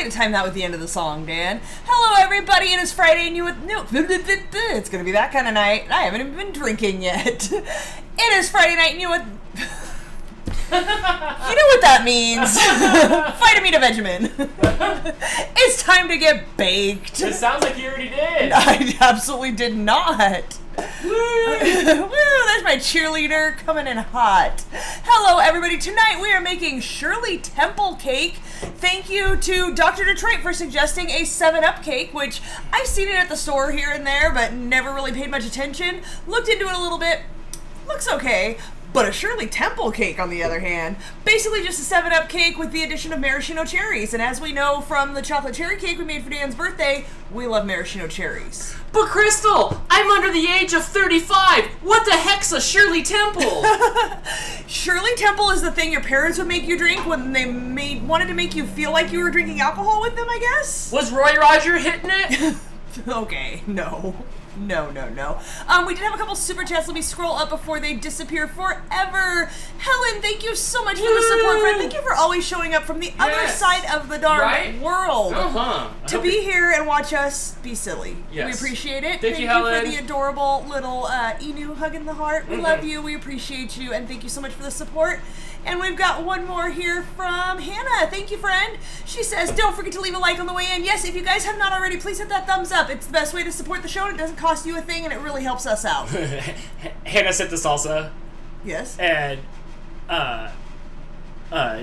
to time that with the end of the song, Dan. Hello, everybody. It is Friday, and it's going to be that kind of night. I haven't even been drinking yet. It is Friday night, and you know what that means. Vitamin. It's time to get baked. It sounds like you already did. I absolutely did not. Woo, there's my cheerleader coming in hot. Hello, everybody. Tonight we are making Shirley Temple Cake. Thank you to Dr. Detroit for suggesting a 7-Up cake, which I've seen it at the store here and there, but never really paid much attention. Looked into it a little bit. Looks okay. But a Shirley Temple cake, on the other hand, basically just a 7-Up cake with the addition of maraschino cherries. And as we know from the chocolate cherry cake we made for Dan's birthday, we love maraschino cherries. But Crystal, I'm under the age of 35. What the heck's a Shirley Temple? Shirley Temple is the thing your parents would make you drink when they wanted to make you feel like you were drinking alcohol with them, I guess? Was Roy Roger hitting it? Okay, no. No. We did have a couple super chats. Let me scroll up before they disappear forever. Helen, thank you so much for the support, friend. Thank you for always showing up from the other side of the darn world to be here and watch us be silly. Yes. We appreciate it. Thank you, Helen. For the adorable little Enu hug in the heart. We love you. We appreciate you. And thank you so much for the support. And we've got one more here from Hannah. Thank you, friend. She says, don't forget to leave a like on the way in. Yes, if you guys have not already, please hit that thumbs up. It's the best way to support the show, and it doesn't cost you a thing, and it really helps us out. Hannah sent the salsa. Yes. And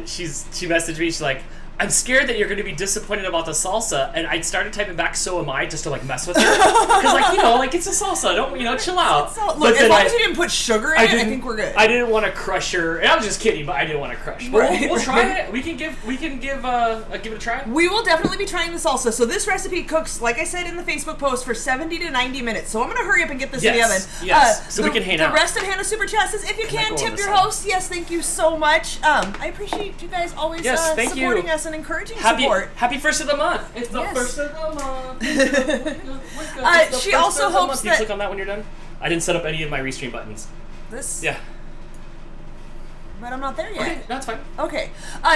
she messaged me. She's like, I'm scared that you're going to be disappointed about the salsa. And I started typing back, so am I, just to like mess with her. Because like, it's a salsa. Don't, chill out. Look, as long as you didn't put sugar in it, I think we're good. I didn't want to crush her. And I was just kidding, but I didn't want to crush her. We'll try it. We can give it a try. We will definitely be trying the salsa. So this recipe cooks, like I said in the Facebook post, for 70 to 90 minutes. So I'm going to hurry up and get this in the oven. Yes, so we can hang out. The rest of Hannah's Super Chat says, if you can, tip your host. Yes, thank you so much. I appreciate you guys always supporting us and encouraging support. Happy first of the month. It's the first of the month. She also hopes that... You click on that when you're done? I didn't set up any of my restream buttons. This? Yeah. But I'm not there yet. Okay, that's fine. Okay.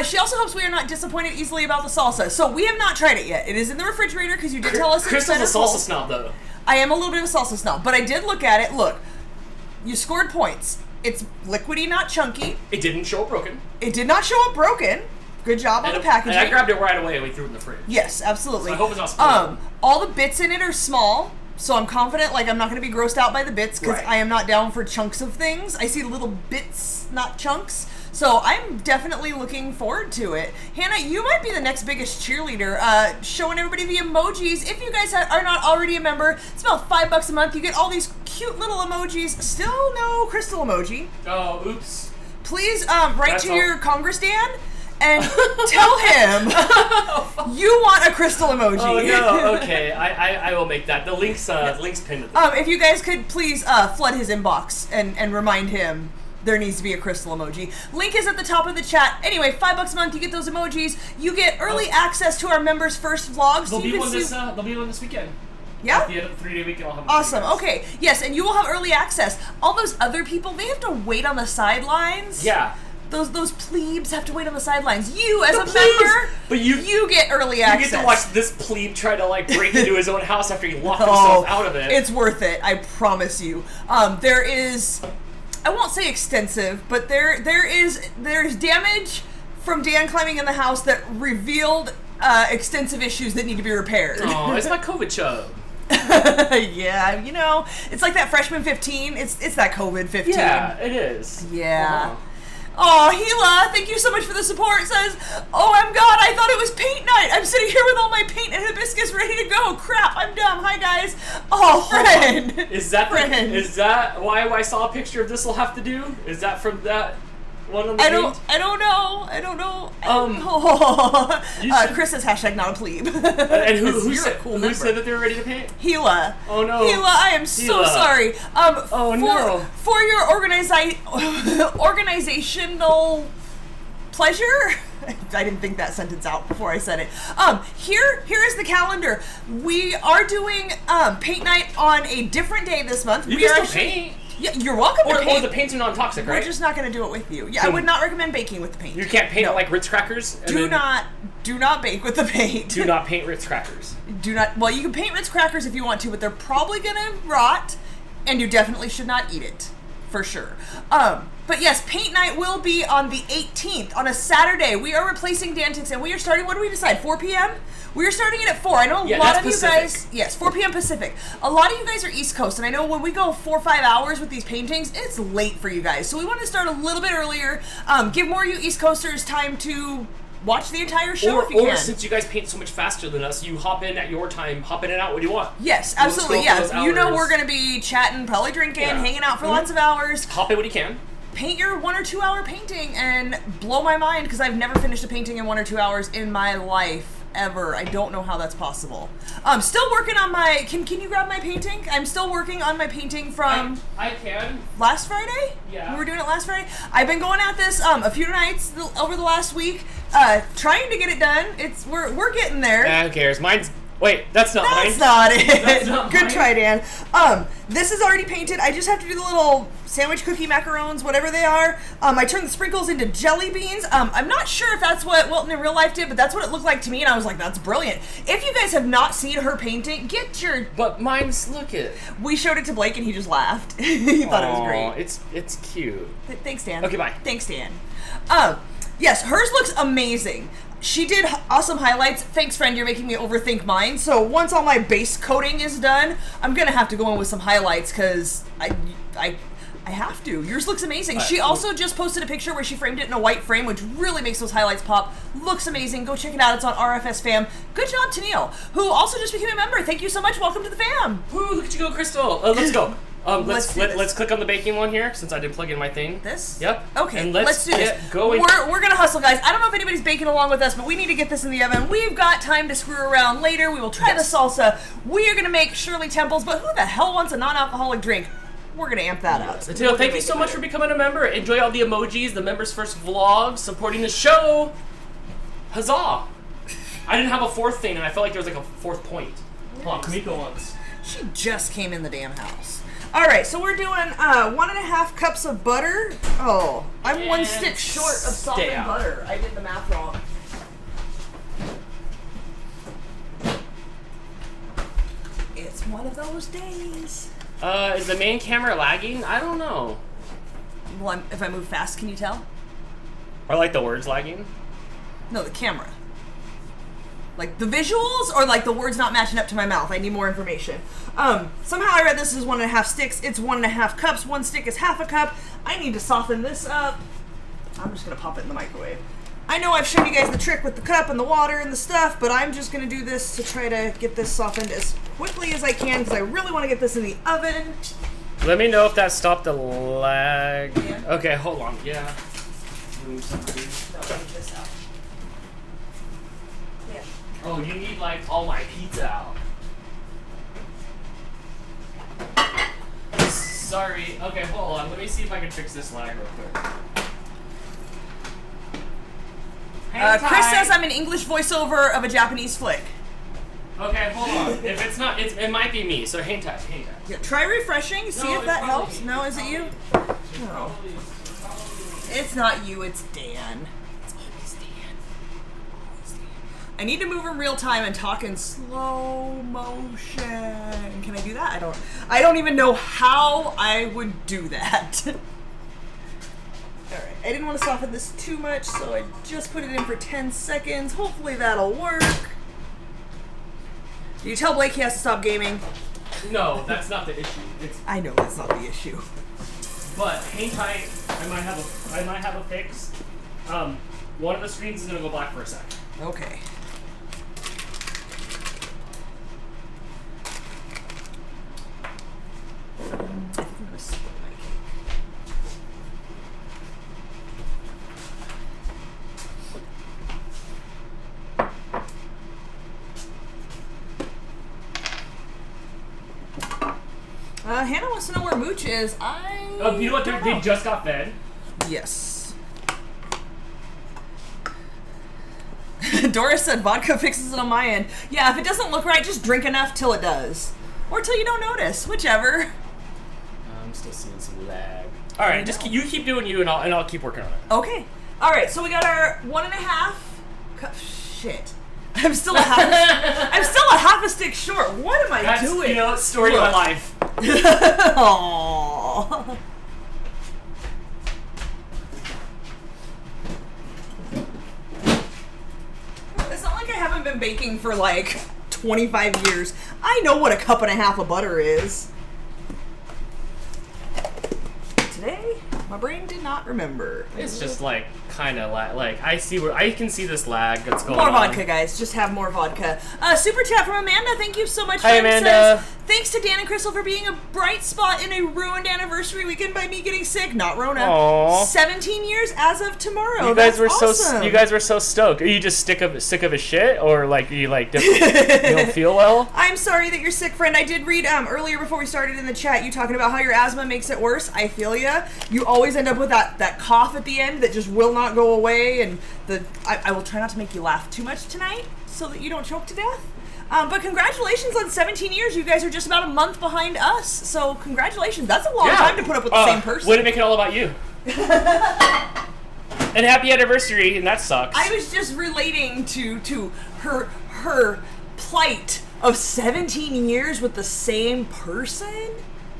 She also hopes we are not disappointed easily about the salsa. So we have not tried it yet. It is in the refrigerator because you did tell us... Crystal's a salsa snob, though. I am a little bit of a salsa snob, but I did look at it. Look, you scored points. It's liquidy, not chunky. It didn't show up broken. It did not show up broken. Good job on the packaging. And I grabbed it right away and we threw it in the fridge. Yes, absolutely. So I hope it's not spoiled. All the bits in it are small, so I'm confident I'm not going to be grossed out by the bits because I am not down for chunks of things. I see little bits, not chunks. So I'm definitely looking forward to it. Hannah, you might be the next biggest cheerleader, showing everybody the emojis. If you guys are not already a member, it's about $5 a month. You get all these cute little emojis. Still no crystal emoji. Oh, oops. Please write to your Congress Dan and tell him you want a crystal emoji. Oh no, okay. I will make that. The link's pinned at the if you guys could please flood his inbox and remind him there needs to be a crystal emoji. Link is at the top of the chat. Anyway, $5 a month, you get those emojis. You get early access to our members' first vlogs. There'll be one this weekend. Yeah? At the end of the 3-day weekend, I'll have awesome. Okay. Yes, and you will have early access. All those other people, they have to wait on the sidelines. Yeah. Those plebes have to wait on the sidelines. You, as a member, but you get early access. You get to watch this plebe try to break into his own house after he locked himself out of it. It's worth it, I promise you. There is, I won't say extensive, but there's damage from Dan climbing in the house that revealed extensive issues that need to be repaired. Oh, it's my COVID chub. Yeah, it's like that freshman 15. It's that COVID 15. Yeah, it is. Yeah. Oh, Gila, thank you so much for the support. It says, oh, God, I thought it was paint night. I'm sitting here with all my paint and hibiscus ready to go. Crap, I'm dumb. Hi, guys. Oh, friend. Is that why I saw a picture of This'll Have to Do? Is that from that one on the I don't know. Chris says hashtag not a plebe. And who said that they were ready to paint? Gila. Oh no. Gila, I am so sorry. For your organizational pleasure. I didn't think that sentence out before I said it. Here is the calendar. We are doing paint night on a different day this month. You can still paint. Yeah, you're welcome to paint. Or the paint's non-toxic, right? We're just not going to do it with you. Yeah, I would not recommend baking with the paint. You can't paint it like Ritz crackers? Do not Do not bake with the paint. Do not paint Ritz crackers. Do not. Well, you can paint Ritz crackers if you want to, but they're probably gonna rot, and you definitely should not eat it, for sure. But yes, paint night will be on the 18th, on a Saturday. We are replacing Dantix, and we are starting, what do we decide, 4 p.m.? We are starting it at 4. I know a lot of Pacific. you guys, yes, 4 p.m. Pacific. A lot of you guys are East Coast, and I know when we go 4 or 5 hours with these paintings, it's late for you guys. So we want to start a little bit earlier, give more of you East Coasters time to watch the entire show if you can. Or since you guys paint so much faster than us, you hop in at your time, hop in and out when you want. Yes, absolutely, yeah. You know hours. we're going to be chatting, probably drinking, hanging out for lots of hours. Hop in when you can. Paint your 1 or 2 hour painting and blow my mind, because I've never finished a painting in 1 or 2 hours in my life. Ever. I don't know how that's possible. I'm still working on my... Can you grab my painting? I'm still working on my painting from... I can. Last Friday? Yeah. We were doing it last Friday? I've been going at this a few nights over the last week, trying to get it done. We're getting there. Who cares? Mine's... Wait, that's not mine. That's not it. That's not Good mine. try, Dan. This is already painted. I just have to do the little sandwich cookie macarons, whatever they are. I turned the sprinkles into jelly beans. I'm not sure if that's what Wilton in real life did, but that's what it looked like to me, and I was like, that's brilliant. If you guys have not seen her painting, get your... But mine's... Look at... We showed it to Blake, and he just laughed. He thought it was great. It's cute. Thanks, Dan. Okay, bye. Thanks, Dan. Yes, hers looks amazing. She did awesome highlights. Thanks, friend, you're making me overthink mine. So once all my base coating is done, I'm going to have to go in with some highlights, because I have to. Yours looks amazing. She also just posted a picture where she framed it in a white frame, which really makes those highlights pop. Looks amazing. Go check it out. It's on RFS fam. Good job to Neil, who also just became a member. Thank you so much. Welcome to the fam. Woo, look at you go, Crystal. Let's go. Let's click on the baking one here, since I didn't plug in my thing. This? Yep. Okay, and let's do this. Get going. We're gonna hustle, guys. I don't know if anybody's baking along with us, but we need to get this in the oven. We've got time to screw around later. We will try the salsa. We are gonna make Shirley Temples, but who the hell wants a non-alcoholic drink? We're gonna amp that up. Matilda, thank you so much for becoming a member. Enjoy all the emojis, the members' first vlog, supporting the show. Huzzah! I didn't have a fourth thing, and I felt like there was like a fourth point. Hold on, Kamiko wants. She just came in the damn house. All right, so we're doing 1.5 cups of butter. Oh, I'm And 1 stick short of salt stay and out. butter. I did the math wrong. It's one of those days. Is the main camera lagging? I don't know. Well, if I move fast, can you tell? Or like the words lagging? No, the camera. Like the visuals, or like the words not matching up to my mouth? I need more information. Somehow I read this as 1.5 sticks. It's 1.5 cups. 1 stick is half a cup. I need to soften this up. I'm just gonna pop it in the microwave. I know I've shown you guys the trick with the cup and the water and the stuff, but I'm just gonna do this to try to get this softened as quickly as I can, because I really want to get this in the oven. Let me know if that stopped the lag. Yeah. Okay, hold on. Yeah. Move something. No, leave this out. Yeah. Oh, you need like all my pizza out. Sorry. Okay, hold on. Let me see if I can fix this lag real quick. Chris says I'm an English voiceover of a Japanese flick. Okay, hold on. If it's not, it might be me. So hang tight, hang tight. Yeah, try refreshing, see No, if that it's helps. probably- No, is it you? No. It's not you, it's Dan. It's always Dan. Always Dan. I need to move in real time and talk in slow motion. Can I do that? I don't even know how I would do that. Alright, I didn't want to soften this too much, so I just put it in for 10 seconds. Hopefully that'll work. Did you tell Blake he has to stop gaming? No, that's not the issue. It's I know that's not the issue. but hang tight. I might have a fix. One of the screens is gonna go black for a sec. Okay. I think I'm gonna split my cake. Hannah wants to know where Mooch is. You know what? They just got fed. Yes. Doris said vodka fixes it on my end. Yeah, if it doesn't look right, just drink enough till it does. Or till you don't notice, whichever. I'm still seeing some lag. All right, just you keep doing you, and I'll keep working on it. Okay. All right. So we got our 1.5 cup. shit. I'm still a half a stick short. What am I doing? You know, story of my life. Aww. It's not like I haven't been baking for like 25 years. I know what a cup and a half of butter is. Today, my brain did not remember. It's just like kind of like I can see this lag that's going More on. vodka, guys. Just have more vodka. Super chat from Amanda. Thank you so much. Hi, Amanda. Says, thanks to Dan and Crystal for being a bright spot in a ruined anniversary weekend by me getting sick. Not Rona. Aww. 17 years as of tomorrow. You guys were awesome. You guys were so stoked. Are you just sick of his shit, or like you don't feel well? I'm sorry that you're sick, friend. I did read earlier before we started in the chat you talking about how your asthma makes it worse. I feel ya. You always end up with that cough at the end that just will not go away, and I will try not to make you laugh too much tonight so that you don't choke to death. But congratulations on 17 years. You guys are just about a month behind us, so congratulations. That's a long time to put up with the same person. Way to make it all about you. And happy anniversary, and that sucks. I was just relating to her plight of 17 years with the same person.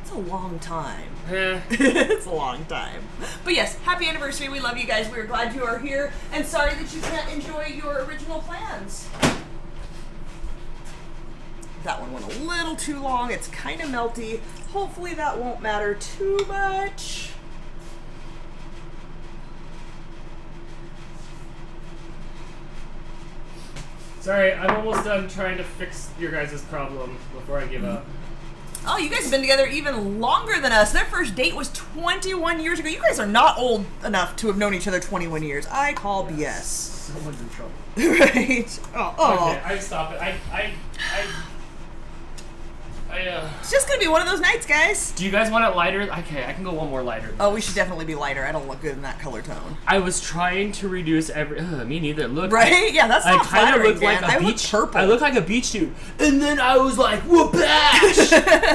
It's a long time. It's a long time. But yes, happy anniversary. We love you guys. We're glad you are here, and sorry that you can't enjoy your original plans. That one went a little too long. It's kind of melty. Hopefully that won't matter too much. Sorry, I'm almost done trying to fix your guys' problem before I give up. Oh, you guys have been together even longer than us. Their first date was 21 years ago. You guys are not old enough to have known each other 21 years. I call BS. Someone's in trouble. Right. Oh. Okay, I stop it. It's just gonna be one of those nights, guys. Do you guys want it lighter? Okay, I can go one more lighter. Oh, we should definitely be lighter. I don't look good in that color tone. I was trying to reduce me neither. Look, right? Yeah, that's not kind of look like Dan. a beach. I look like a beach dude, and then I was like, whoopash,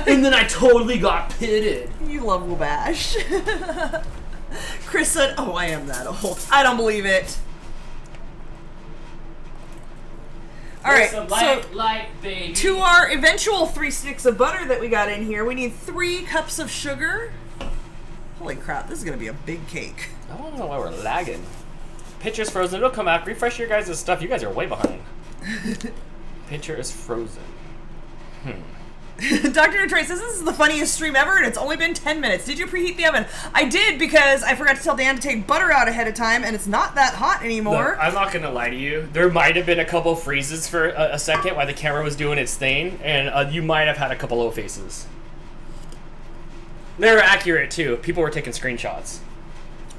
and then I totally got pitted. You love Wabash. Chris said, "Oh, I am that old. I don't believe it." All right, so baby. to our eventual 3 sticks of butter that we got in here, we need 3 cups of sugar. Holy crap, this is going to be a big cake. I don't know why we're lagging. Picture's frozen. It'll come back. Refresh your guys' stuff. You guys are way behind. Picture is frozen. Dr. Trace says this is the funniest stream ever, and it's only been 10 minutes. Did you preheat the oven? I did, because I forgot to tell Dan to take butter out ahead of time, and it's not that hot anymore. Look, I'm not going to lie to you. There might have been a couple freezes for a second while the camera was doing its thing, and you might have had a couple of faces. They were accurate, too. People were taking screenshots.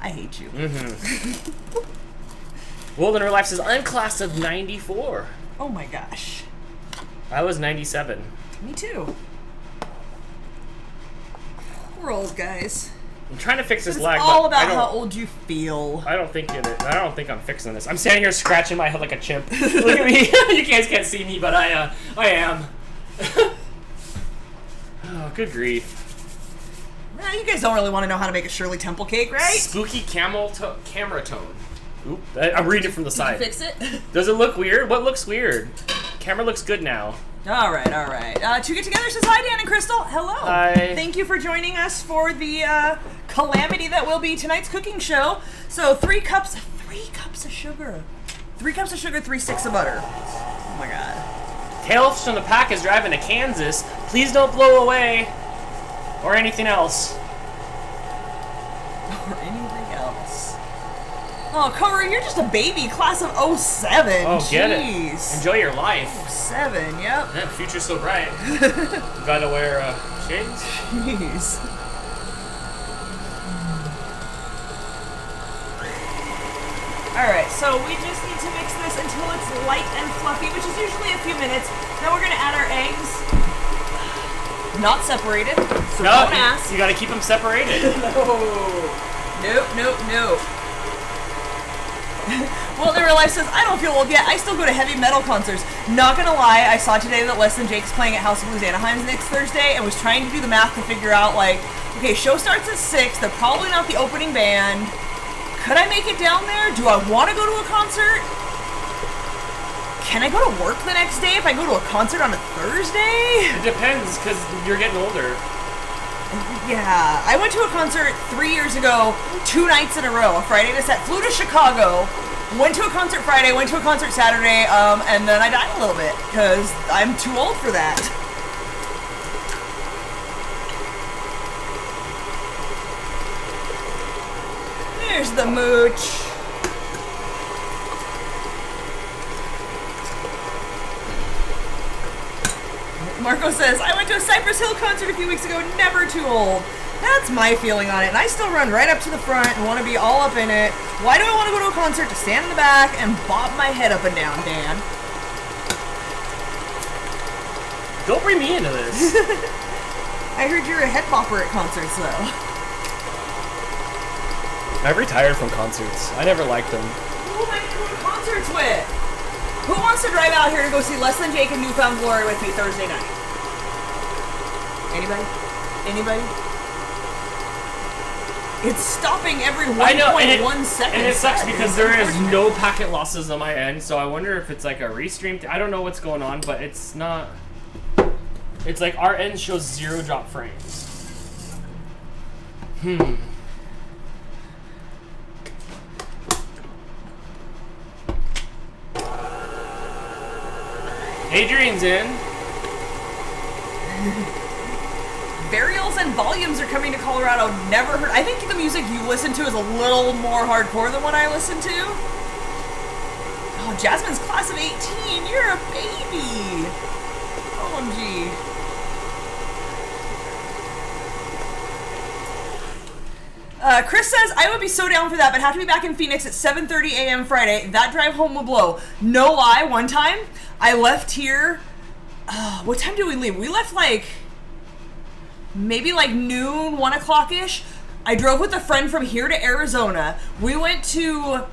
I hate you. World in Real Life says, I'm class of 94. Oh my gosh. I was 97. Me too. We're old, guys. I'm trying to fix this It's lag. all about how old you feel. I don't think I'm fixing this. I'm standing here scratching my head like a chimp. Look at me. You guys can't see me, but I am. Oh, good grief. Nah, you guys don't really want to know how to make a Shirley Temple cake, right? Spooky camera tone. Oop, I'm reading it from the side. Did you fix it? Does it look weird? What looks weird? Camera looks good now. All right. To Get Together says hi, Dan and Crystal. Hello. Hi. Thank you for joining us for the calamity that will be tonight's cooking show. So 3 cups of sugar. 3 cups of sugar, 3 sticks of butter. Oh my god. Tales from the Pack is driving to Kansas. Please don't blow away. Or anything else. Or anything else. Oh, Corey, you're just a baby. Class of 07. Oh, get it. Jeez. Enjoy your life. 07, yep. Yeah, future's so bright. You gotta wear shades. Jeez. Alright, so we just need to mix this until it's light and fluffy, which is usually a few minutes. Now we're gonna add our eggs. Not separated. So No, don't ask. you gotta keep them separated. Nope. Well, in real life says, I don't feel old yet. I still go to heavy metal concerts. Not gonna lie, I saw today that Less Than Jake's playing at House of Blues Anaheim's next Thursday and was trying to do the math to figure out, like, okay, show starts at 6. They're probably not the opening band. Could I make it down there? Do I want to go to a concert? can I go to work the next day if I go to a concert on a Thursday? It depends, because you're getting older. Yeah, I went to a concert 3 years ago, 2 nights in a row, a Friday to Saturday. Flew to Chicago, went to a concert Friday, went to a concert Saturday, and then I died a little bit because I'm too old for that. There's the mooch. Marco says, I went to a Cypress Hill concert a few weeks ago, never too old. That's my feeling on it, and I still run right up to the front and want to be all up in it. Why do I want to go to a concert to stand in the back and bob my head up and down, Dan? Don't bring me into this. I heard you're a head bopper at concerts, though. I've retired from concerts. I never liked them. Who am I going to go to concerts with? Who wants to drive out here to go see Less Than Jake and Newfound Glory with me Thursday night? Anybody? Anybody? It's stopping every 1.1 seconds. And it sucks because there is no packet losses on my end, so I wonder if it's like a restream. I don't know what's going on, but it's not. It's like our end shows 0 drop frames. Adrian's in. Burials and Volumes are coming to Colorado. Never heard. I think the music you listen to is a little more hardcore than what I listen to. Oh, Jasmine's class of 18. You're a baby. OMG. Chris says, I would be so down for that, but have to be back in Phoenix at 7:30 a.m. Friday. That drive home will blow. No lie, one time, I left here, what time did we leave? We left like, maybe like noon, 1 o'clock-ish. I drove with a friend from here to Arizona. We went to,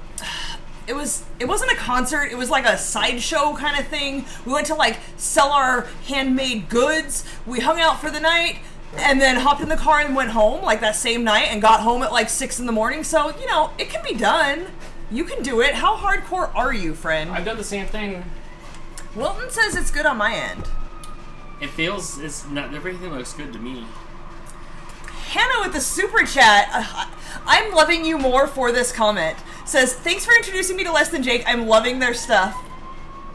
it wasn't a concert, it was like a sideshow kind of thing. We went to like sell our handmade goods. We hung out for the night. And then hopped in the car and went home like that same night and got home at like 6 in the morning. So, you know, it can be done. You can do it. How hardcore are you, friend? I've done the same thing. Wilton says it's good on my end. It feels, it's not, everything looks good to me. Hannah with the super chat. I'm loving you more for this comment. Says, thanks for introducing me to Less Than Jake. I'm loving their stuff.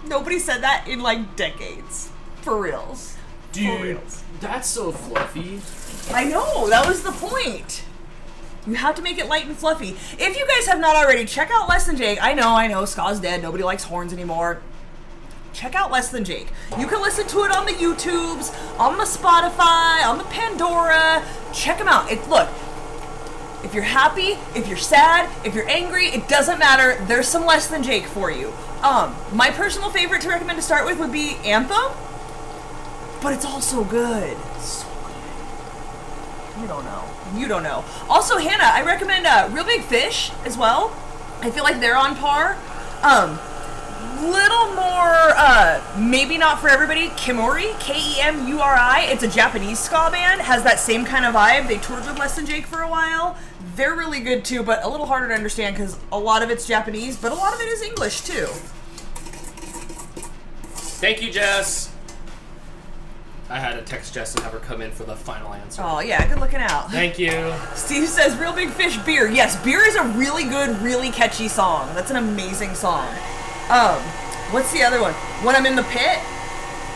Nobody said that in like decades. For reals. Dude. For reals. That's so fluffy. I know, that was the point. You have to make it light and fluffy. If you guys have not already, check out Less Than Jake. I know, Ska's dead. Nobody likes horns anymore. Check out Less Than Jake. You can listen to it on the YouTubes, on the Spotify, on the Pandora. Check them out. Look, if you're happy, if you're sad, if you're angry, it doesn't matter. There's some Less Than Jake for you. My personal favorite to recommend to start with would be Anthem. But it's all so good. So good. You don't know. You don't know. Also, Hannah, I recommend Real Big Fish as well. I feel like they're on par. Little more, maybe not for everybody. Kemuri, Kemuri. It's a Japanese ska band. Has that same kind of vibe. They toured with Less Than Jake for a while. They're really good too, but a little harder to understand because a lot of it's Japanese, but a lot of it is English too. Thank you, Jess. I had to text Jess and have her come in for the final answer. Oh, yeah, good looking out. Thank you. Steve says, Real Big Fish, Beer. Yes, Beer is a really good, really catchy song. That's an amazing song. What's the other one? When I'm in the Pit?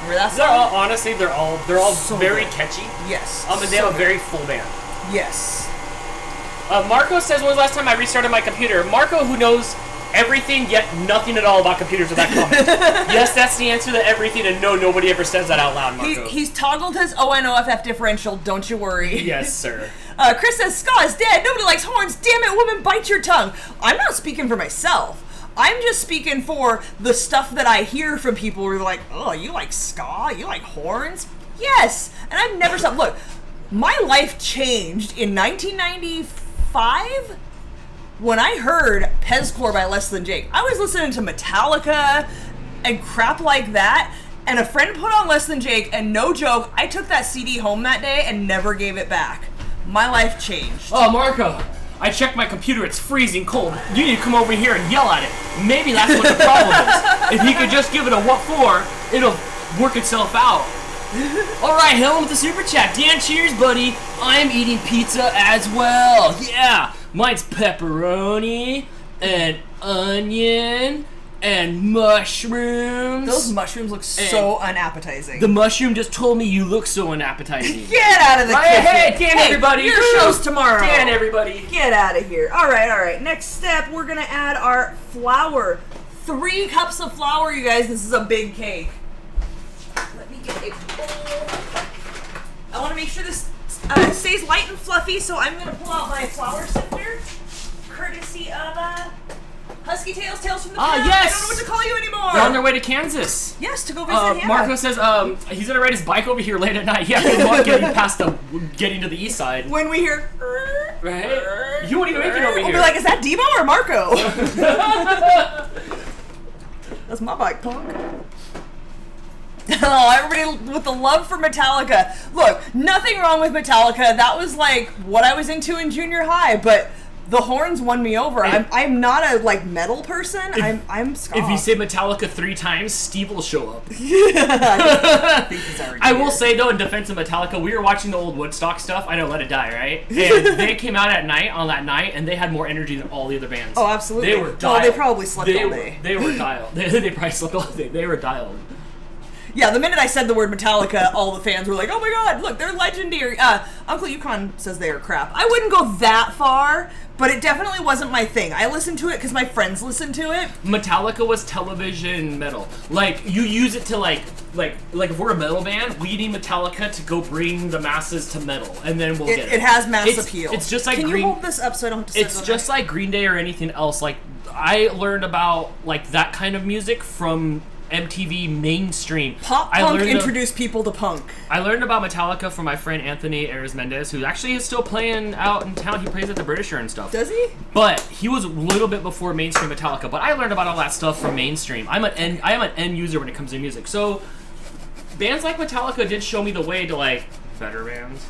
Remember that song? Honestly, they're all so very good. Catchy. Yes. And they have a very full band. Yes. Marco says, when was the last time I restarted my computer? Marco, who knows everything, yet nothing at all about computers with that comment. Yes, that's the answer to everything, and no, nobody ever says that out loud, Marco. He's toggled his ONOFF differential, don't you worry. Yes, sir. Chris says, Ska is dead, nobody likes horns, damn it, woman, bite your tongue. I'm not speaking for myself. I'm just speaking for the stuff that I hear from people who are like, oh, you like ska? You like horns? Yes, and I've never stopped. Look, my life changed in 1995 when I heard Pezcore by Less Than Jake. I was listening to Metallica and crap like that, and a friend put on Less Than Jake, and no joke, I took that CD home that day and never gave it back. My life changed. Oh, Marco, I checked my computer, it's freezing cold. You need to come over here and yell at it. Maybe that's what the problem is. If he could just give it a what for, it'll work itself out. Alright, Helen with the super chat. Dan, cheers, buddy. I'm eating pizza as well. Yeah, mine's pepperoni and onion and mushrooms. Those mushrooms look so unappetizing. The mushroom just told me you look so unappetizing. Get out of the kitchen. Hey, Dan, everybody. Your show's tomorrow. Dan, everybody. Get out of here. All right. Next step, we're going to add our flour. 3 cups of flour, you guys. This is a big cake. Let me get a bowl. I want to make sure this stays light and fluffy, so I'm going to pull out my flour sifter, courtesy of Husky Tales from the past. Yes. I don't know what to call you anymore. They're on their way to Kansas. Yes, to go visit Hannah. Marco says he's gonna ride his bike over here late at night. Yeah, good luck getting to the east side. When we hear, Right? You won't even make it over we'll here. be like, is that Debo or Marco? That's my bike, punk. Oh, everybody with the love for Metallica. Look, nothing wrong with Metallica. That was like what I was into in junior high, but the horns won me over. I'm not a metal person. I'm ska. If you say Metallica 3 times, Steve will show up. I think he's already I will say though, in defense of Metallica, we were watching the old Woodstock stuff. I know, Let It Die, right? And they came out on that night, and they had more energy than all the other bands. Oh, absolutely. They were dialed. Well, they probably slept all day. They were dialed. They probably slept all day. They were dialed. Yeah, the minute I said the word Metallica, all the fans were like, oh my god, look, they're legendary. Uncle Yukon says they are crap. I wouldn't go that far, but it definitely wasn't my thing. I listened to it because my friends listened to it. Metallica was television metal. Like, you use it to like if we're a metal band, we need Metallica to go bring the masses to metal, and then we'll get it. It has mass appeal. It's just like Can you hold this up so I don't have to sit It's just like Green Day or anything else. Like, I learned about that kind of music from MTV mainstream. Pop punk introduced people to punk. I learned about Metallica from my friend Anthony Arizmendez, who actually is still playing out in town. He plays at the Britisher and stuff. Does he? But he was a little bit before mainstream Metallica. But I learned about all that stuff from mainstream. I am an end user when it comes to music. So bands like Metallica did show me the way to better bands.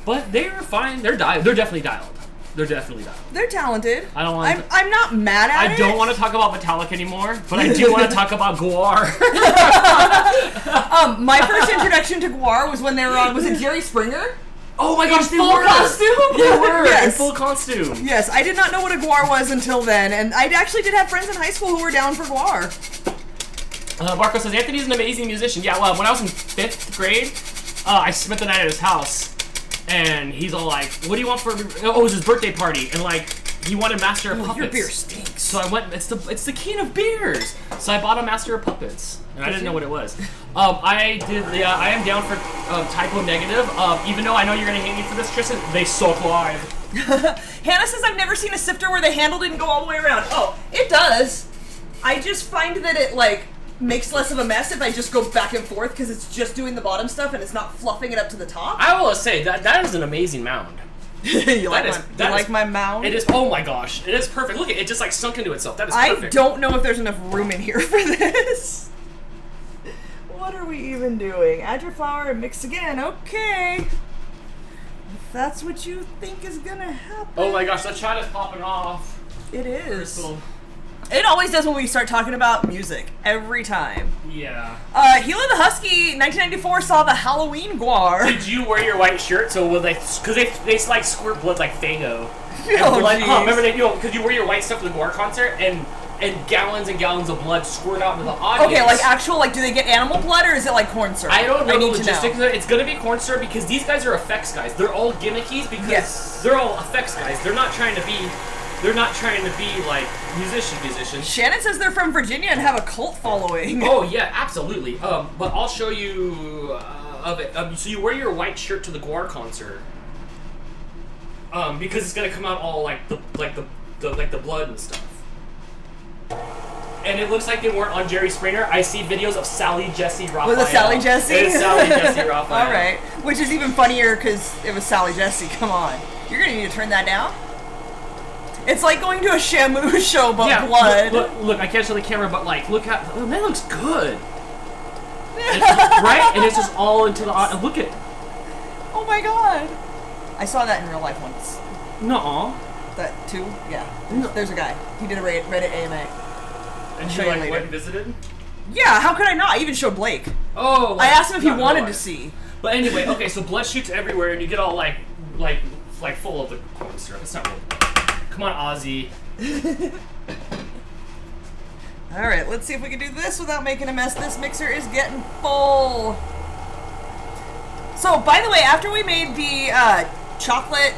But they're fine. They're definitely dialed. They're definitely dialed. They're talented. I don't want. I'm not mad at it. I don't want to talk about Metallica anymore, but I do want to talk about Gwar. My first introduction to Gwar was when they were on. Was it Jerry Springer? Oh my gosh, they full were! costume? They were Yes. in full costume. Yes, I did not know what a Gwar was until then, and I actually did have friends in high school who were down for Gwar. Marco says Anthony's an amazing musician. Yeah, well, when I was in 5th grade, I spent the night at his house. And he's all like, what do you want for... Oh, it was his birthday party. And, he wanted Master of Puppets. Your beer stinks. So I went... It's the king of beers. So I bought a Master of Puppets. And I didn't know what it was. I am down for Typo Negative. Even though I know you're going to hate me for this, Tristan, they suck live. Hannah says I've never seen a sifter where the handle didn't go all the way around. Oh, it does. I just find that it, makes less of a mess if I just go back and forth because it's just doing the bottom stuff and it's not fluffing it up to the top. I will say that is an amazing mound. you like my mound? It is. Oh my gosh, it is perfect. Look, it just sunk into itself. That is perfect. I don't know if there's enough room in here for this. What are we even doing? Add your flour and mix again. Okay. If that's what you think is gonna happen. Oh my gosh, that chat is popping off. It is. Crystal. It always does when we start talking about music. Every time. Yeah. Hila the Husky, 1994, saw the Halloween Gwar. Did you wear your white shirt? So will they? Because they squirt blood like Fago. Oh, remember because you wear your white stuff to the Gwar concert and gallons and gallons of blood squirt out into the audience. Okay, actual do they get animal blood or is it corn syrup? I don't know the logistics logistics of it. It's gonna be corn syrup because these guys are effects guys. They're all gimmickies because they're all effects guys. They're not trying to be musicians. Shannon says they're from Virginia and have a cult following. Oh yeah, absolutely. But I'll show you of it. So you wear your white shirt to the Gwar concert. Because it's gonna come out all the blood and stuff. And it looks like they weren't on Jerry Springer. I see videos of Sally Jesse Raphael. Was it Sally Jesse? It is Sally Jesse Raphael. All right, which is even funnier because it was Sally Jesse. Come on, you're gonna need to turn that down. It's like going to a Shamu show, but blood. Look, I can't show the camera, but look at that looks good. Right? And it's just all into the look at. Oh my god! I saw that in real life once. Nuh-uh. That too? Yeah. No. There's a guy. He did a Reddit AMA. And Show you you like later. went and visited? Yeah, how could I not? I even showed Blake. Oh. I asked him if he not wanted real to life. see. But anyway, okay, so blood shoots everywhere, and you get all like full of the corn syrup. It's not real. Come on, Ozzy. All right, let's see if we can do this without making a mess. This mixer is getting full. So, by the way, after we made the chocolate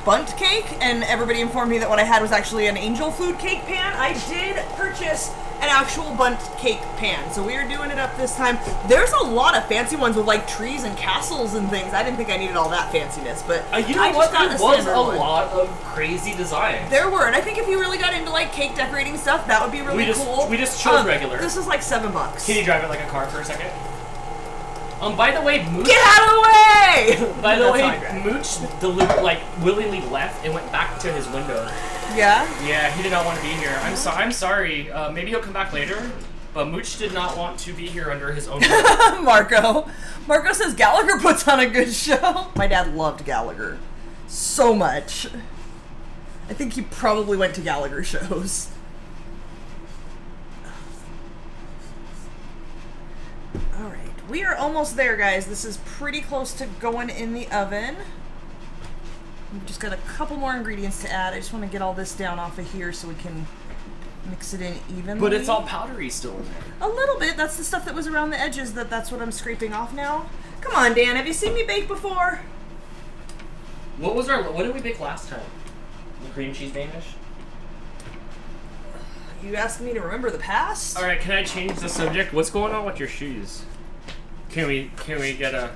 bundt cake, and everybody informed me that what I had was actually an angel food cake pan, I did purchase an actual bundt cake pan. So we are doing it up this time. There's a lot of fancy ones with like trees and castles and things. I didn't think I needed all that fanciness, but You know I what? just got There the was standard a one. lot of crazy designs. There were, and I think if you really got into like cake decorating stuff, that would be really cool. We just chose regular. This is like $7. Can you drive it like a car for a second? By the way, Mooch. Get out of the way! By the That's way, how I drive. Mooch willingly left and went back to his window. Yeah? Yeah, he did not want to be here. I'm sorry. Maybe he'll come back later. But Mooch did not want to be here under his own will. Marco says Gallagher puts on a good show. My dad loved Gallagher so much. I think he probably went to Gallagher shows. Alright, we are almost there, guys. This is pretty close to going in the oven. We've just got a couple more ingredients to add. I just want to get all this down off of here so we can mix it in evenly. But it's all powdery still in there. A little bit. That's the stuff that was around the edges. That's what I'm scraping off now. Come on, Dan. Have you seen me bake before? What did we bake last time? The cream cheese Danish? You asking me to remember the past? Alright, can I change the subject? What's going on with your shoes? Can we get a...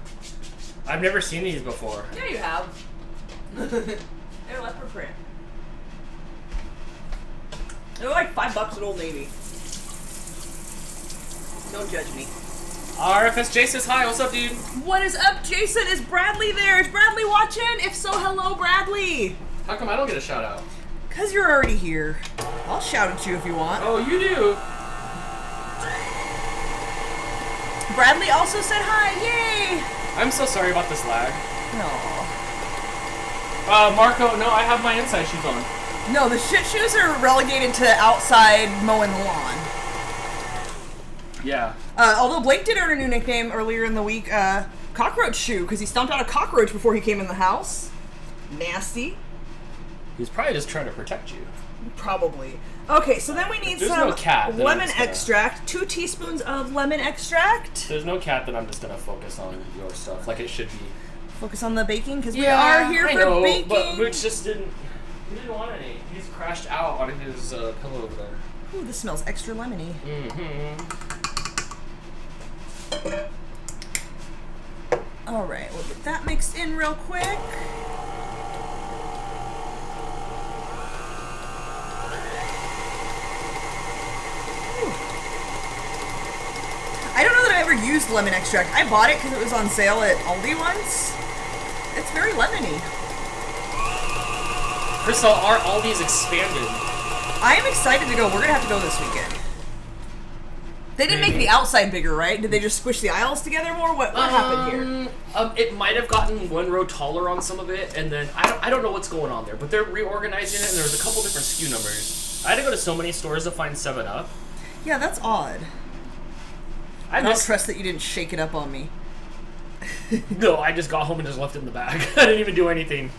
I've never seen these before. Yeah, you have. They're leopard print. They're like $5 at Old Navy. Don't judge me. RFS J says hi. What's up, dude? What is up, Jason? Is Bradley there? Is Bradley watching? If so, hello, Bradley. How come I don't get a shout out? Because you're already here. I'll shout at you if you want. Oh, you do? Bradley also said hi. Yay! I'm so sorry about this lag. No. Marco, no, I have my inside shoes on. No, the shit shoes are relegated to outside mowing the lawn. Yeah. Although Blake did earn a new nickname earlier in the week, Cockroach Shoe, because he stomped out a cockroach before he came in the house. Nasty. He's probably just trying to protect you. Probably. Okay, so then we need There's some no cat, then I'm lemon just gonna- extract. 2 teaspoons of lemon extract. There's no cat that I'm just gonna focus on your stuff like it should be. Focus on the baking, because we are here for baking. But Mooch just didn't. He didn't want any. He's crashed out on his pillow over there. Ooh, this smells extra lemony. Alright, we'll get that mixed in real quick. I don't know that I've ever used lemon extract. I bought it because it was on sale at Aldi once. It's very lemony. Crystal, our Aldi's expanded. I am excited to go. We're going to have to go this weekend. They didn't make the outside bigger, right? Did they just squish the aisles together more? What happened here? It might have gotten one row taller on some of it, and then I don't know what's going on there, but they're reorganizing it, and there's a couple different SKU numbers. I had to go to so many stores to find 7-Up. Yeah, that's odd. I don't trust that you didn't shake it up on me. No, I just got home and just left it in the bag. I didn't even do anything.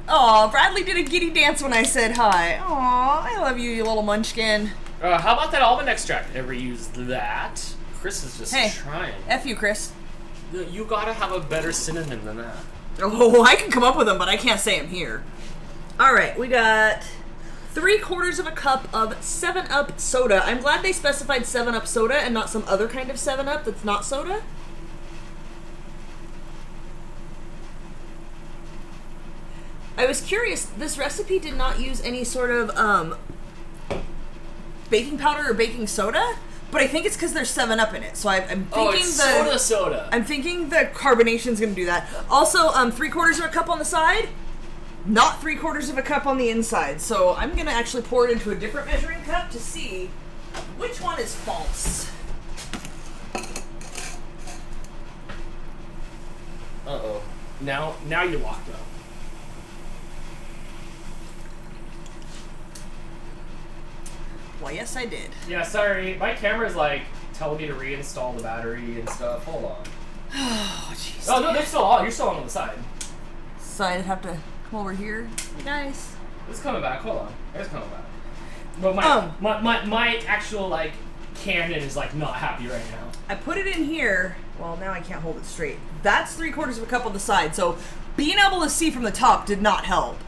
Aw, Bradley did a giddy dance when I said hi. Aw, I love you, you little munchkin. How about that almond extract? Ever used that? Chris is just trying. F you, Chris. You gotta have a better synonym than that. Oh, I can come up with them, but I can't say them here. Alright, we got 3/4 of a cup of 7-Up soda. I'm glad they specified 7-Up soda and not some other kind of 7-Up that's not soda. I was curious, this recipe did not use any sort of baking powder or baking soda, but I think it's because there's 7-Up in it. So I'm thinking soda. I'm thinking the carbonation's gonna do that. Also, 3/4 of a cup on the side, not 3/4 of a cup on the inside. So I'm gonna actually pour it into a different measuring cup to see which one is false. Uh-oh. Now you locked up. yes I did. Yeah, sorry. My camera's like telling me to reinstall the battery and stuff. Hold on. Oh, jeez. Oh, no, they're still on. You're still on the side. So I'd have to come over here. Hey, guys. It's coming back. Hold on. It's coming back. But my actual, like, Canon is, like, not happy right now. I put it in here. Well, now I can't hold it straight. That's 3/4 of a cup on the side, so being able to see from the top did not help.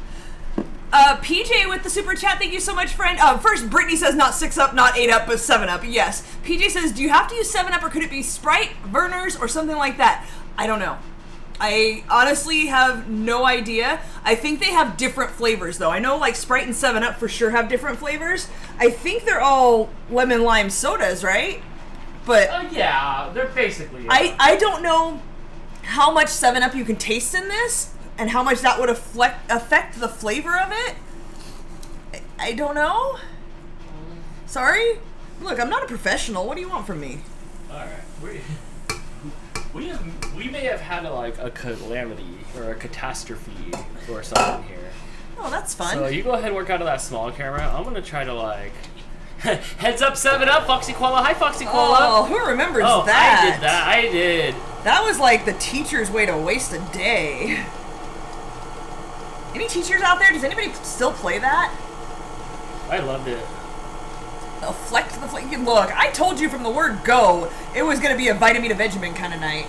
PJ with the super chat, thank you so much, friend. First, Brittany says not 6-Up, not 8-Up, but 7-Up. Yes. PJ says, do you have to use 7-Up or could it be Sprite, Verner's, or something like that? I don't know. I honestly have no idea. I think they have different flavors, though. I know, like, Sprite and 7-Up for sure have different flavors. I think they're all lemon lime sodas, right? But yeah, they're basically. I don't know how much 7-Up you can taste in this and how much that would affect the flavor of it. I don't know. Sorry? Look, I'm not a professional. What do you want from me? Alright. We may have had a calamity or a catastrophe or something here. Oh, that's fun. So you go ahead and work out of that small camera. I'm gonna try to heads up, 7-Up, Foxy Koala. Hi, Foxy Koala. Oh, who remembers that? I did that. I did. That was like the teacher's way to waste a day. Any teachers out there? Does anybody still play that? I loved it. Flex the flex. Look, I told you from the word go, it was going to be a vitamin to Vegemin kind of night.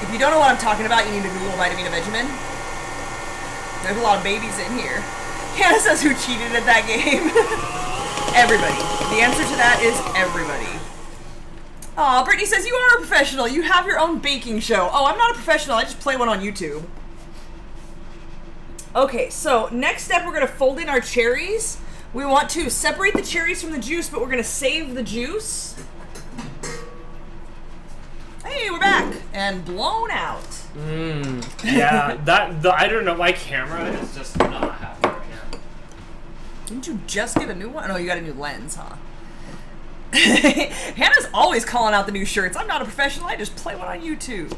If you don't know what I'm talking about, you need to Google vitamin to Vegemin. There's a lot of babies in here. Hannah says who cheated at that game. Everybody. The answer to that is everybody. Aw, Brittany says you are a professional. You have your own baking show. Oh, I'm not a professional. I just play one on YouTube. Okay, so next step, we're going to fold in our cherries. We want to separate the cherries from the juice, but we're going to save the juice. Hey, we're back. And blown out. Yeah, I don't know, my camera is just not happy right now. Didn't you just get a new one? Oh, you got a new lens, huh? Hannah's always calling out the new shirts. I'm not a professional. I just play one on YouTube.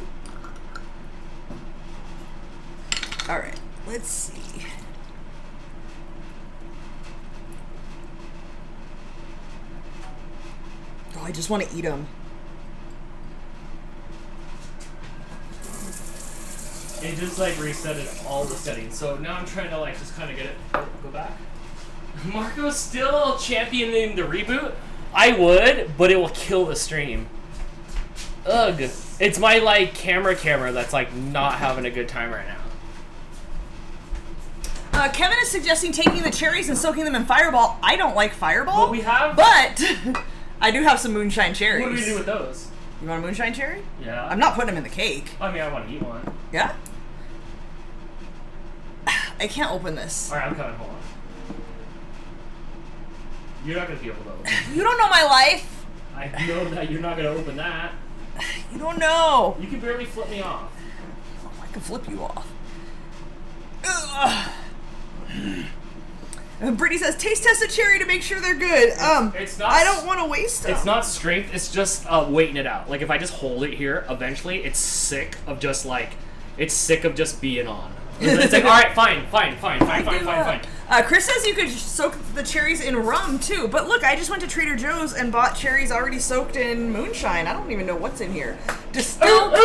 All right. Let's see. Oh, I just want to eat them. It just resetted all the settings. So now I'm trying to just kind of get it. Go back. Marco's still championing the reboot. I would, but it will kill the stream. Ugh. It's my camera that's not having a good time right now. Kevin is suggesting taking the cherries and soaking them in Fireball. I don't like Fireball. Well, we have... But I do have some Moonshine Cherries. What do we do with those? You want a Moonshine Cherry? Yeah. I'm not putting them in the cake. I mean, I want to eat one. Yeah? I can't open this. Alright, I'm coming. Hold on. You're not going to be able to open it. You don't know my life. I know that you're not going to open that. You don't know. You can barely flip me off. Oh, I can flip you off. Ugh. Brittany says, taste test a cherry to make sure they're good. It's not, I don't want to waste them. It's not strength, it's just waiting it out. If I just hold it here, eventually it's sick of just being on. It's alright, fine. Chris says you could soak the cherries in rum too, but look, I just went to Trader Joe's and bought cherries already soaked in moonshine. I don't even know what's in here. Distilled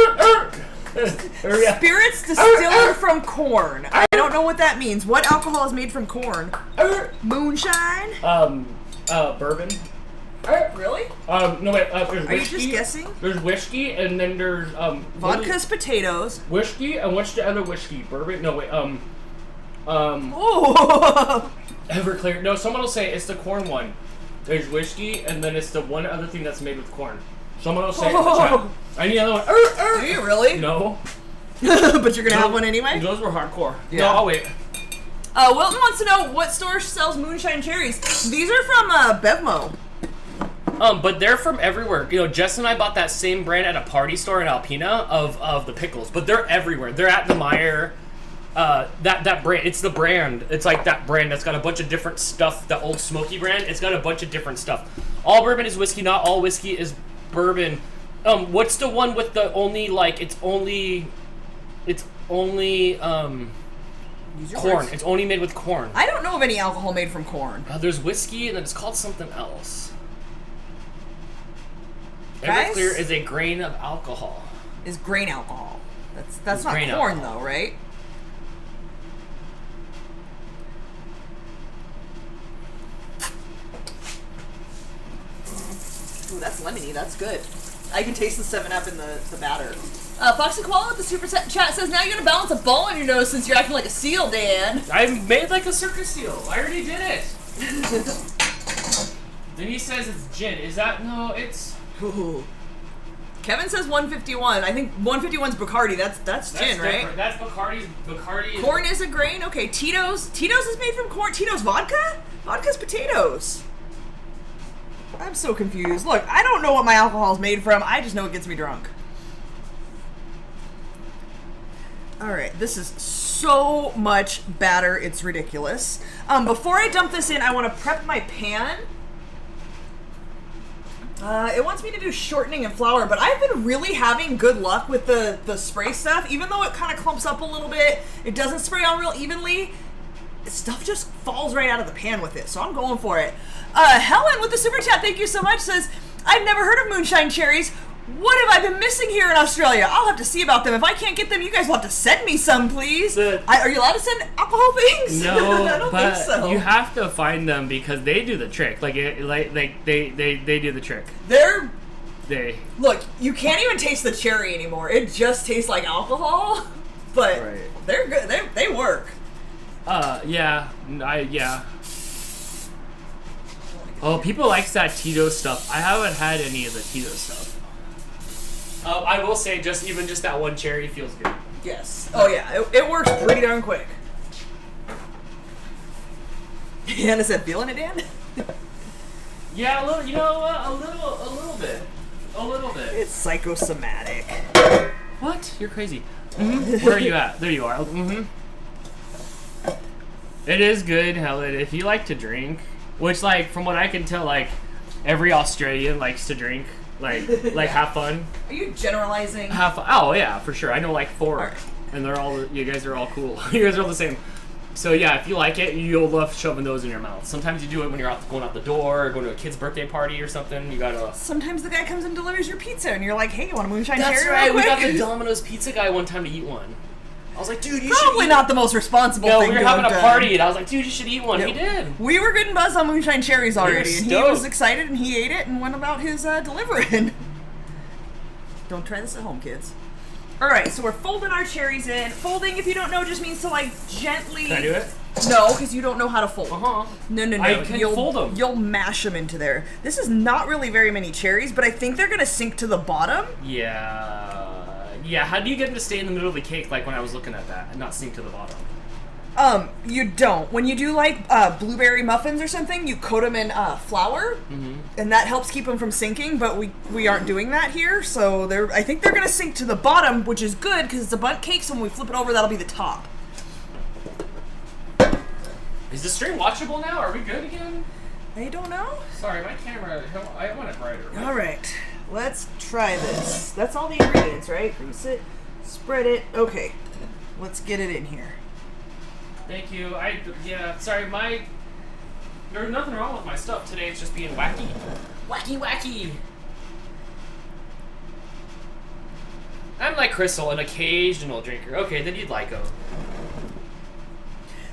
spirits distilled from corn. I don't know what that means. What alcohol is made from corn? Moonshine? Bourbon. Really? No wait, there's whiskey. Are you just guessing? There's whiskey and then there's vodka's potatoes. Whiskey and what's the other whiskey? Bourbon? No wait, Oh. Everclear. No, someone will say it's the corn one. There's whiskey and then it's the one other thing that's made with corn. Someone will say it in the chat. I need another one. Do you really? No. But you're gonna have one anyway? Those were hardcore. Yeah. No, I'll wait. Wilton wants to know what store sells Moonshine Cherries. These are from Bevmo. But they're from everywhere. Jess and I bought that same brand at a party store in Alpena of the pickles. But they're everywhere. They're at the Meyer. That brand. It's the brand. It's that brand that's got a bunch of different stuff. The Old Smoky brand. It's got a bunch of different stuff. All bourbon is whiskey. Not all whiskey is bourbon. What's the one with the only Use your Corn. words. It's only made with corn. I don't know of any alcohol made from corn. There's whiskey, and then it's called something else. Guys? Everclear is a grain of alcohol. Is grain alcohol. That's It's not grain corn alcohol. though, right? Ooh, that's lemony. That's good. I can taste the 7-Up in the batter. Foxy Koala with the super chat says, now you're gonna balance a ball on your nose since you're acting like a seal, Dan. I made like a circus seal. I already did it. Then he says it's gin. Is that no? It's. Ooh. Kevin says 151. I think 151's Bacardi. That's gin, right? Different. That's Bacardi's. Bacardi. Corn is a grain. Okay, Tito's. Tito's is made from corn. Tito's vodka? Vodka's potatoes. I'm so confused. Look, I don't know what my alcohol is made from. I just know it gets me drunk. Alright, this is so much batter, it's ridiculous. Before I dump this in, I want to prep my pan. It wants me to do shortening and flour, but I've been really having good luck with the spray stuff. Even though it kind of clumps up a little bit, it doesn't spray on real evenly. Stuff just falls right out of the pan with it, so I'm going for it. Helen with the super chat, thank you so much, says, I've never heard of Moonshine Cherries. What have I been missing here in Australia? I'll have to see about them. If I can't get them, you guys will have to send me some, please. Are you allowed to send alcohol things? No, I don't but think so. you have to find them because they do the trick. Like they do the trick. Look, you can't even taste the cherry anymore. It just tastes like alcohol. But they're good. They work. Yeah. Oh, people like that Tito stuff. I haven't had any of the Tito stuff. I will say, just that one cherry feels good. Yes. Oh yeah, it works pretty darn quick. Hannah said, "Feeling it, Dan?" Yeah, a little. You know what? A little bit. It's psychosomatic. What? You're crazy. Mm-hmm. Where are you at? There you are. Mm-hmm. It is good, Helen. If you like to drink, which, like, from what I can tell, like, every Australian likes to drink. Like have fun. Are you generalizing? Have fun. Oh yeah, for sure. I know like 4, Right. and they're all. You guys are all cool. You guys are all the same. So yeah, if you like it, you'll love shoving those in your mouth. Sometimes you do it when you're going out the door, or going to a kid's birthday party or something. You gotta. Sometimes the guy comes and delivers your pizza, and you're like, "Hey, you want a moonshine cherry?" That's right. real We quick? got the Domino's pizza guy one time to eat one. I was like, dude, you Probably should eat. not the most responsible No, thing. we were to having have a done. party, and I was like, dude, you should eat one. Yeah. He did. We were getting buzzed on moonshine cherries already, and he stoked. was excited, and he ate it and went about his delivering. Don't try this at home, kids. All right, so we're folding our cherries in. Folding, if you don't know, just means to like gently. Can I do it? No, because you don't know how to fold. No. I can fold them. You'll mash them into there. This is not really very many cherries, but I think they're gonna sink to the bottom. Yeah. How do you get them to stay in the middle of the cake, like when I was looking at that, and not sink to the bottom? You don't. When you do like blueberry muffins or something, you coat them in flour, and that helps keep them from sinking. But we aren't doing that here, so I think they're gonna sink to the bottom, which is good because it's a bundt cake. So when we flip it over, that'll be the top. Is the stream watchable now? Are we good again? I don't know. Sorry, my camera. I want it brighter. Right? All right, let's try this. That's all the ingredients, right? Grease it, spread it. Okay, let's get it in here. Thank you. Sorry, there's nothing wrong with my stuff today. It's just being wacky. Wacky. I'm like Crystal, an occasional drinker. Okay, then you'd like them.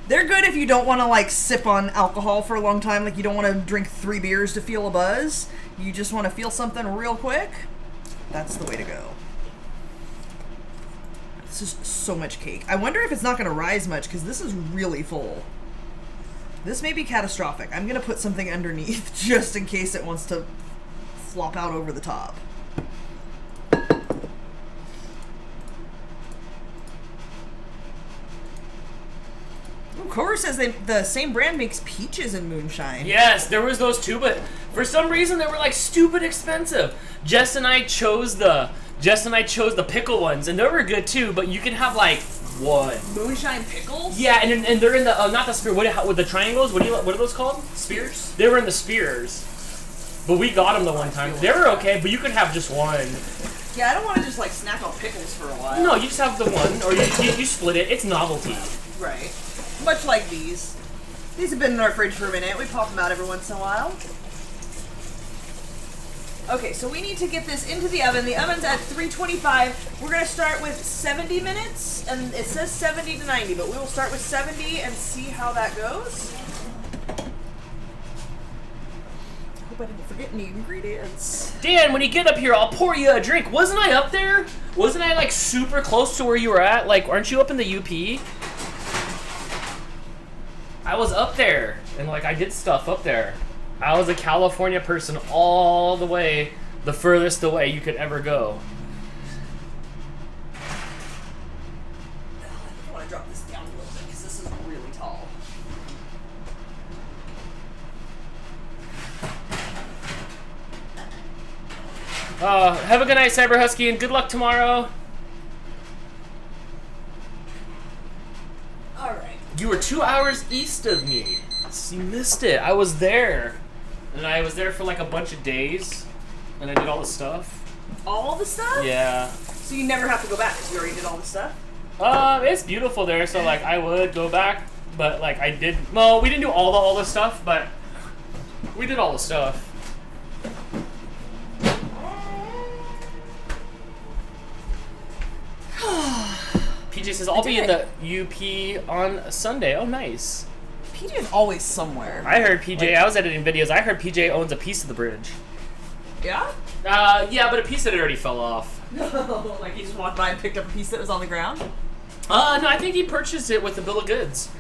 They're good if you don't want to like sip on alcohol for a long time. Like you don't want to drink 3 beers to feel a buzz. You just want to feel something real quick. That's the way to go. This is so much cake. I wonder if it's not going to rise much because this is really full. This may be catastrophic. I'm going to put something underneath just in case it wants to flop out over the top. Cora says the same brand makes peaches and moonshine. Yes, there was those too, but for some reason they were like stupid expensive. Jess and I chose the pickle ones, and they were good too. But you can have like one moonshine pickles. Yeah, and they're in the not the spear. With the triangles? What are those called? Spears. They were in the spears, but we got them the one time. They were okay, but you could have just one. Yeah, I don't want to just like snack on pickles for a while. No, you just have the one, or you split it. It's novelty. Right. Much like these. These have been in our fridge for a minute. We pop them out every once in a while. Okay, so we need to get this into the oven. The oven's at 325. We're going to start with 70 minutes, and it says 70 to 90, but we will start with 70 and see how that goes. Hope I didn't forget any ingredients. Dan, when you get up here, I'll pour you a drink. Wasn't I up there? Wasn't I like super close to where you were at? Like, aren't you up in the UP? I was up there, and like I did stuff up there. I was a California person all the way, the furthest away you could ever go. I want to drop this down a little bit because this is really tall. Have a good night, Cyber Husky, and good luck tomorrow. Alright. You were 2 hours east of me. So you missed it. I was there. And I was there for like a bunch of days. And I did all the stuff. All the stuff? Yeah. So you never have to go back because you already did all the stuff? It's beautiful there, so like I would go back, but like I did. Well, we didn't do all the stuff, but we did all the stuff. PJ says I'll be in the UP on Sunday. Oh, nice. PJ is always somewhere. I heard PJ. I was editing videos. I heard PJ owns a piece of the bridge. Yeah? Yeah, but a piece of it already fell off. No, like he just walked by and picked up a piece that was on the ground? No, I think he purchased it with the bill of goods.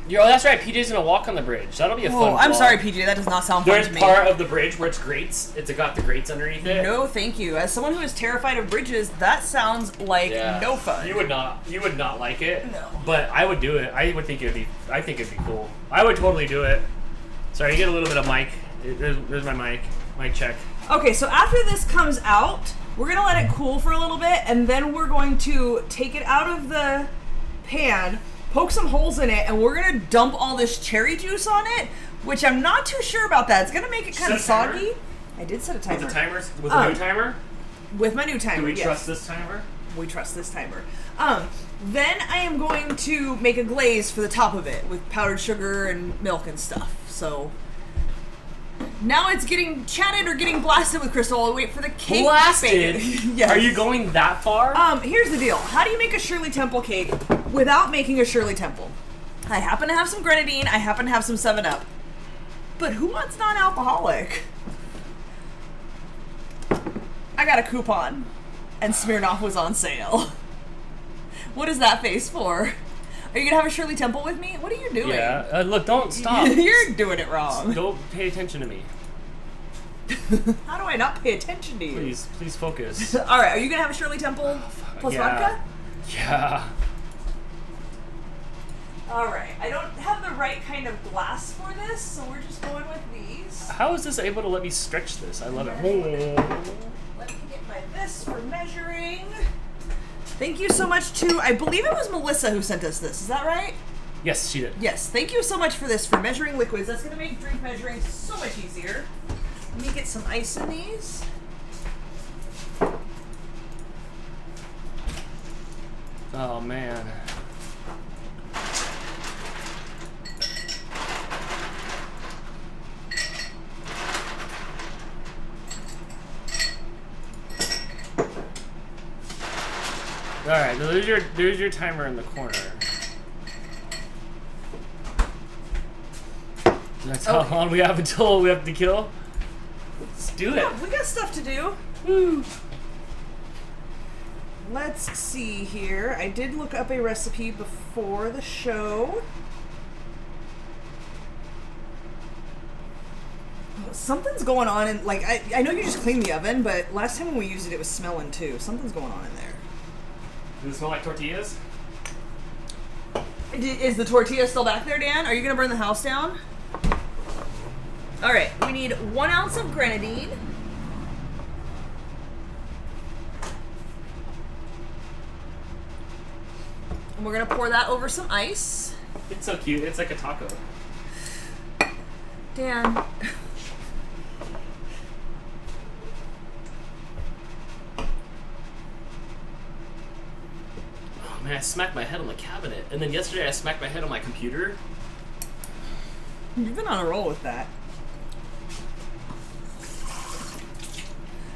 Oh, that's right. PJ's gonna walk on the bridge. That'll be a fun. Oh, I'm vlog. sorry, PJ. That does not sound fun There's to me. part of the bridge where it's grates. It's got the grates underneath it. No, thank you. As someone who is terrified of bridges, that sounds like no fun. You would not like it. No. But I would do it. I think it'd be cool. I would totally do it. Sorry, you get a little bit of mic. There's my mic. Mic check. Okay, so after this comes out, we're gonna let it cool for a little bit, and then we're going to take it out of the pan, poke some holes in it, and we're gonna dump all this cherry juice on it, which I'm not too sure about that. It's gonna make it kind of soggy. I did set a timer. With the timers? With the new timer? With my new timer, Do we yes. trust this timer? We trust this timer. Then I am going to make a glaze for the top of it with powdered sugar and milk and stuff. So now it's getting chatted or getting blasted with Crystal. I'll wait for the cake. Blasted? Yes. Are you going that far? Here's the deal. How do you make a Shirley Temple cake without making a Shirley Temple? I happen to have some grenadine. I happen to have some 7-Up. But who wants non-alcoholic? I got a coupon, and Smirnoff was on sale. What is that face for? Are you gonna have a Shirley Temple with me? What are you doing? Yeah. Look, don't stop. You're doing it wrong. Don't pay attention to me. How do I not pay attention to you? Please focus. All right. Are you gonna have a Shirley Temple plus vodka? Yeah. All right. I don't have the right kind of glass for this, so we're just going with these. How is this able to let me stretch this? I love it. Let me get my this for measuring. Thank you so much to, I believe it was Melissa who sent us this. Is that right? Yes, she did. Yes. Thank you so much for this, for measuring liquids. That's going to make drink measuring so much easier. Let me get some ice in these. Oh, man. Alright, there's your timer in the corner. That's how long we have until we have to kill? Let's do it. Yeah, we got stuff to do. Woo. Let's see here. I did look up a recipe before the show. Something's going on in, like, I know you just cleaned the oven, but last time when we used it, it was smelling too. Something's going on in there. Does it smell like tortillas? Is the tortilla still back there, Dan? Are you going to burn the house down? All right, we need 1 ounce of grenadine. And we're going to pour that over some ice. It's so cute. It's like a taco. Dan. Man, and I smacked my head on the cabinet. And then yesterday I smacked my head on my computer. You've been on a roll with that.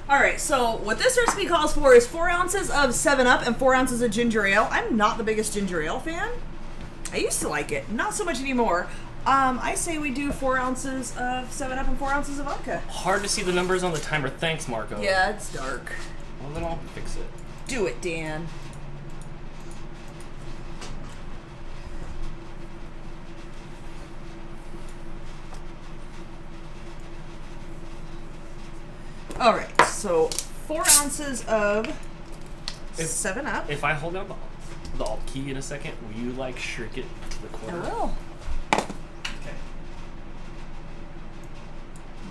Alright, so what this recipe calls for is 4 ounces of 7-Up and 4 ounces of ginger ale. I'm not the biggest ginger ale fan. I used to like it, not so much anymore. I say we do 4 ounces of 7-Up and 4 ounces of vodka. Hard to see the numbers on the timer. Thanks, Marco. Yeah, it's dark. Well, then I'll fix it. Do it, Dan. Alright, so 4 ounces of 7-Up. If I hold down the Alt key in a second, will you, like, shrink it to the I corner? will. Okay.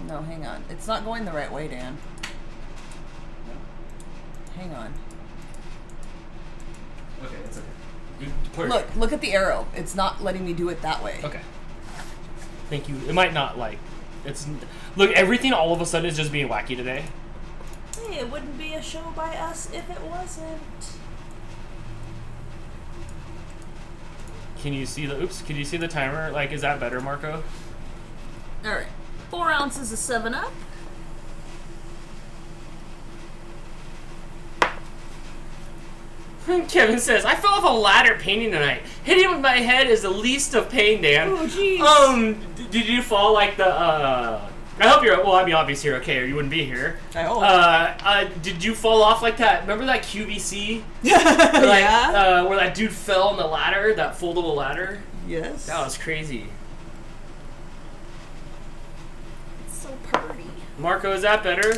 No, hang on. It's not going the right way, Dan. No? Hang on. Okay, that's okay. You put it. Look at the arrow. It's not letting me do it that way. Okay. Thank you. It might not, like... Look, everything all of a sudden is just being wacky today. Hey, it wouldn't be a show by us if it wasn't. Can you see the timer? Like, is that better, Marco? Alright. 4 ounces of 7-Up. Kevin says, I fell off a ladder painting tonight. Hitting with my head is the least of pain, Dan. Oh, jeez. Did you fall like the, I hope you're, well, I mean, obviously you're okay, or you wouldn't be here. I hope. Did you fall off like that? Remember that QVC? Yeah. Where that dude fell on the ladder, that foldable ladder? Yes. That was crazy. It's so pretty. Marco, is that better?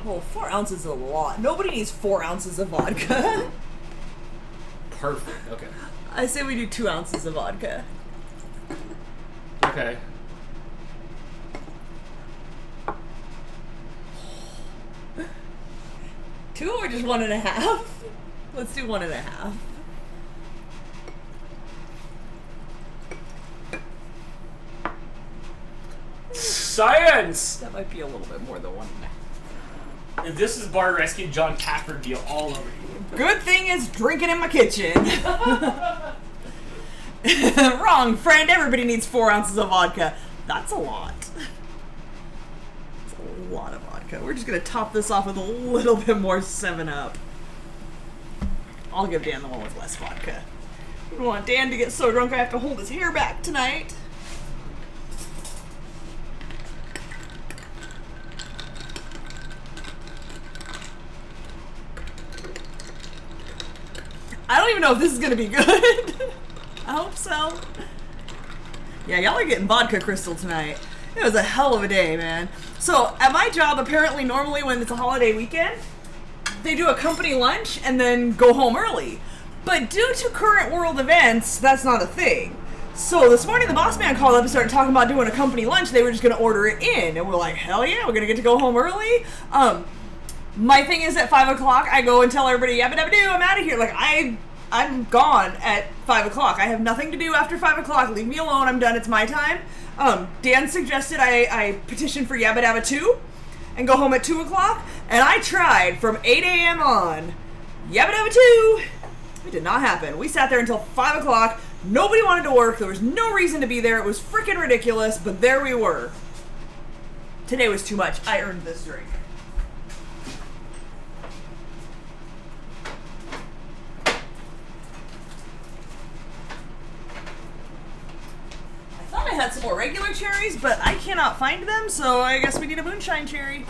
Well, 4 ounces is a lot. Nobody needs 4 ounces of vodka. Perfect, okay. I say we do 2 ounces of vodka. Okay. Two or just 1.5? Let's do 1.5. Science! That might be a little bit more than 1.5. If this is Bar Rescue, John Pafford be all over you. Good thing it's drinking in my kitchen. Wrong, friend. Everybody needs 4 ounces of vodka. That's a lot. That's a lot of vodka. We're just going to top this off with a little bit more 7-Up. I'll give Dan the one with less vodka. I don't want Dan to get so drunk I have to hold his hair back tonight. I don't even know if this is going to be good. I hope so. Yeah, y'all are getting vodka crystal tonight. It was a hell of a day, man. So, at my job, apparently, normally when it's a holiday weekend, they do a company lunch and then go home early. But due to current world events, that's not a thing. So, this morning, the boss man called up and started talking about doing a company lunch. They were just going to order it in. And we're like, hell yeah, we're going to get to go home early. My thing is at 5 o'clock, I go and tell everybody, yabba dabba doo, I'm out of here. Like, I'm gone at 5 o'clock. I have nothing to do after 5 o'clock. Leave me alone. I'm done. It's my time. Dan suggested I petition for yabba dabba 2 and go home at 2 o'clock. And I tried from 8 a.m. on. Yabba dabba 2. It did not happen. We sat there until 5 o'clock. Nobody wanted to work. There was no reason to be there. It was freaking ridiculous. But there we were. Today was too much. I earned this drink. I had some more regular cherries, but I cannot find them, so I guess we need a moonshine cherry.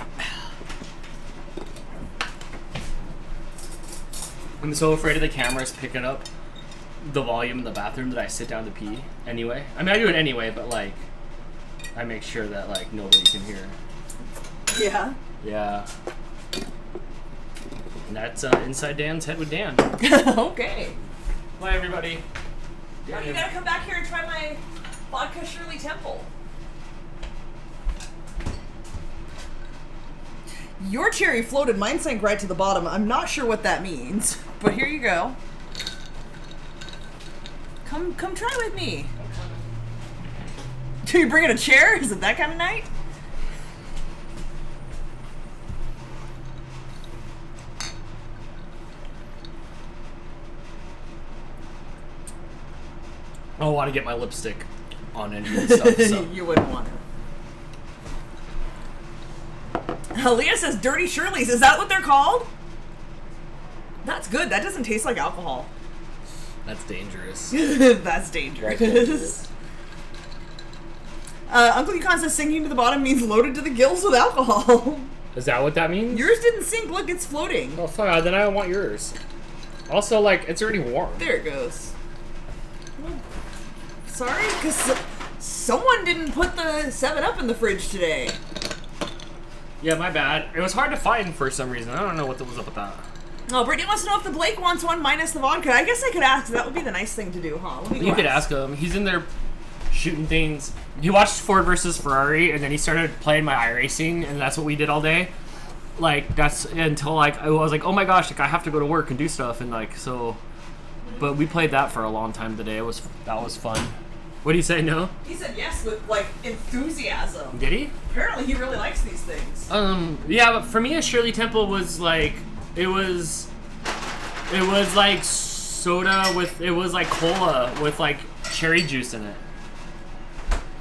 I'm so afraid of the cameras picking up the volume in the bathroom that I sit down to pee anyway. I mean, I do it anyway, but, like, I make sure that, like, nobody can hear. Yeah. Yeah. And that's Inside Dan's Head with Dan. Okay. Bye, everybody. Oh, you gotta come back here and try my vodka Shirley Temple. Your cherry floated, mine sank right to the bottom. I'm not sure what that means, but here you go. Come try with me. Do you bring in a chair? Is it that kind of night? don't want to get my lipstick on any of this stuff. So. You wouldn't want to. Leah says Dirty Shirley's. Is that what they're called? That's good. That doesn't taste like alcohol. That's dangerous. That's dangerous. Uncle Yukon says sinking to the bottom means loaded to the gills with alcohol. Is that what that means? Yours didn't sink. Look, it's floating. Oh, fuck. Then I don't want yours. Also, like, it's already warm. There it goes. Sorry, because someone didn't put the 7-Up in the fridge today. Yeah, my bad. It was hard to find for some reason. I don't know what was up with that. Oh, Brittany wants to know if the Blake wants one minus the vodka. I guess I could ask. That would be the nice thing to do, huh? You could ask him. He's in there shooting things. He watched Ford versus Ferrari, and then he started playing my iRacing, and that's what we did all day. Like, that's until, like, I was like, oh my gosh, like, I have to go to work and do stuff, and, like, so... But we played that for a long time today. That was fun. What do you say, no? He said yes with, like, enthusiasm. Did he? Apparently he really likes these things. Yeah, but for me, a Shirley Temple was, like... It was like soda with... It was like cola with, like, cherry juice in it.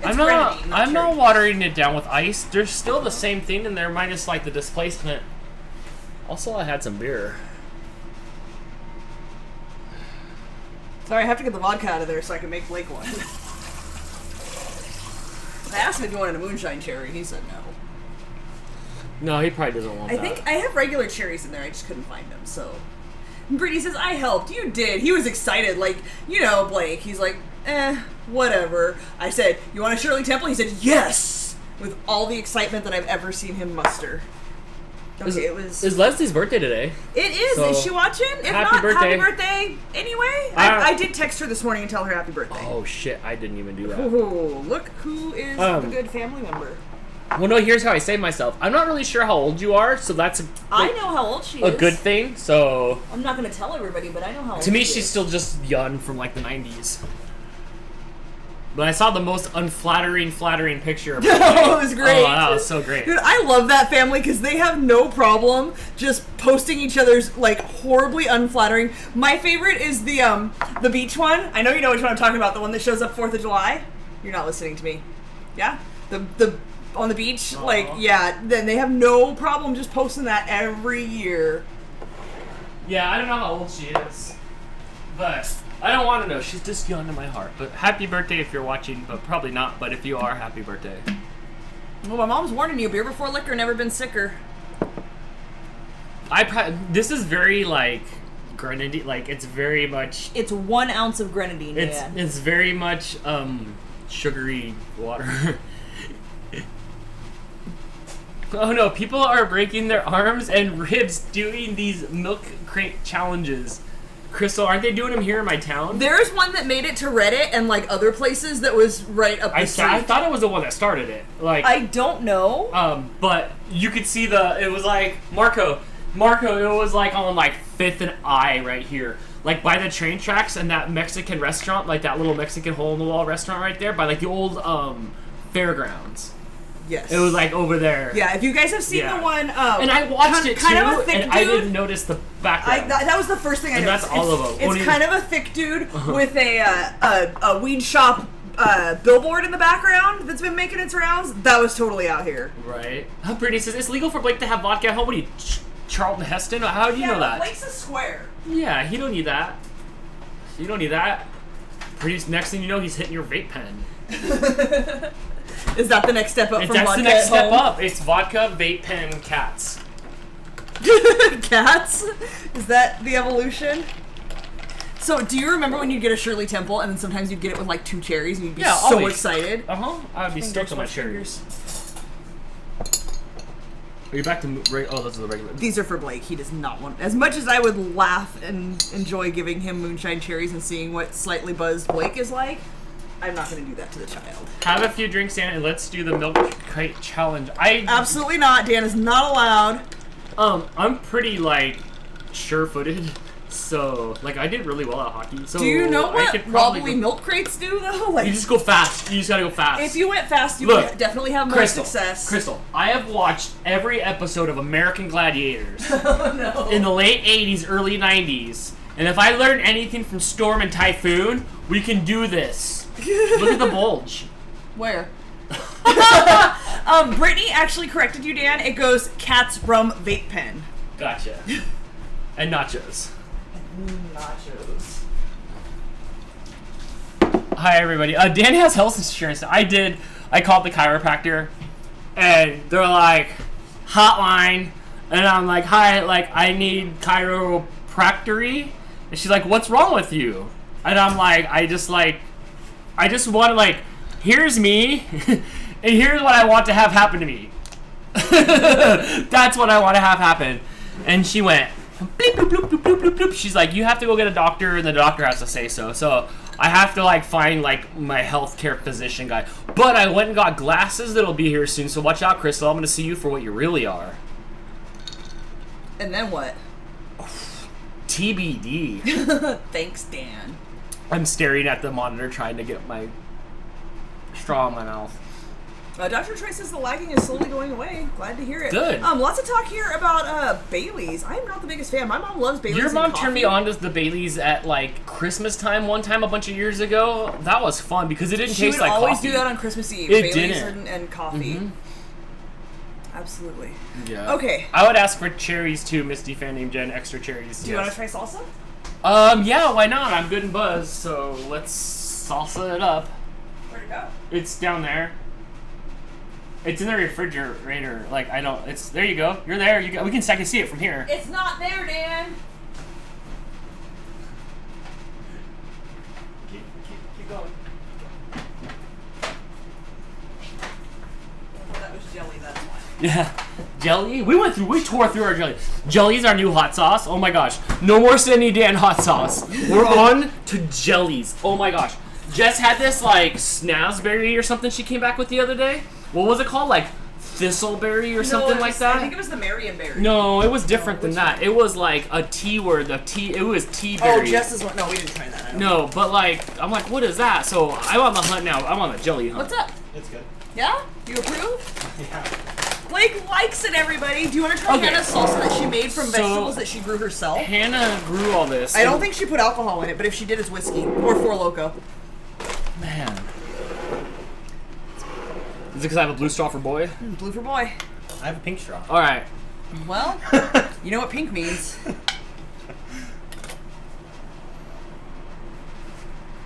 I'm not watering it down with ice. There's still the same thing in there, minus like the displacement. Also, I had some beer. Sorry, I have to get the vodka out of there so I can make Blake one. I asked him if he wanted a Moonshine Cherry. He said no. No, he probably doesn't want that. I think I have regular cherries in there. I just couldn't find them, so... And Brittany says, I helped. You did. He was excited. Like, you know, Blake. He's like, whatever. I said, you want a Shirley Temple? He said, yes! With all the excitement that I've ever seen him muster. Okay, Is Leslie's birthday today? It is. So, is she watching? If happy birthday. Happy birthday anyway. I did text her this morning and tell her happy birthday. Oh, shit. I didn't even do that. Oh, look who is a good family member. Well, no, here's how I save myself. I'm not really sure how old you are, so that's I know how old she is. A good thing, so... I'm not going to tell everybody, but I know how old To me, she's still just young from, like, the 90s. But I saw the most flattering picture of her. Oh, it was great. Oh, that was so great. Dude, I love that family because they have no problem just posting each other's, like, horribly unflattering. My favorite is the beach one. I know you know which one I'm talking about, the one that shows up 4th of July. You're not listening to me. Yeah? The on the beach, like, yeah, then they have no problem just posting that every year. Yeah, I don't know how old she is, but I don't want to know. She's just young in my heart. But happy birthday if you're watching, but probably not. But if you are, happy birthday. Well, my mom's warning you, beer before liquor, never been sicker. This is very, like, grenadine, like, it's very much... It's 1 ounce of grenadine, It's very much, sugary water. Oh no, people are breaking their arms and ribs doing these milk crate challenges. Crystal, aren't they doing them here in my town? There's one that made it to Reddit and like other places that was right up the street. I thought it was the one that started it. Like I don't know. But you could see it was like Marco, it was like on like 5th and I right here. Like by the train tracks and that Mexican restaurant, like that little Mexican hole-in-the-wall restaurant right there by like the old fairgrounds. Yes. It was like over there. Yeah, if you guys have seen the one... and I watched it kind too, of a thick and dude. I didn't notice the background. That was the first thing I noticed. And that's all of them. It's kind of a thick dude with a weed shop billboard in the background that's been making its rounds. That was totally out here. Right. Brittany says, it's legal for Blake to have vodka at home. What are you, Charlton Heston? How do you know that? Blake's a square. Yeah, he don't need that. You don't need that. Next thing you know, he's hitting your vape pen. Is that the next step up from vodka? That's the next step up. It's vodka, vape pen, cats. Cats? Is that the evolution? So, do you remember when you'd get a Shirley Temple and then sometimes you'd get it with like 2 cherries and you'd be so always excited? I'd be stoked on my cherries. Are you back to those are the regular. These are for Blake. He does not want... As much as I would laugh and enjoy giving him Moonshine Cherries and seeing what slightly buzzed Blake is like, I'm not going to do that to the child. Have a few drinks, Dan, and let's do the milk crate challenge. Absolutely not. Dan is not allowed. I'm pretty, like, sure-footed, so, like, I did really well at hockey. So do you know what wobbly milk crates do, though? Like, you just go fast. You just gotta go fast. If you went fast, you would definitely have more success. Crystal, I have watched every episode of American Gladiators Oh, no. in the late 80s, early 90s, And if I learn anything from Storm and Typhoon, we can do this. Look at the bulge. Where? Brittany actually corrected you, Dan. It goes Cat's Rum Vape Pen. Gotcha. And nachos. Nachos. Hi, everybody. Dan has health insurance. I called the chiropractor, and they're like, hotline. And I'm like, hi, like, I need chiropractory. And she's like, what's wrong with you? And I'm like, I just want to, like, here's me, and here's what I want to have happen to me. That's what I want to have happen. And she went, bleep, bloop, bloop, bloop, bloop, bloop, bloop. She's like, you have to go get a doctor, and the doctor has to say so. So I have to, like, find, like, my healthcare physician guy. But I went and got glasses that'll be here soon, so watch out, Crystal. I'm going to see you for what you really are. And then what? TBD. Thanks, Dan. I'm staring at the monitor trying to get my straw in my mouth. Dr. Trey says the lagging is slowly going away. Glad to hear it. Good. Lots of talk here about Bailey's. I'm not the biggest fan. My mom loves Bailey's. Your mom and coffee. turned me on to the Baileys at, like, Christmas time one time a bunch of years ago. That was fun because it didn't taste like coffee. She would always do that on Christmas Eve. It Bailey's didn't. And coffee. Mm-hmm. Absolutely. Yeah. Okay. I would ask for cherries too, Misty fan named Jen. Extra cherries. Do you want to try salsa? Yeah, why not? I'm good and buzzed, so let's salsa it up. Where'd it go? It's down there. It's in the refrigerator. Like, I don't. It's there. You go. You're there. I can see it from here. It's not there, Dan. Keep going. That was jelly. That's why. Yeah, jelly. We tore through our jelly. Jelly's our new hot sauce. Oh my gosh. No more Cindy Dan hot sauce. We're on to jellies. Oh my gosh. Jess had this like snazberry or something she came back with the other day. What was it called? Like thistleberry or something like that? I think it was the Marionberry. No, it was different than that. It was like a tea word. It was tea berry. Oh, Jess's one. No, we didn't try that. No, but like, I'm like, what is that? So I'm on the hunt now. I'm on the jelly hunt. What's up? It's good. Yeah? You approve? Yeah. Blake likes it, everybody. Do you want to try Okay. Hannah's salsa that she made from So- vegetables that she grew herself? Hannah grew all this. I don't think she put alcohol in it, but if she did, it's whiskey. Or Four Loko. Man. Is it because I have a blue straw for boy? Blue for boy. I have a pink straw. All right. Well, you know what pink means.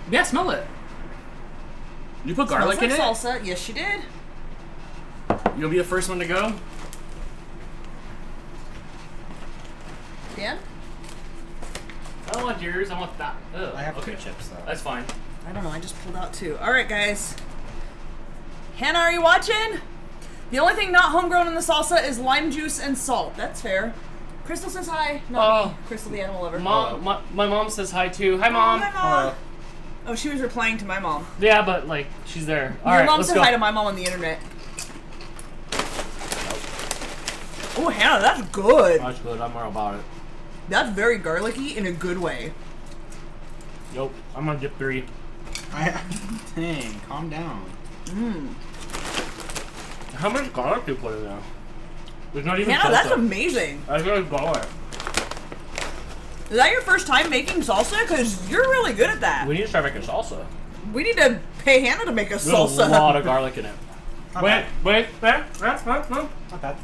Yeah, smell it. You put garlic Smells in like it? salsa. Yes, she did. You'll be the first one to go? Dan? I don't want yours. I want that. Ugh. I have okay. 2 chips though. That's fine. I don't know. I just pulled out 2. All right, guys. Hannah, are you watching? The only thing not homegrown in the salsa is lime juice and salt. That's fair. Crystal says hi. Not me. Crystal, the animal lover. Mom, my mom says hi too. Hi, Oh, Mom. hi, Mom. Oh, she was replying to my mom. Yeah, but like, she's there. All Your right, mom let's said go. hi to my mom on the internet. Oh, Hannah, that's good. That's good. I'm all about it. That's very garlicky in a good way. Yup. I'm on dip 3. Dang, calm down. How much garlic do you put in there? There's not even Hannah, salsa. that's amazing. That's really garlic. Is that your first time making salsa? Because you're really good at that. We need to start making salsa. We need to pay Hannah to make a There's salsa. a lot of garlic in it. Not Wait. Not bad.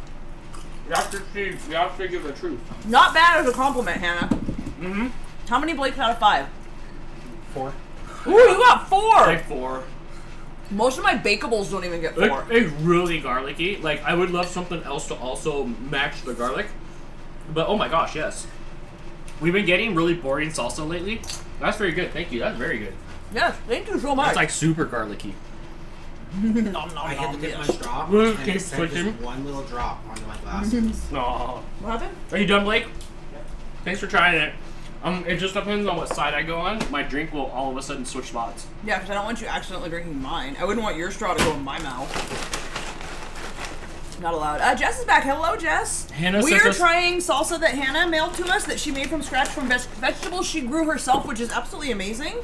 You have to give the truth. Not bad as a compliment, Hannah. Mm-hmm. How many Blakes out of 5? 4. Ooh, you got 4. Like 4. Most of my bakables don't even get 4. It's really garlicky. Like, I would love something else to also match the garlic. But, oh my gosh, yes. We've been getting really boring salsa lately. That's very good. Thank you. That's very good. Yes, thank you so much. It's like super garlicky. I had to dip my straw, Well, and keep it sent switching. just one little drop onto my glasses. Aw. What happened? Are you done, Blake? Thanks for trying it. It just depends on what side I go on. My drink will all of a sudden switch spots. Yeah, because I don't want you accidentally drinking mine. I wouldn't want your straw to go in my mouth. Not allowed. Jess is back. Hello, Jess. Hannah we sent are us- trying salsa that Hannah mailed to us that she made from scratch from vegetables she grew herself, which is absolutely amazing.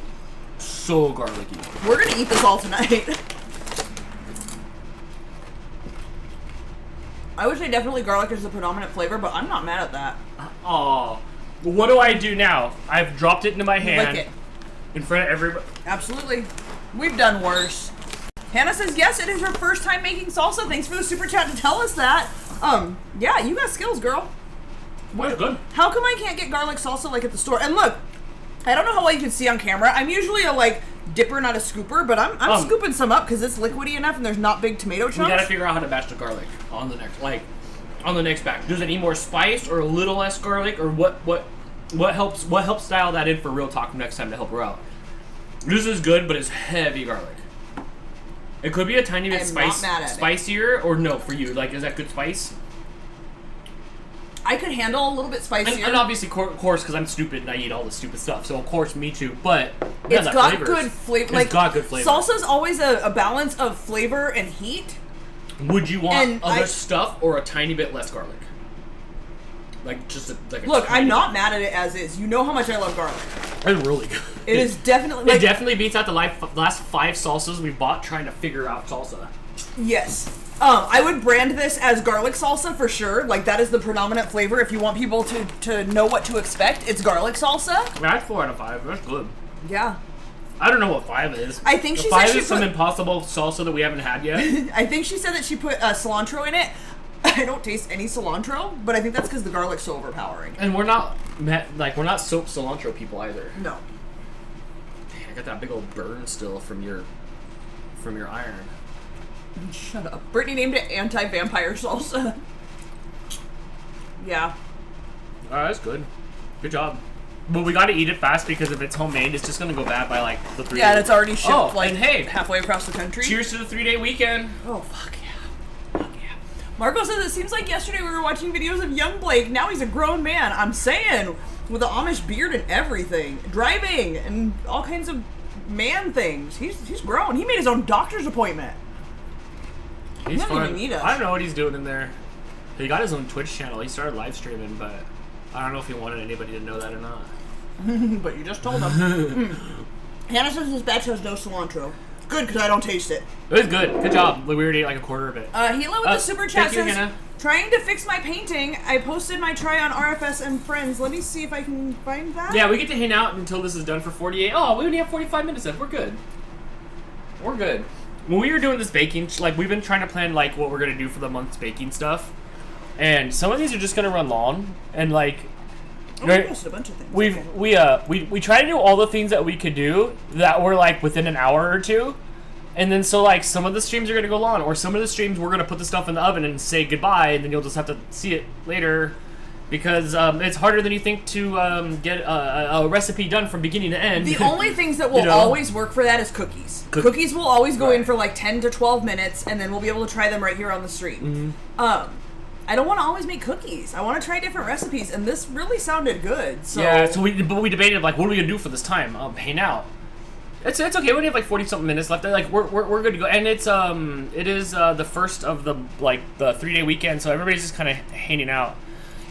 So garlicky. We're gonna eat this all tonight. I would say definitely garlic is the predominant flavor, but I'm not mad at that. Oh, What do I do now? I've dropped it into my hand. Lick it. In front of everybody. Absolutely. We've done worse. Hannah says, yes, it is her first time making salsa. Thanks for the super chat to tell us that. Yeah, you got skills, girl. That's good. How come I can't get garlic salsa like at the store? And look, I don't know how well you can see on camera. I'm usually a dipper, not a scooper, but I'm scooping some up because it's liquidy enough and there's not big tomato chunks. We gotta figure out how to batch the garlic on the next batch. Does it need more spice or a little less garlic, or what helps dial that in for real talk next time to help her out? This is good, but it's heavy garlic. It could be a tiny bit spicier, or no for you. Is that good spice? I could handle a little bit spicier. And obviously, of course, because I'm stupid and I eat all the stupid stuff. So of course, me too. But it's got good flavor. It's got good flavor. Salsa's always a balance of flavor and heat. Would you want other stuff or a tiny bit less garlic? Look, I'm not mad at it as is. You know how much I love garlic. It's really good. It is definitely... it definitely beats out the last 5 salsas we bought trying to figure out salsa. Yes. I would brand this as garlic salsa for sure. That is the predominant flavor. If you want people to know what to expect, it's garlic salsa. That's 4 out of 5. That's good. Yeah. I don't know what 5 is. I think she said 5 is some impossible salsa that we haven't had yet. I think she said that she put cilantro in it. I don't taste any cilantro, but I think that's because the garlic's so overpowering. And we're not soap cilantro people either. No. Dang, I got that big old burn still from your iron. Shut up. Brittany named it anti-vampire salsa. Yeah. Alright, that's good. Good job. But we gotta eat it fast because if it's homemade, it's just gonna go bad by the 3 days. Yeah, and it's already shipped and hey, halfway across the country. Cheers to the 3-day weekend. Oh, fuck yeah. Fuck yeah. Marco says, it seems like yesterday we were watching videos of young Blake. Now he's a grown man. I'm saying, with an Amish beard and everything. Driving and all kinds of man things. He's grown. He made his own doctor's appointment. He's He doesn't fun. even need us. I don't know what he's doing in there. He got his own Twitch channel. He started live streaming, but I don't know if he wanted anybody to know that or not. But you just told him. Hannah says this batch has no cilantro. Good, because I don't taste it. It was good. Good job. We already ate a quarter of it. Hila with the super chat thank you, says, Hannah. trying to fix my painting. I posted my try on RFS and friends. Let me see if I can find that. Yeah, we get to hang out until this is done for 48. Oh, we only have 45 minutes left. We're good. We're good. When we were doing this baking, we've been trying to plan, what we're going to do for the month's baking stuff. And some of these are just going to run long. And, we posted a bunch of things. we try to do all the things that we could do that were, within an hour or two. And then, so, some of the streams are going to go long. Or some of the streams, we're going to put the stuff in the oven and say goodbye. And then you'll just have to see it later. Because it's harder than you think to get a recipe done from beginning to end. The only things that will always work for that is cookies. Cookies will always go in for 10 to 12 minutes, and then we'll be able to try them right here on the stream. Mm-hmm. I don't want to always make cookies. I want to try different recipes, and this really sounded good. So. Yeah, we debated, what are we going to do for this time? Hang out. It's okay. We only have 40-something minutes left. We're good to go. And it is the first of the 3-day weekend, so everybody's just kind of hanging out.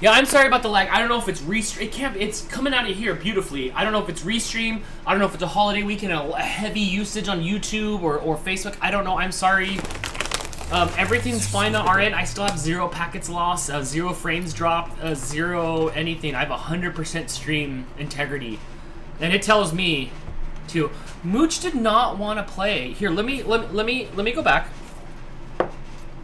Yeah, I'm sorry about the lag. I don't know if it's restream. It's coming out of here beautifully. I don't know if it's restream. I don't know if it's a holiday weekend, a heavy usage on YouTube or Facebook. I don't know. I'm sorry. Everything's fine on our end. I still have 0 packets lost, 0 frames dropped, 0 anything. I have 100% stream integrity, and it tells me to. Mooch did not want to play. Here, let me go back.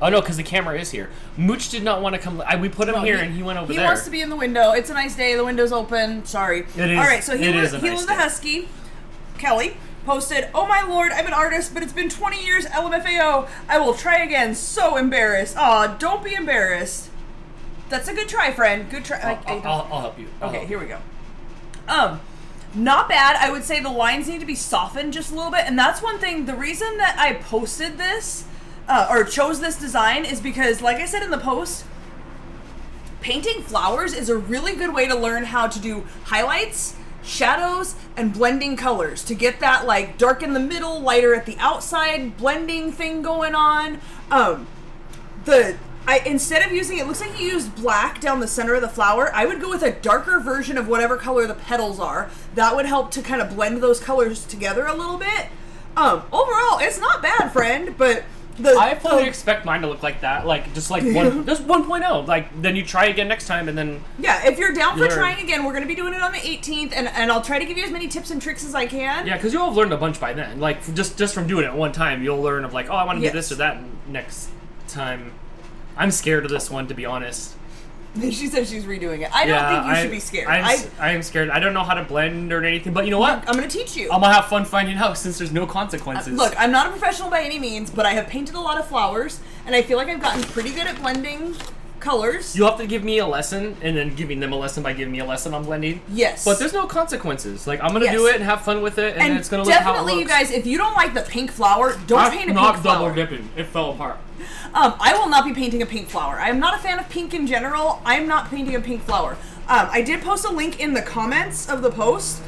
Oh no, because the camera is here. Mooch did not want to come. We put him here, and he went over there. He wants to be in the window. It's a nice day. The window's open. Sorry. It is. All right, so he was nice the Husky. Kelly posted, "Oh my lord, I'm an artist, but it's been 20 years. LMFAO. I will try again. So embarrassed. Aw, don't be embarrassed. That's a good try, friend. Good try. I'll help you. Okay, here we go. Not bad. I would say the lines need to be softened just a little bit, and that's one thing. The reason that I posted this. Or chose this design is because, like I said in the post, painting flowers is a really good way to learn how to do highlights, shadows, and blending colors to get that dark in the middle, lighter at the outside, blending thing going on. Instead of using, it looks like you used black down the center of the flower, I would go with a darker version of whatever color the petals are. That would help to kind of blend those colors together a little bit. Overall, it's not bad, friend, but I fully expect mine to look like that, like just 1.0. Like then you try again next time, and then yeah. If you're down for trying again, we're gonna be doing it on the 18th, and I'll try to give you as many tips and tricks as I can. Yeah, because you'll have learned a bunch by then. Like just from doing it one time, you'll learn of like, oh, I want to do this or that next time. I'm scared of this one, to be honest. She said she's redoing it. I don't think you should be scared. I am scared. I don't know how to blend or anything, but you know what? I'm going to teach you. I'm going to have fun finding out since there's no consequences. Look, I'm not a professional by any means, but I have painted a lot of flowers, and I feel like I've gotten pretty good at blending colors. You'll have to give me a lesson, and then giving them a lesson by giving me a lesson on blending. Yes. But there's no consequences. Like, I'm going to do it and have fun with it, and it's going to look how it looks. Definitely, you guys, if you don't like the pink flower, don't paint a pink flower. I'm not double dipping. It fell apart. I will not be painting a pink flower. I am not a fan of pink in general. I am not painting a pink flower. I did post a link in the comments of the post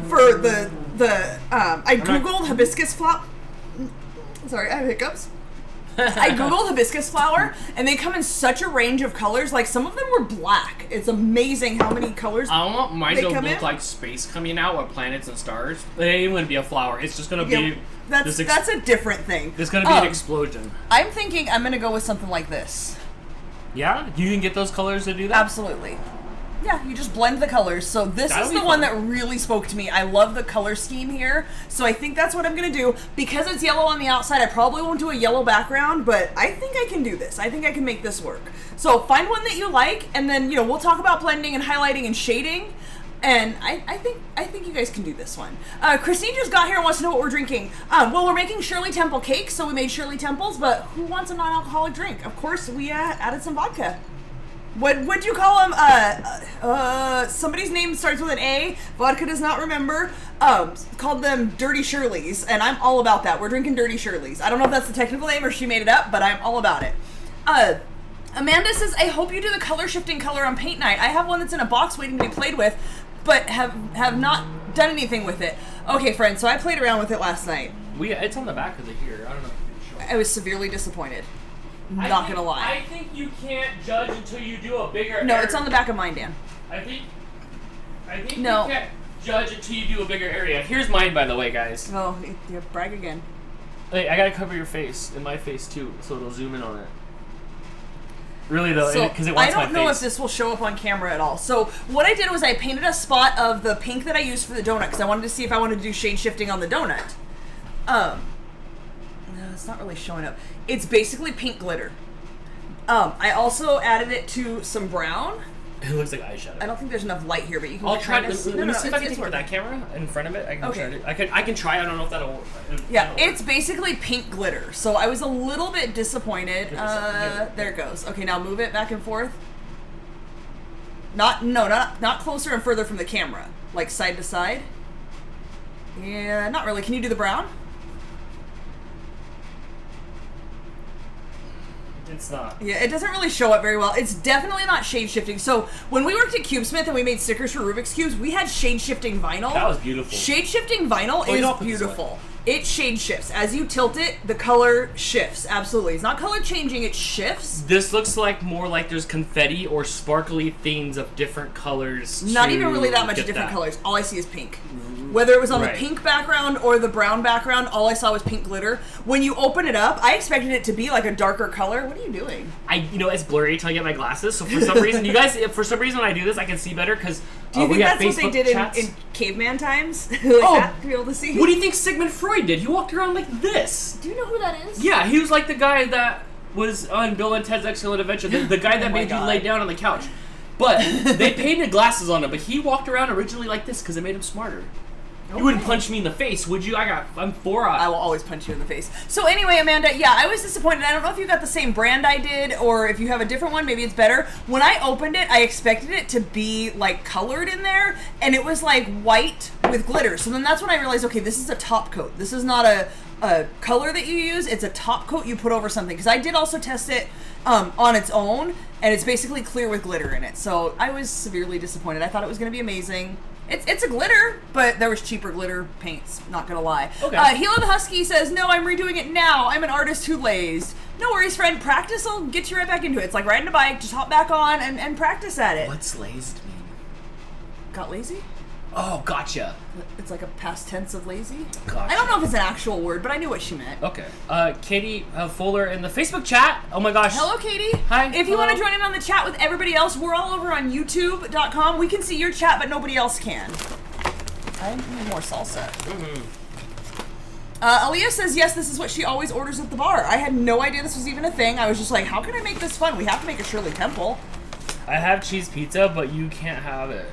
for I googled hibiscus flower. Sorry, I have hiccups. I googled hibiscus flower, and they come in such a range of colors. Like, some of them were black. It's amazing how many colors I want mine to look in. like space coming out with planets and stars. It ain't going to be a flower. It's just going to be... That's a different thing. It's going to be an explosion. I'm thinking I'm going to go with something like this. Yeah? You can get those colors to do that? Absolutely. Yeah, you just blend the colors. So this is the one that really spoke to me. I love the color scheme here. So I think that's what I'm going to do. Because it's yellow on the outside, I probably won't do a yellow background, but I think I can do this. I think I can make this work. So find one that you like, and then, we'll talk about blending and highlighting and shading. And I think you guys can do this one. Christine just got here and wants to know what we're drinking. Well, we're making Shirley Temple Cake, so we made Shirley Temples, but who wants a non-alcoholic drink? Of course, we added some vodka. What'd you call them? Somebody's name starts with an A. Vodka does not remember. Called them Dirty Shirleys, and I'm all about that. We're drinking Dirty Shirleys. I don't know if that's the technical name or she made it up, but I'm all about it. Amanda says, I hope you do the color shifting color on paint night. I have one that's in a box waiting to be played with, but have not done anything with it. Okay, friends, so I played around with it last night. It's on the back of the here. I don't know if you can show it. I was severely disappointed. Not gonna lie. I think you can't judge until you do a bigger No, it's on the back of mine, Dan. I think no. You can't judge until you do a bigger area. Here's mine, by the way, guys. Oh, you brag again. Hey, I gotta cover your face and my face too, so it'll zoom in on it. Really though, because it wants my face. I don't know if this will show up on camera at all. So what I did was I painted a spot of the pink that I used for the donut because I wanted to see if I wanted to do shade shifting on the donut. No, it's not really showing up. It's basically pink glitter. I also added it to some brown. It looks like eyeshadow. I don't think there's enough light here, but you can. I'll try. Let me see if I can take for that camera in front of it. I can okay. try it. I can try. I don't know if that'll. Yeah, it's basically pink glitter. So I was a little bit disappointed. There it goes. Okay, now move it back and forth. Not closer and further from the camera, like side to side. Yeah, not really. Can you do the brown? It's not. Yeah, it doesn't really show up very well. It's definitely not shade shifting. So when we worked at CubeSmith and we made stickers for Rubik's Cubes, we had shade shifting vinyl. That was beautiful. Shade shifting vinyl is beautiful. It shade shifts. As you tilt it, the color shifts. Absolutely. It's not color changing, it shifts. This looks like more like there's confetti or sparkly things of different colors. Not even really that much different colors. All I see is pink. Whether it was on the pink background or the brown background, all I saw was pink glitter. When you open it up, I expected it to be like a darker color. What are you doing? It's blurry until I get my glasses. So for some reason, when I do this, I can see better because. Do you think that's what they did in caveman times? To be able to see. What do you think Sigmund Freud did? He walked around like this. Do you know who that is? Yeah, he was like the guy that was on Bill and Ted's Excellent Adventure, the guy that made you lay down on the couch. But they painted glasses on him, but he walked around originally like this because it made him smarter. Okay. You wouldn't punch me in the face, would you? I'm 4 eyes. I will always punch you in the face. So anyway, Amanda, yeah, I was disappointed. I don't know if you got the same brand I did, or if you have a different one, maybe it's better. When I opened it, I expected it to be like colored in there, and it was like white with glitter. So then that's when I realized, okay, this is a top coat. This is not a color that you use. It's a top coat you put over something. Because I did also test it on its own, and it's basically clear with glitter in it. So I was severely disappointed. I thought it was going to be amazing. It's a glitter, but there was cheaper glitter paints, not gonna lie. Okay. Hilo the Husky says, no, I'm redoing it now. I'm an artist who lays. No worries, friend. Practice will get you right back into it. It's like riding a bike. Just hop back on and practice at it. What's lazed mean? Got lazy? Oh, gotcha. It's like a past tense of lazy. Gotcha. I don't know if it's an actual word, but I knew what she meant. Okay. Katie Fuller in the Facebook chat. Oh my gosh. Hello, Katie. Hi. If you want to join in on the chat with everybody else, we're all over on YouTube.com. We can see your chat, but nobody else can. I need more salsa. Aaliyah says, yes, this is what she always orders at the bar. I had no idea this was even a thing. I was just like, how can I make this fun? We have to make a Shirley Temple. I have cheese pizza, but you can't have it.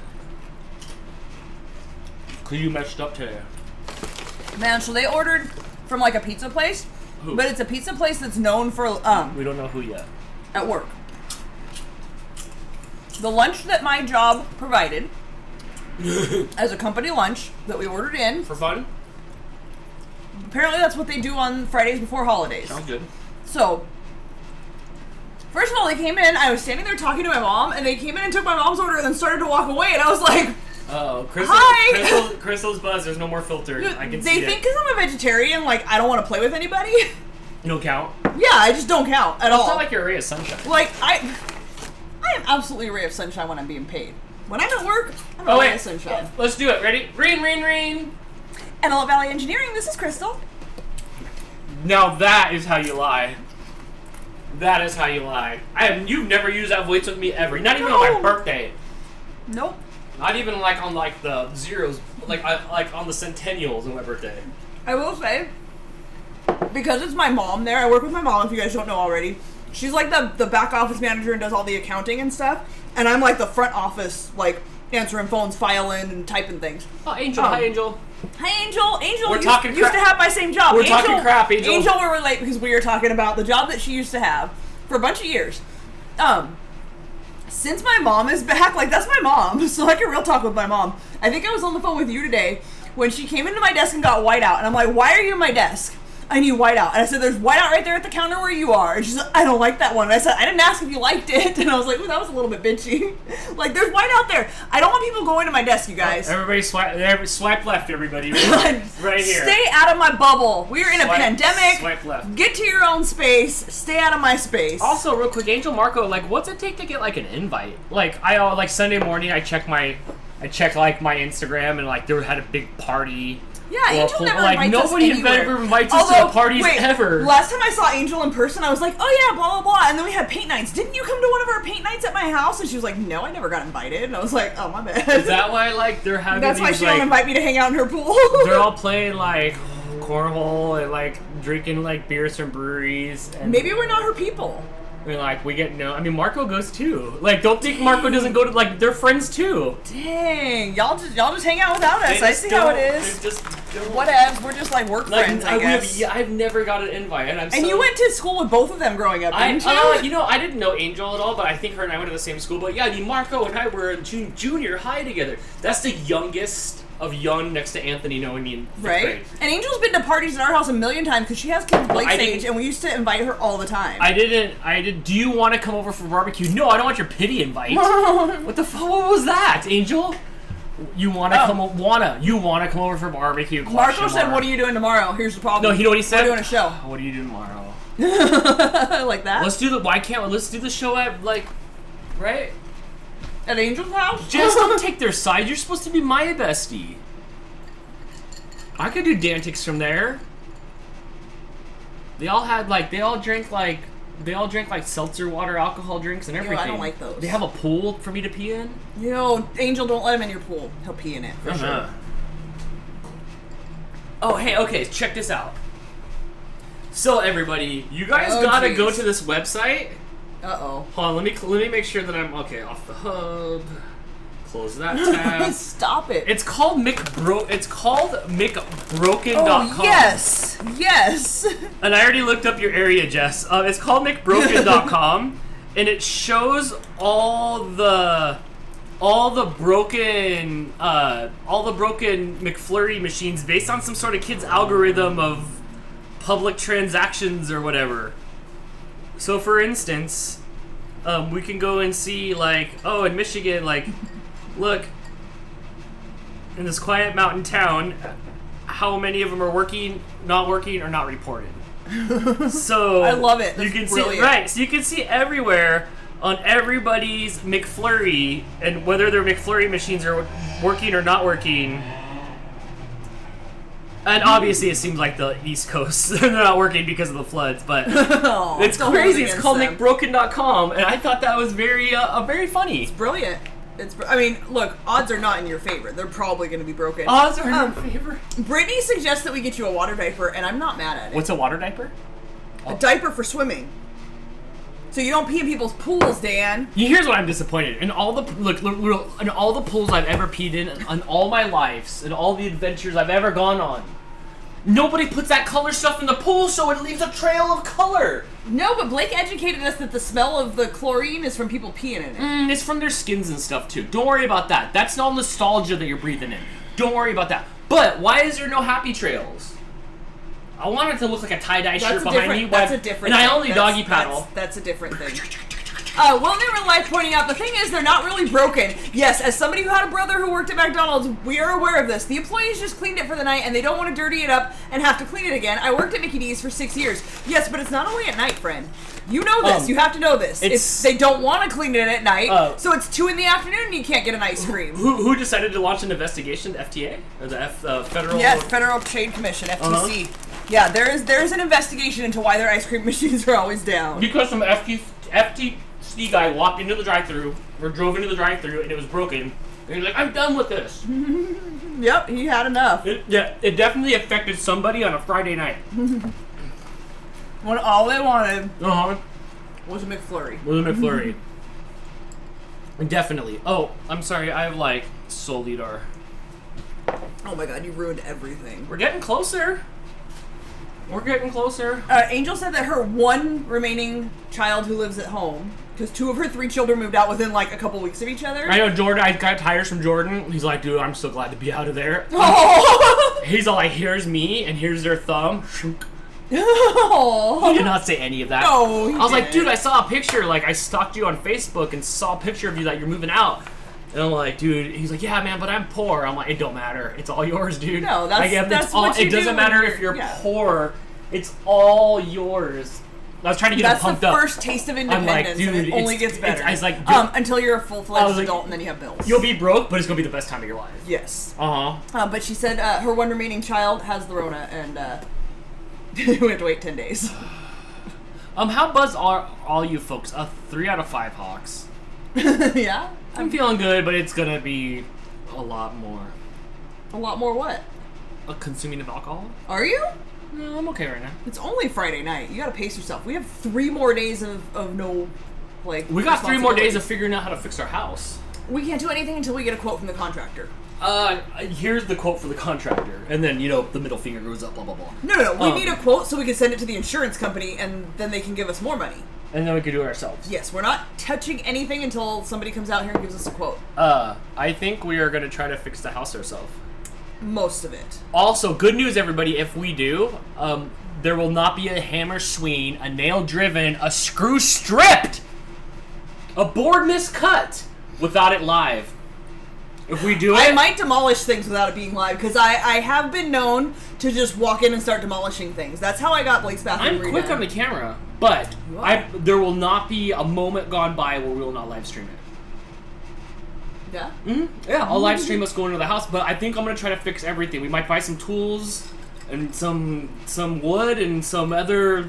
Because you messed up today. Man, so they ordered from like a pizza place, Who? but it's a pizza place that's known for, We don't know who yet. at work. The lunch that my job provided, as a company lunch that we ordered in, For fun? apparently that's what they do on Fridays before holidays. Sounds good. So, first of all, they came in, I was standing there talking to my mom, and they came in and took my mom's order and then started to walk away, and I was like, Oh, Hi! Crystal's buzz. There's no more filter. I can see they think it. because I'm a vegetarian, like, I don't want to play with anybody. No count. Yeah, I just don't count at all. It's not like you're a ray of sunshine. Like, I am absolutely a ray of sunshine when I'm being paid. When I'm at work, I'm a Oh ray wait, of sunshine. let's do it. Ready? Rain. Antelope Valley Engineering, this is Crystal. Now that is how you lie. That is how you lie. You've never used that voice with me ever. Not even on my No. birthday. Nope. Not even like on like the zeros, like on the centennials of my birthday. I will say, because it's my mom there, I work with my mom, if you guys don't know already. She's like the back office manager and does all the accounting and stuff. And I'm like the front office, like answering phones, filing, and typing things. Oh, Angel. Hi, Angel. Hi, Angel. Angel We're used, talking used to crap. have my same job. We're talking crap, Angel. Angel will relate because we were talking about the job that she used to have for a bunch of years. Since my mom is back, like, that's my mom, so I can real talk with my mom. I think I was on the phone with you today when she came into my desk and got whiteout, and I'm like, why are you in my desk? I need whiteout. And I said, there's whiteout right there at the counter where you are. And she said, I don't like that one. And I said, I didn't ask if you liked it. And I was like, ooh, that was a little bit bitchy. Like, there's whiteout there. I don't want people going to my desk, you guys. Everybody swipe left, everybody. Right here. Stay out of my bubble. We're in a pandemic. Swipe left. Get to your own space. Stay out of my space. Also, real quick, Angel Marco, like, what's it take to get like an invite? Like, like Sunday morning, I check like my Instagram, and like there had a big party. Yeah, Angel never like invites us nobody anywhere. ever invites us to the parties ever. Last time I saw Angel in person, I was like, oh yeah, blah, blah, blah. And then we had paint nights. Didn't you come to one of our paint nights at my house? And she was like, no, I never got invited. And I was like, oh, my bad. Is that why, like, they're having That's why these, she like, don't invite me to hang out in her pool. they're all playing, like, cornhole and, like, drinking, like, beers from breweries. And Maybe we're not her people. I mean, like, we get I mean, Marco goes too. Like, don't think Marco doesn't go to, like, they're friends too. Dang, y'all just hang out without us. I see how it is. Just don't. Whatevs, we're just like work friends, I guess. I've never got an invite, and And you went to school with both of them growing up, didn't you? You know, I didn't know Angel at all, but I think her and I went to the same school. But yeah, I mean, Marco and I were in junior high together. That's the youngest of young next to Anthony knowing me in fifth grade. And Angel's been to parties at our house a million times because she has kids Blake's I didn't- age, and we used to invite her all the time. I did. Do you want to come over for barbecue? No, I don't want your pity invite. What the fuck? What was that, Angel? You want to You want to come over for barbecue? Marco said, "What are you doing tomorrow?" Here's the problem. No, you know what he said? We're doing a show. What are you doing tomorrow? Like that? Let's do the show at right? At Angel's house? Just don't take their side. You're supposed to be my bestie. I could do Dantics from there. They all drank seltzer water, alcohol drinks, and everything. I don't like those. They have a pool for me to pee in. Angel, don't let him in your pool. He'll pee in it for sure. Oh, hey, okay, check this out. So everybody, you guys gotta go to this website. Uh-oh. Hold on, let me make sure that I'm okay off the hub. Close that tab. Stop it. It's called McBroken.com. Oh, yes. Yes. And I already looked up your area, Jess. It's called McBroken.com, and it shows all the broken McFlurry machines based on some sort of kid's algorithm of public transactions or whatever. So, for instance, we can go and see, in Michigan, look, in this quiet mountain town, how many of them are working, not working, or not reported. So I love it. You That's can brilliant. see, right? So you can see everywhere on everybody's McFlurry and whether their McFlurry machines are working or not working. And obviously, it seems like the East Coast they're not working because of the floods, but Oh, it's don't crazy. hold It's called against them. McBroken.com, and I thought that was very funny. Brilliant. I mean, look, odds are not in your favor. They're probably going to be broken. Odds are in your favor. Brittany suggests that we get you a water diaper, and I'm not mad at it. What's a water diaper? A diaper for swimming. So you don't pee in people's pools, Dan. Here's what I'm disappointed in all the in all the pools I've ever peed in all my lives, and all the adventures I've ever gone on. Nobody puts that color stuff in the pool, so it leaves a trail of color. No, but Blake educated us that the smell of the chlorine is from people peeing in it. It's from their skins and stuff too. Don't worry about that. That's all nostalgia that you're breathing in. Don't worry about that. But why is there no happy trails? I want it to look like a tie-dye shirt behind me. That's a different and thing. I only doggy paddle. That's a different thing. Well, they were live pointing out, the thing is, they're not really broken. Yes, as somebody who had a brother who worked at McDonald's, we are aware of this. The employees just cleaned it for the night, and they don't want to dirty it up and have to clean it again. I worked at Mickey D's for 6 years. Yes, but it's not only at night, friend. You know this. You have to know this. They don't want to clean it at night, so it's 2 in the afternoon and you can't get an ice cream. Who decided to launch an investigation? The FTA? Or the Federal... Yes, Federal Trade Commission, FTC. Yeah, there is an investigation into why their ice cream machines are always down. Because some FTC guy walked into the drive-thru, or drove into the drive-thru, and it was broken. And he's like, I'm done with this. Yep, he had enough. It definitely affected somebody on a Friday night. When all they wanted Was a McFlurry. a McFlurry. Definitely. Oh, I'm sorry, I have like Solidar. Oh my god, you ruined everything. We're getting closer. We're getting closer. Angel said that her one remaining child who lives at home, because 2 of her 3 children moved out within like a couple weeks of each other. I know Jordan, I got tires from Jordan. He's like, dude, I'm so glad to be out of there. Oh. He's all like, here's me, and here's their thumb. Oh. He did not say any of that. No, I was like, dude, I saw a picture. Like, I stalked you on Facebook and saw a picture of you that you're moving out. And I'm like, dude, he's like, yeah, man, but I'm poor. I'm like, it don't matter. It's all yours, dude. No, that's all. what you It doesn't do matter when if you're yeah. poor. It's all yours. I was trying to get him pumped up. That's the first taste of independence, dude, and it only gets better. I was like, until you're a full-fledged adult and then you have bills. You'll be broke, but it's gonna be the best time of your life. Yes. Uh-huh. But she said her one remaining child has the Rona, and we have to wait 10 days. How buzzed are all you folks? 3 out of 5 Hawks. Yeah? I'm feeling good, but it's gonna be a lot more. A lot more what? Consuming of alcohol? Are you? No, I'm okay right now. It's only Friday night. You gotta pace yourself. We have 3 more days of no, like, We got 3 more days of responsibilities. figuring out how to fix our house. We can't do anything until we get a quote from the contractor. Here's the quote for the contractor, and then, the middle finger goes up, blah, blah, blah. No. We need a quote so we can send it to the insurance company, and then they can give us more money. And then we can do it ourselves. Yes, we're not touching anything until somebody comes out here and gives us a quote. I think we are gonna try to fix the house ourselves. Most of it. Also, good news, everybody, if we do, there will not be a hammer swing, a nail driven, a screw stripped, a board miscut without it live. If we do it... I might demolish things without it being live, because I have been known to just walk in and start demolishing things. That's how I got Blake's bathroom I'm quick redone. on the camera, but there will not be a moment gone by where we will not live stream it. Yeah? Mm-hmm. Yeah, I'll live stream us going to the house, but I think I'm going to try to fix everything. We might buy some tools and some wood and some other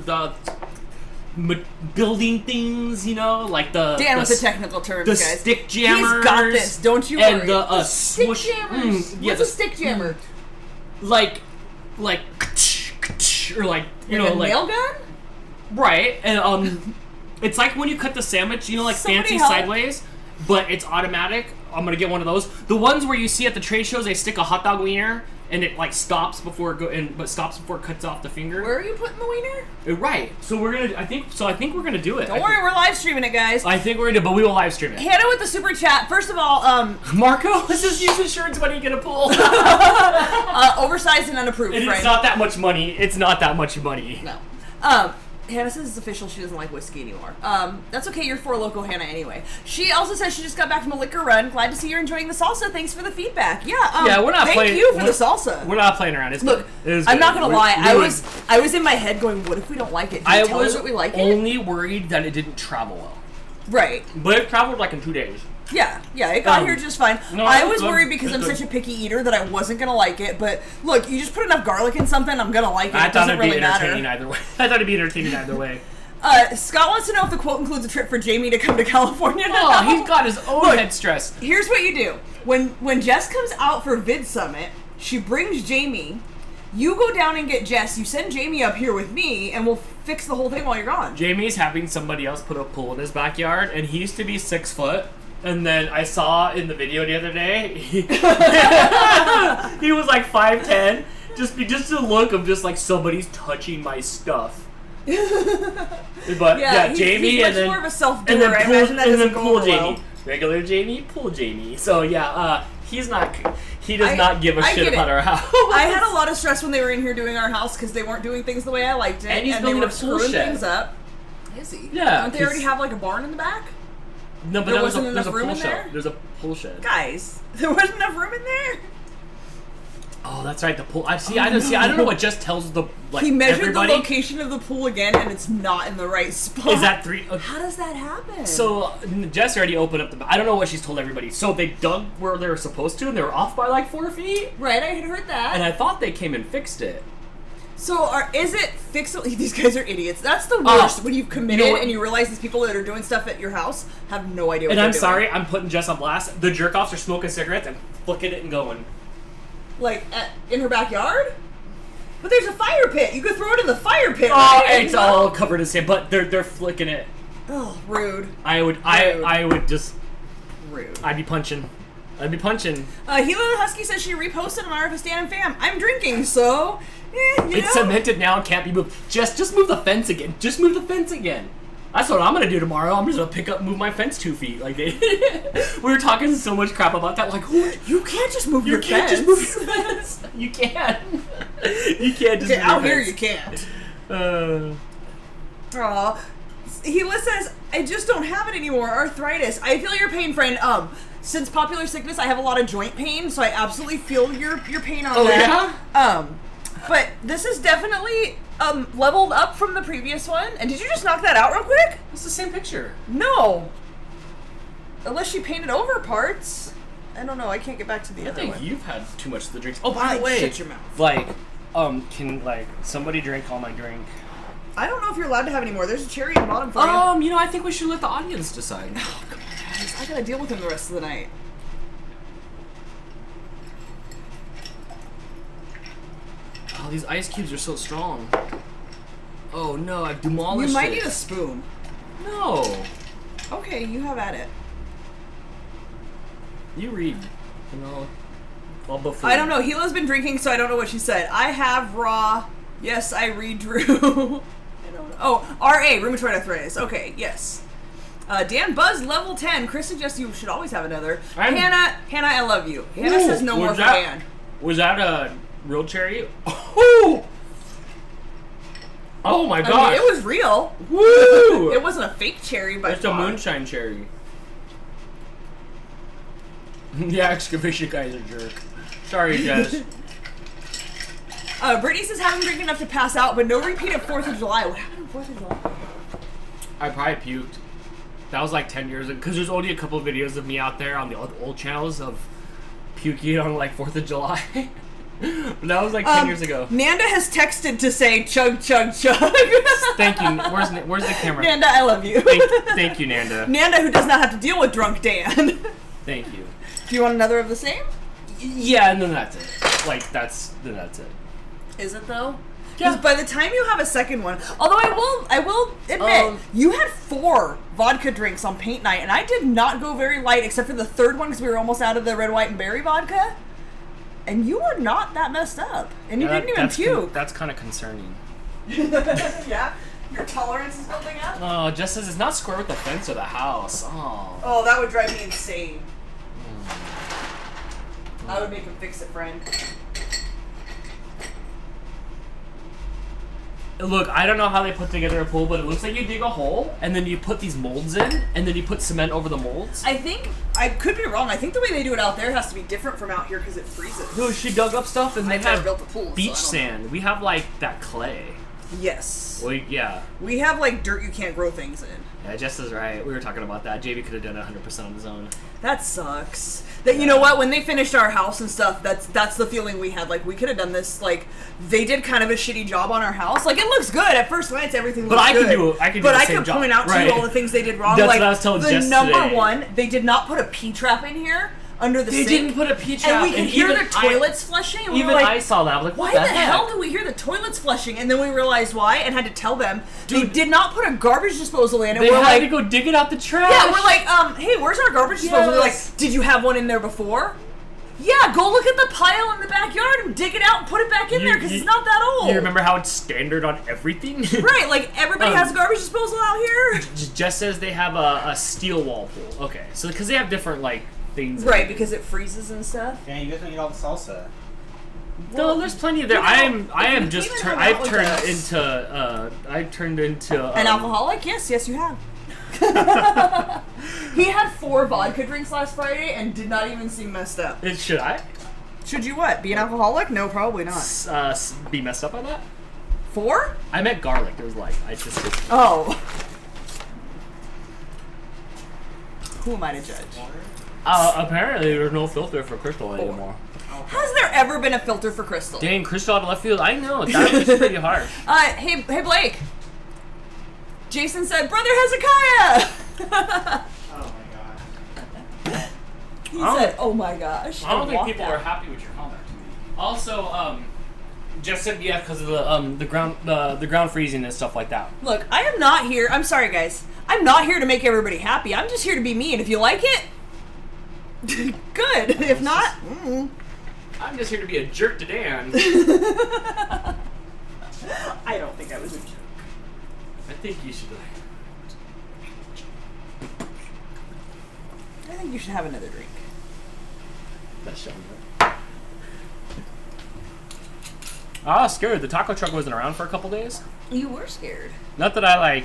building things, like the... Dan with the technical terms, the guys. stick jammers. He's got this, don't you worry. And the stick swoosh... jammers. What's a stick jammer? Like, or like, Like a nail gun? Right, and it's like when you cut the sandwich, Somebody fancy help. sideways, but it's automatic. I'm gonna get one of those. The ones where you see at the trade shows, they stick a hot dog wiener and it stops before it stops before it cuts off the finger. Where are you putting the wiener? Right. So I think we're gonna do it. Don't worry, we're live streaming it, guys. I think we're gonna do it, but we will live stream it. Hannah with the super chat. First of all, Marco, let's just use insurance money to get a pool. oversized and unapproved, It's friend. not that much money. It's not that much money. No. Hannah says it's official. She doesn't like whiskey anymore. That's okay. You're for local Hannah anyway. She also says she just got back from a liquor run. Glad to see you're enjoying the salsa. Thanks for the feedback. Yeah. We're not thank playing. you for the salsa. We're not playing around. It's Look, good. It is I'm good. not gonna lie. We I was in my head going, "What if we don't like it?" Did I you tell was us that we like it? only worried that it didn't travel well. Right. But it traveled like in 2 days. Yeah, it got here just fine. No, I it's was good. worried because It's I'm good. such a picky eater that I wasn't gonna like it. But look, you just put enough garlic in something, I'm gonna like it. I It thought doesn't it'd be really entertaining matter. either way. I thought it'd be entertaining either way. Scott wants to know if the quote includes a trip for Jamie to come to California now. Oh, he's got his own Look, head stress. Here's what you do. When Jess comes out for Vid Summit, she brings Jamie. You go down and get Jess. You send Jamie up here with me, and we'll fix the whole thing while you're gone. Jamie's having somebody else put a pool in his backyard, and he used to be 6 foot. And then I saw in the video the other day, he was like 5'10". Just the look of just like somebody's touching my stuff. But yeah, Jamie, he's much and then more of a self-doer. and then I pool, imagine that and then doesn't go pool over Jamie, well. regular Jamie, pool Jamie. So yeah, he's not. He does I- not give a I shit get about it. our house. I had a lot of stress when they were in here doing our house because they weren't doing things the way I liked it, And he's they building were a pool screwing shed. things up. Is he? Yeah, Don't they already 'cause- have like a barn in the back? No, but There there's wasn't there's enough a room pool in shed. there? There's a pool shed. Guys, there wasn't enough room in there. Oh, that's right. The pool. I don't know what just tells the like He measured everybody. the location of the pool again, and it's not in the right spot. Is that 3? Okay. How does that happen? So Jess already opened up the. I don't know what she's told everybody. So they dug where they were supposed to, and they were off by like 4 feet. right, I had heard that. And I thought they came and fixed it. So is it fixable? These guys are idiots. That's the worst when you've committed you know what? and you realize these people that are doing stuff at your house have no idea what And they're I'm doing. sorry, I'm putting Jess on blast. The jerk offs are smoking cigarettes and flicking it and going. Like in her backyard? But there's a fire pit. You could throw it in the fire pit. Oh, right? it's all covered in sand, but they're flicking it. Oh, rude. I would just Rude. I'd be punching. Gila the Husky says she reposted on RFS Dan and Fam. I'm drinking, so It's cemented now and can't be moved. Just move the fence again. Just move the fence again. That's what I'm gonna do tomorrow. I'm just gonna move my fence 2 feet. Like we were talking so much crap about that. Like, You can't just move you your can't fence. just move your fence. You can't. You can't just Okay, move out your here you fence. can't. Aw. Hila says, I just don't have it anymore. Arthritis. I feel your pain, friend. Since popular sickness, I have a lot of joint pain, so I absolutely feel your pain on that. Yeah? But this is definitely leveled up from the previous one. And did you just knock that out real quick? It's the same picture. No. Unless she painted over parts. I don't know. I can't get back to the I other think one. you've had too much of the drinks. Oh, by the way, Shut your mouth. like, can like somebody drink all my drink? I don't know if you're allowed to have any more. There's a cherry in the bottom for you. You know, I think we should let the audience decide. Oh, come on, guys. I gotta deal with him the rest of the night. Oh, these ice cubes are so strong. Oh no, I've demolished You might it. need a spoon. No. Okay, you have at it. You read. You know. Well, before. I don't know. Hila's been drinking, so I don't know what she said. I have raw. Yes, I read Drew. I don't know. Oh, RA, rheumatoid arthritis. Okay, yes. Dan Buzz, level 10. Chris suggests you should always have another. Hannah, I love you. Hannah says no more for Dan. Was that a real cherry? Oh! Oh my I god! mean, it was real. Woo! It wasn't a fake cherry, but It's a moonshine cherry. The excavation guy's a jerk. Sorry, Jess. Brittany says haven't drank enough to pass out, but no repeat of 4th of July. What happened on 4th of July? I probably puked. That was like 10 years ago. Because there's only a couple of videos of me out there on the old channels of puking on like 4th of July. But that was like 10 years ago. Nanda has texted to say chug, chug, chug. Thank you. Where's the camera? Nanda, I love you. Thank you, Nanda. Nanda, who does not have to deal with drunk Dan. Thank you. Do you want another of the same? Yeah, and then that's it. Like, then that's it. Is it though? Yeah. Because by the time you have a second one, although I will admit, you had 4 vodka drinks on paint night, and I did not go very light except for the third one because we were almost out of the red, white, and berry vodka. And you were not that messed up, and you didn't even puke. That's kind of concerning. Yeah, your tolerance is building up. Oh, Jess says it's not square with the fence or the house. Oh. Oh, that would drive me insane. I would make him fix it, friend. Look, I don't know how they put together a pool, but it looks like you dig a hole, and then you put these molds in, and then you put cement over the molds. I think, I could be wrong, I think the way they do it out there has to be different from out here because it freezes. No, she dug up stuff, and they I've never have built a pool, so I beach don't sand. We have, like, that clay. Yes. Well, yeah. We have like dirt you can't grow things in. Yeah, Jess is right. We were talking about that. JB could have done it 100% on his own. That sucks. That you know what? When they finished our house and stuff, that's the feeling we had. Like we could have done this. Like they did kind of a shitty job on our house. Like it looks good at first glance, everything looks good. I could but do the I same could job. point out to you all the things they did wrong. That's like what I was telling the Jess number today. one, they did not put a P trap in here under the They sink. didn't put a P trap. And we could hear even the toilets flushing. And we Even were like, I saw that. I was like, why what the hell do we hear the toilets flushing? And then we realized why and had to tell them. They Dude. did not put a garbage disposal in. And They we're had like, to go dig it out the trash. yeah, we're like, hey, where's our garbage disposal? They're like, Yes. did you have one in there before? Yeah, go look at the pile in the backyard and dig it out and put it back in there because it's not that old. You remember how it's standard on everything? Right, like everybody has a garbage disposal out here. Jess says they have a steel wall pool. Okay, so because they have different like things. Right, because it freezes and stuff. Yeah, you guys don't eat all the salsa. No, there's plenty of there. you know, I if am you just clean it turned. out I've with turned us. into. I turned into An alcoholic? Yes, you have. He had 4 vodka drinks last Friday and did not even seem messed up. Should I Should you what? Be an alcoholic? No, probably not. be messed up on that? 4? I meant garlic. It was like I just. Oh. Who am I to judge? Apparently, there's no filter for Crystal anymore. Has there ever been a filter for Crystal? Dang, Crystal out of left field. I know that was pretty harsh. Hey Blake. Jason said, "Brother Hezekiah." Oh my god. He said, "Oh my gosh." I don't and think walked people out. are happy with your comment. Also, Jess said yeah because of the ground freezing and stuff like that. Look, I am not here. I'm sorry, guys. I'm not here to make everybody happy. I'm just here to be me, and if you like it, good. If not, I'm just here to be a jerk to Dan. I don't think I was a jerk. I think you should. I think you should have another drink. That's showing up. I was scared. The taco truck wasn't around for a couple days. You were scared. Not that I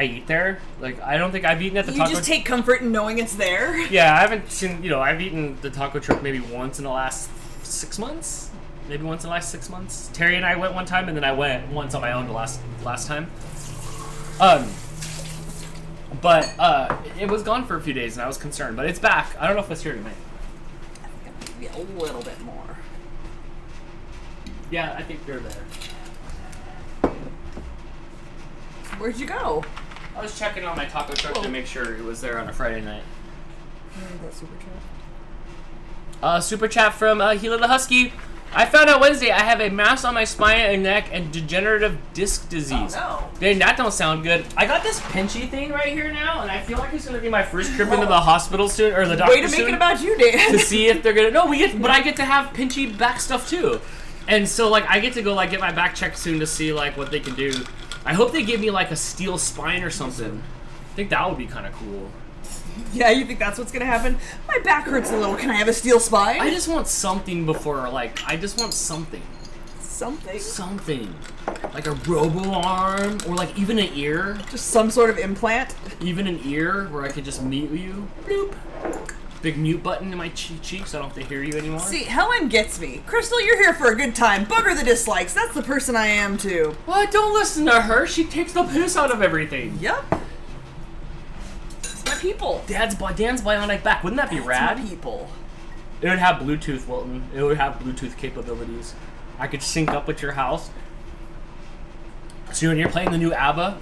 eat there. Like I don't think I've eaten at the You taco. just take comfort in knowing it's there. Yeah, I haven't seen. I've eaten the taco truck maybe once in the last 6 months. Maybe once in the last 6 months. Terry and I went one time, and then I went once on my own the last time. But it was gone for a few days, and I was concerned. But it's back. I don't know if it's here tonight. I think maybe a little bit more. Yeah, I think they're there. Where'd you go? I was checking on my taco truck to make sure it was there on a Friday night. That super chat. Super chat from Gila the Husky. I found out Wednesday I have a mass on my spine and neck and degenerative disc disease. Oh, no. Dang, that don't sound good. I got this pinchy thing right here now, and I feel like it's gonna be my first trip into the hospital soon, or the doctor Way to make soon, it about you, Dan. to see if they're gonna. No, but I get to have pinchy back stuff too, and so like I get to go like get my back checked soon to see like what they can do. I hope they give me like a steel spine or something. I think that would be kind of cool. Yeah, you think that's what's gonna happen? My back hurts a little. Can I have a steel spine? I just want something before, like, I just want something. Something. Something. Like a robo arm, or like even an ear. Just some sort of implant. Even an ear where I could just mute you. Bloop. Big mute button in my cheek so I don't have to hear you anymore. See, Helen gets me. Crystal, you're here for a good time. Bugger the dislikes. That's the person I am too. What? Don't listen to her. She takes the piss out of everything. Yep. It's my people. Dan's bionic back. Wouldn't that be It's rad? my people. It would have Bluetooth, Wilton. It would have Bluetooth capabilities. I could sync up with your house. So when you're playing the new ABBA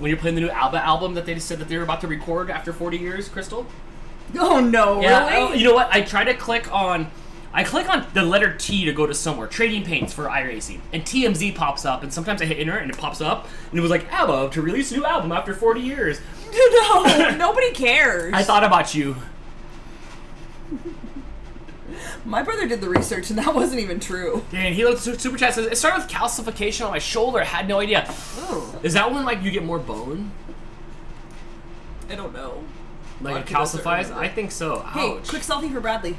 album that they said that they were about to record after 40 years, Crystal? Oh no, really? You know what? I click on the letter T to go to somewhere. Trading Paints for iRacing. And TMZ pops up, and sometimes I hit enter and it pops up, and it was like, ABBA to release a new album after 40 years. No, nobody cares. I thought about you. My brother did the research and that wasn't even true. And he looked super chat says, it started with calcification on my shoulder. I had no idea. Oh. Is that when like you get more bone? I don't know. Like it Vodka does it, calcifies? remember? I think so. Hey, Ouch. quick selfie for Bradley.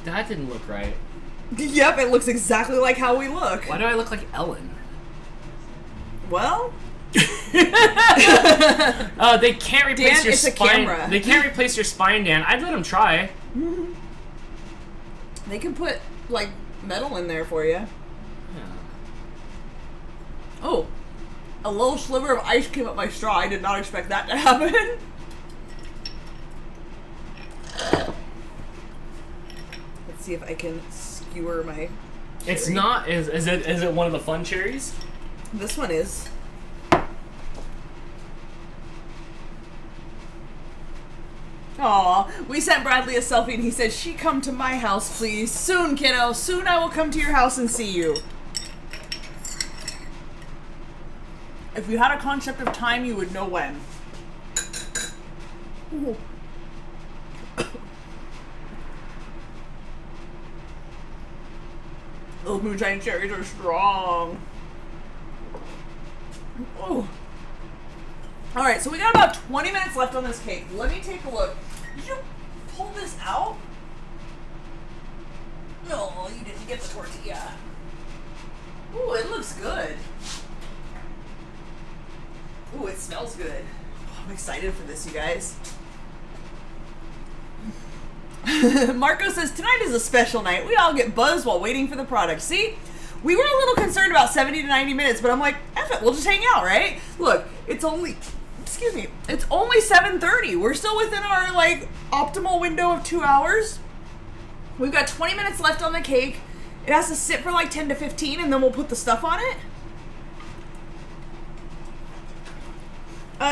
That didn't look right. Yep, it looks exactly like how we look. Why do I look like Ellen? Well, They can't replace Dan, your it's a spine. camera. They can't replace your spine, Dan. I'd let them try. they can put like metal in there for you. Yeah. Oh, a little sliver of ice came up my straw. I did not expect that to happen. Let's see if I can skewer my It's cherry. not. Is it one of the fun cherries? This one is. Aw, we sent Bradley a selfie and he said, "She come to my house, please. Soon, kiddo. Soon I will come to your house and see you." If you had a concept of time, you would know when. Ooh. Those moonshine cherries are strong. Oh. Alright, so we got about 20 minutes left on this cake. Let me take a look. Did you pull this out? No, you didn't get the tortilla. Ooh, it looks good. Ooh, it smells good. Oh, I'm excited for this, you guys. Marco says, tonight is a special night. We all get buzzed while waiting for the product. See? We were a little concerned about 70 to 90 minutes, but I'm like, F it, we'll just hang out, right? Look, it's only, excuse me, it's only 7:30. We're still within our, like, optimal window of 2 hours. We've got 20 minutes left on the cake. It has to sit for like 10 to 15, and then we'll put the stuff on it.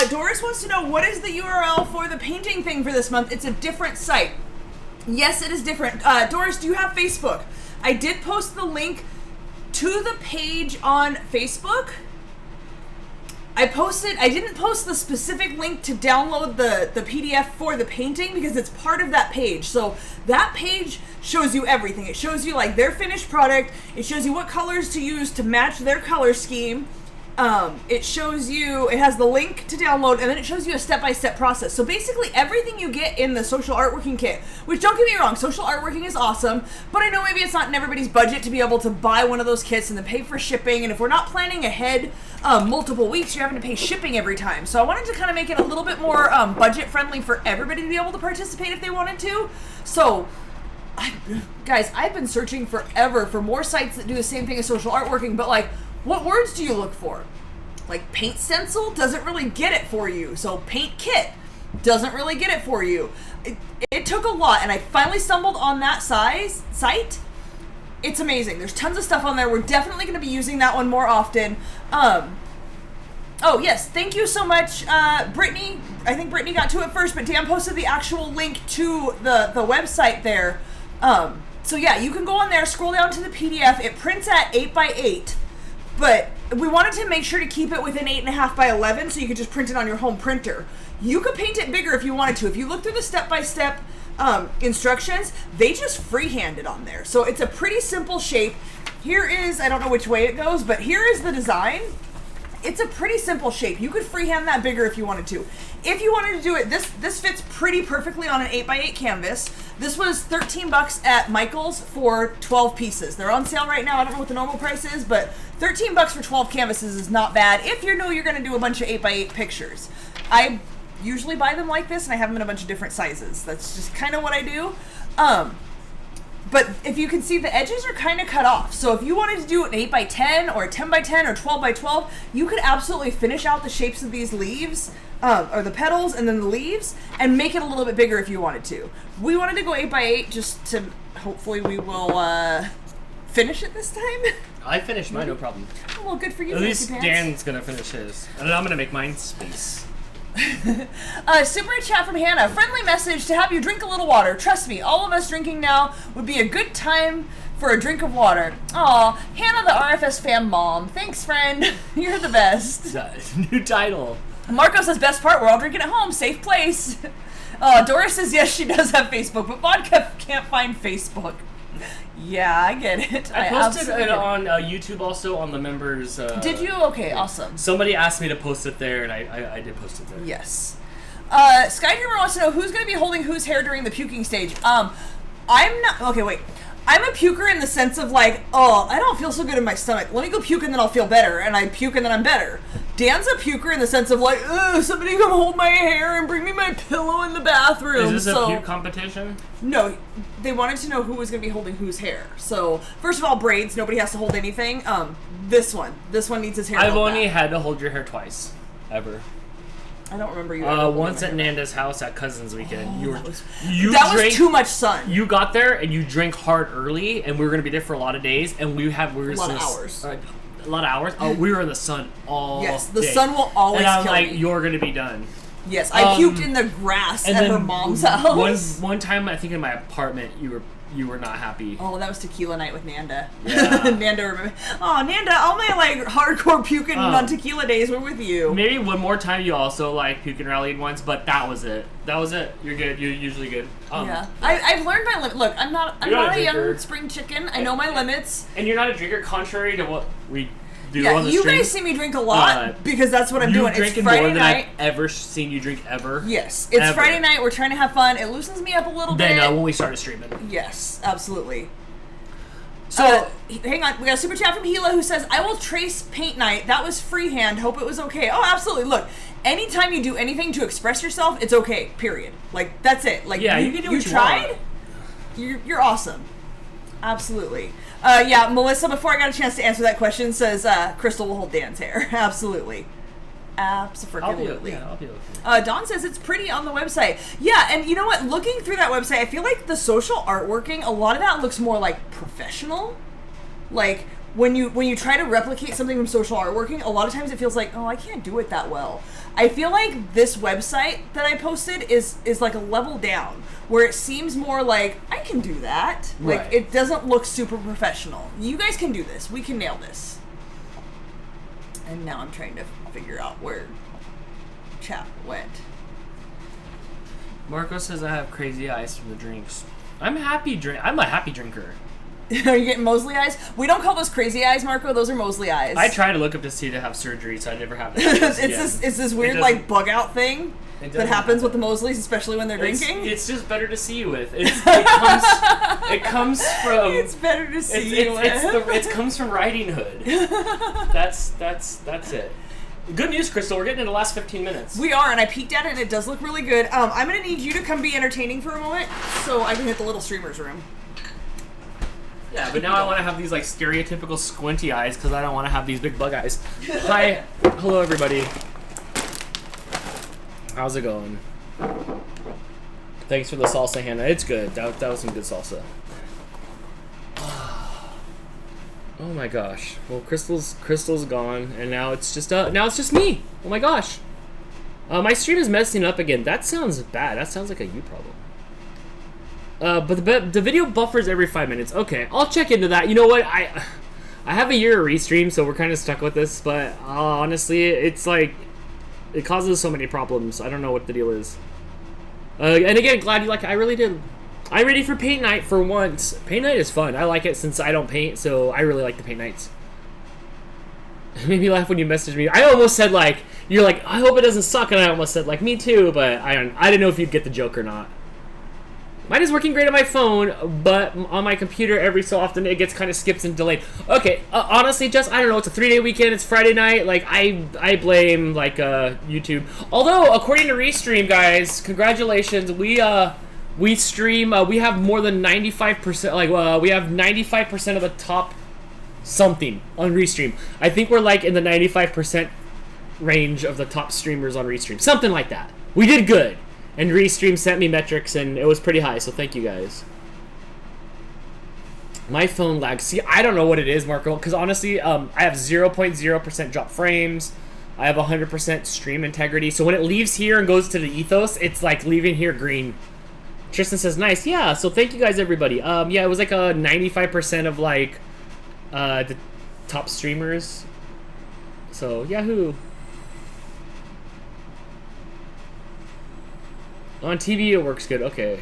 Doris wants to know, what is the URL for the painting thing for this month? It's a different site. Yes, it is different. Doris, do you have Facebook? I did post the link to the page on Facebook. I didn't post the specific link to download the PDF for the painting because it's part of that page. So that page shows you everything. It shows you like their finished product. It shows you what colors to use to match their color scheme. It shows you, it has the link to download, and then it shows you a step-by-step process. So basically everything you get in the social artworking kit, which don't get me wrong, social artworking is awesome, but I know maybe it's not in everybody's budget to be able to buy one of those kits and then pay for shipping, and if we're not planning ahead multiple weeks, you're having to pay shipping every time. So I wanted to kind of make it a little bit more budget-friendly for everybody to be able to participate if they wanted to. So guys, I've been searching forever for more sites that do the same thing as social artworking, but like, what words do you look for? Like paint stencil doesn't really get it for you. So paint kit doesn't really get it for you. It took a lot, and I finally stumbled on that site. It's amazing. There's tons of stuff on there. We're definitely going to be using that one more often. Oh yes, thank you so much, Brittany. I think Brittany got to it first, but Dan posted the actual link to the website there. So yeah, you can go on there, scroll down to the PDF. It prints at 8x8. But we wanted to make sure to keep it within 8.5 by 11 so you could just print it on your home printer. You could paint it bigger if you wanted to. If you look through the step-by-step instructions, they just freehand it on there. So it's a pretty simple shape. Here is, I don't know which way it goes, but here is the design. It's a pretty simple shape. You could freehand that bigger if you wanted to. If you wanted to do it, this fits pretty perfectly on an 8x8 canvas. This was $13 at Michael's for 12 pieces. They're on sale right now. I don't know what the normal price is, but $13 for 12 canvases is not bad if you know you're going to do a bunch of 8x8 pictures. I usually buy them like this, and I have them in a bunch of different sizes. That's just kind of what I do. But if you can see, the edges are kind of cut off. So if you wanted to do an 8x10 or a 10x10 or 12x12, you could absolutely finish out the shapes of these leaves, or the petals and then the leaves, and make it a little bit bigger if you wanted to. We wanted to go 8x8 just to, hopefully we will finish it this time. I finished mine, no problem. Oh, well, good for you, At least Fancy Pants. Dan's gonna finish his. And then I'm gonna make mine space. Super chat from Hannah. Friendly message to have you drink a little water. Trust me, all of us drinking now would be a good time for a drink of water. Aw, Hannah the RFS fan mom. Thanks, friend. You're the best. New title. Marco says, best part, we're all drinking at home. Safe place. Doris says, yes, she does have Facebook, but Vodka can't find Facebook. Yeah, I get it. I posted it on YouTube also on the members. Did you? Okay, awesome. Somebody asked me to post it there, and I did post it there. Yes. Skydreamer wants to know who's going to be holding whose hair during the puking stage. I'm not. Okay, wait. I'm a puker in the sense of like, oh, I don't feel so good in my stomach. Let me go puke and then I'll feel better. And I puke and then I'm better. Dan's a puker in the sense of like, ugh, somebody come hold my hair and bring me my pillow in the bathroom. Is this a puke competition? No, they wanted to know who was going to be holding whose hair. So, first of all, braids, nobody has to hold anything. This one needs his hair. I've only had to hold your hair twice, ever. I don't remember you. Once at Nanda's house at Cousin's weekend. Oh, That was too much sun. You got there and you drank hard early, and we were gonna be there for a lot of days, and we were a lot of hours. A lot of hours. Oh, we were in the sun all Yes, the day. sun will always and I'm kill like, me. you're gonna be done. Yes, I puked in the grass and at then her mom's house. One time, I think in my apartment, you were not happy. Oh, that was tequila night with Nanda. Yeah. Nanda, remember? Oh, Nanda, all my like hardcore puking on tequila days were with you. Maybe one more time you also like puke and rallied once, but that was it. That was it. You're good. You're usually good. Yeah, I've learned my limit. Look, I'm not a young spring chicken. I know my limits. And you're not a drinker, contrary to what we do Yeah, on the you stream. guys see me drink a lot because that's what I'm doing. It's drinking Friday more than night. I've ever seen you drink ever. Yes, it's Ever. Friday night. We're trying to have fun. It loosens me up a little bit. Then when we started streaming. Yes, absolutely. So hang on, we got a super chat from Gila who says, "I will trace paint night. That was freehand. Hope it was okay." Oh, absolutely. Look, anytime you do anything to express yourself, it's okay. Period. Like that's it. Like yeah, you can do what you tried. Want. You're awesome. Absolutely. Yeah, Melissa, before I got a chance to answer that question, says Crystal will hold Dan's hair. Absolutely. Absolutely. I'll be okay. Dawn says it's pretty on the website. Yeah, and you know what? Looking through that website, I feel like the social artworking, a lot of that looks more like professional. Like when you try to replicate something from social artworking, a lot of times it feels like, oh, I can't do it that well. I feel like this website that I posted is like a level down, where it seems more like I can do that. Like Right. it doesn't look super professional. You guys can do this. We can nail this. And now I'm trying to figure out where chat went. Marco says I have crazy eyes from the drinks. I'm a happy drinker. Are you getting Mosley eyes? We don't call those crazy eyes, Marco. Those are Mosley eyes. I try to look up to see to have surgery, so I never have that. It's this weird like bug out thing that happens with the Mosleys, especially when they're drinking. It's just better to see you with. It comes from. It's better to see you with. It comes from Riding Hood. That's it. Good news, Crystal. We're getting into the last 15 minutes. We are, and I peeked at it, and it does look really good. I'm gonna need you to come be entertaining for a moment, so I can hit the little streamers room. Yeah, but now I want to have these like stereotypical squinty eyes because I don't want to have these big bug eyes. Hi, hello everybody. How's it going? Thanks for the salsa, Hannah. It's good. That was some good salsa. Oh my gosh. Well, Crystal's gone, and now it's just me. Oh my gosh. My stream is messing up again. That sounds bad. That sounds like a you problem. But the video buffers every 5 minutes. Okay, I'll check into that. You know what? I have a year of restream, so we're kind of stuck with this. But honestly, it's like it causes so many problems. I don't know what the deal is. And again, glad you like it. I really did. I'm ready for paint night for once. Paint night is fun. I like it since I don't paint, so I really like the paint nights. It made me laugh when you messaged me. I almost said like you're like I hope it doesn't suck, and I almost said like me too, but I didn't know if you'd get the joke or not. Mine is working great on my phone, but on my computer every so often it gets kind of skips and delayed. Okay, honestly, Jess, I don't know. It's a 3-day weekend. It's Friday night. Like I blame like YouTube. Although according to Restream, guys, congratulations. We stream. We have more than 95%. Like we have 95% of the top something on Restream. I think we're like in the 95% range of the top streamers on Restream. Something like that. We did good. And Restream sent me metrics, and it was pretty high, so thank you guys. My phone lags. See, I don't know what it is, Marco, because honestly, I have 0.0% drop frames. I have 100% stream integrity. So when it leaves here and goes to the ethos, it's like leaving here green. Tristan says, nice. Yeah, so thank you guys, everybody. Yeah, it was like a 95% of like the top streamers. So, yahoo. On TV, it works good. Okay.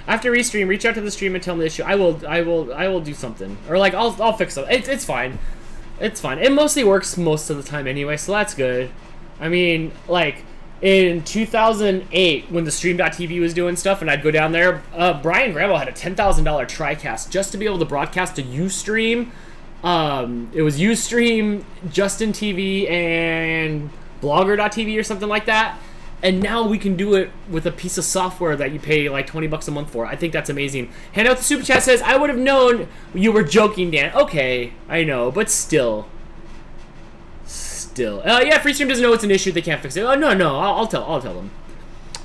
After restream, reach out to the stream and tell them the issue. I will do something, or like I'll fix it. It's fine. It's fine. It mostly works most of the time anyway, so that's good. I mean, like in 2008 when the Stream.tv was doing stuff, and I'd go down there. Brian Gramble had a $10,000 TriCast just to be able to broadcast to Ustream It was Ustream, Justin TV, and Blogger.tv or something like that. And now we can do it with a piece of software that you pay like $20 a month for. I think that's amazing. Handout the super chat says, I would have known you were joking, Dan. Okay, I know, but still. Yeah, Freestream doesn't know it's an issue. They can't fix it. Oh, no, I'll tell them.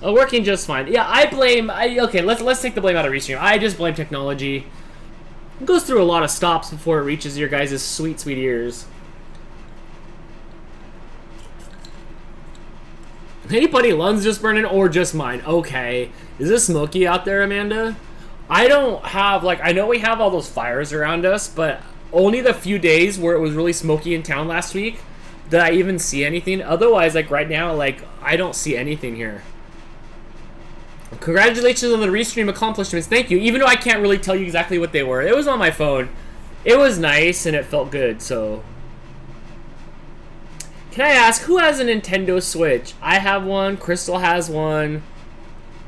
Working just fine. Yeah, okay, let's take the blame out of Restream. I just blame technology. It goes through a lot of stops before it reaches your guys' sweet, sweet ears. Anybody lungs just burning or just mine? Okay. Is it smoky out there, Amanda? I don't have, I know we have all those fires around us, but only the few days where it was really smoky in town last week did I even see anything. Otherwise, right now, I don't see anything here. Congratulations on the Restream accomplishments. Thank you. Even though I can't really tell you exactly what they were. It was on my phone. It was nice and it felt good, so. Can I ask, who has a Nintendo Switch? I have one. Crystal has one.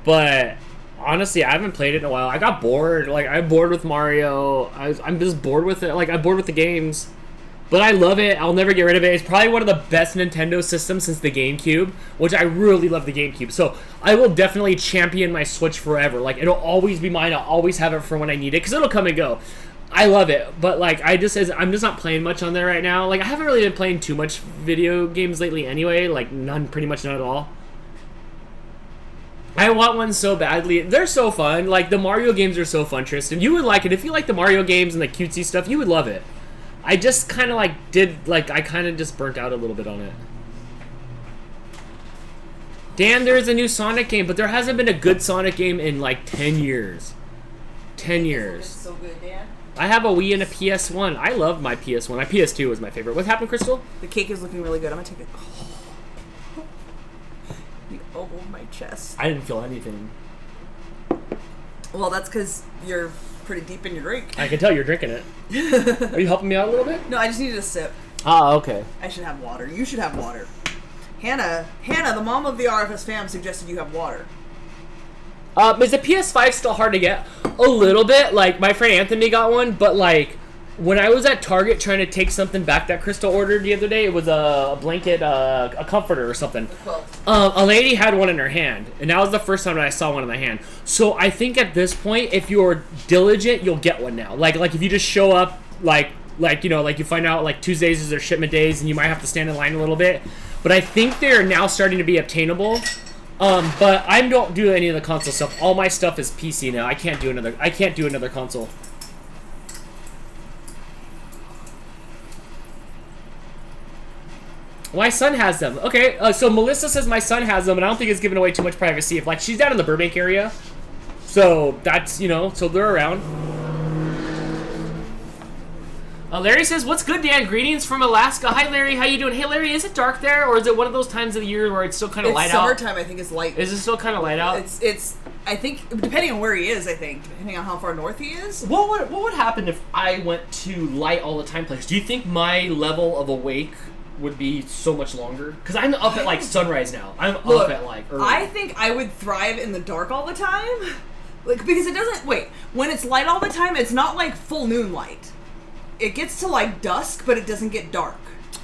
But honestly, I haven't played it in a while. I got bored. I'm bored with Mario. I'm just bored with it. I'm bored with the games. But I love it. I'll never get rid of it. It's probably one of the best Nintendo systems since the GameCube, which I really love the GameCube. So I will definitely champion my Switch forever. It'll always be mine. I'll always have it for when I need it, because it'll come and go. I love it, but I'm just not playing much on there right now. I haven't really been playing too much video games lately anyway. Pretty much none at all. I want one so badly. They're so fun. The Mario games are so fun, Tristan. You would like it. If you like the Mario games and the cutesy stuff, you would love it. I just kind of I kind of just burnt out a little bit on it. Dan, there's a new Sonic game, but there hasn't been a good Sonic game in 10 years. 10 years. It's so good, Dan. I have a Wii and a PS1. I love my PS1. My PS2 was my favorite. What happened, Crystal? The cake is looking really good. I'm gonna take it. Oh. You elbowed my chest. I didn't feel anything. Well, that's because you're pretty deep in your drink. I can tell you're drinking it. Are you helping me out a little bit? No, I just needed a sip. Ah, okay. I should have water. You should have water. Hannah, the mom of the RFS fam, suggested you have water. Is the PS5 still hard to get? A little bit. My friend Anthony got one, but when I was at Target trying to take something back that Crystal ordered the other day, it was a blanket, a comforter or something. A lady had one in her hand, and that was the first time that I saw one in the hand. So I think at this point, if you're diligent, you'll get one now. If you just show up, you find out Tuesdays is their shipment days, and you might have to stand in line a little bit. But I think they're now starting to be obtainable. But I don't do any of the console stuff. All my stuff is PC now. I can't do another console. My son has them. Okay, so Melissa says my son has them, and I don't think it's giving away too much privacy. If she's down in the Burbank area, so that's so they're around. Larry says, "What's good, Dan? Greetings from Alaska." Hi, Larry. How you doing? Hey, Larry. Is it dark there, or is it one of those times of the year where it's still kind of light out? Summertime, I think, is light. Is it still kind of light out? It's. I think depending on where he is, depending on how far north he is. What would happen if I went to light all the time place? Do you think my level of awake would be so much longer? Because I'm up at sunrise now. I'm up at early. I think I would thrive in the dark all the time, because it doesn't. Wait, when it's light all the time, it's not full noon light. It gets to dusk, but it doesn't get dark.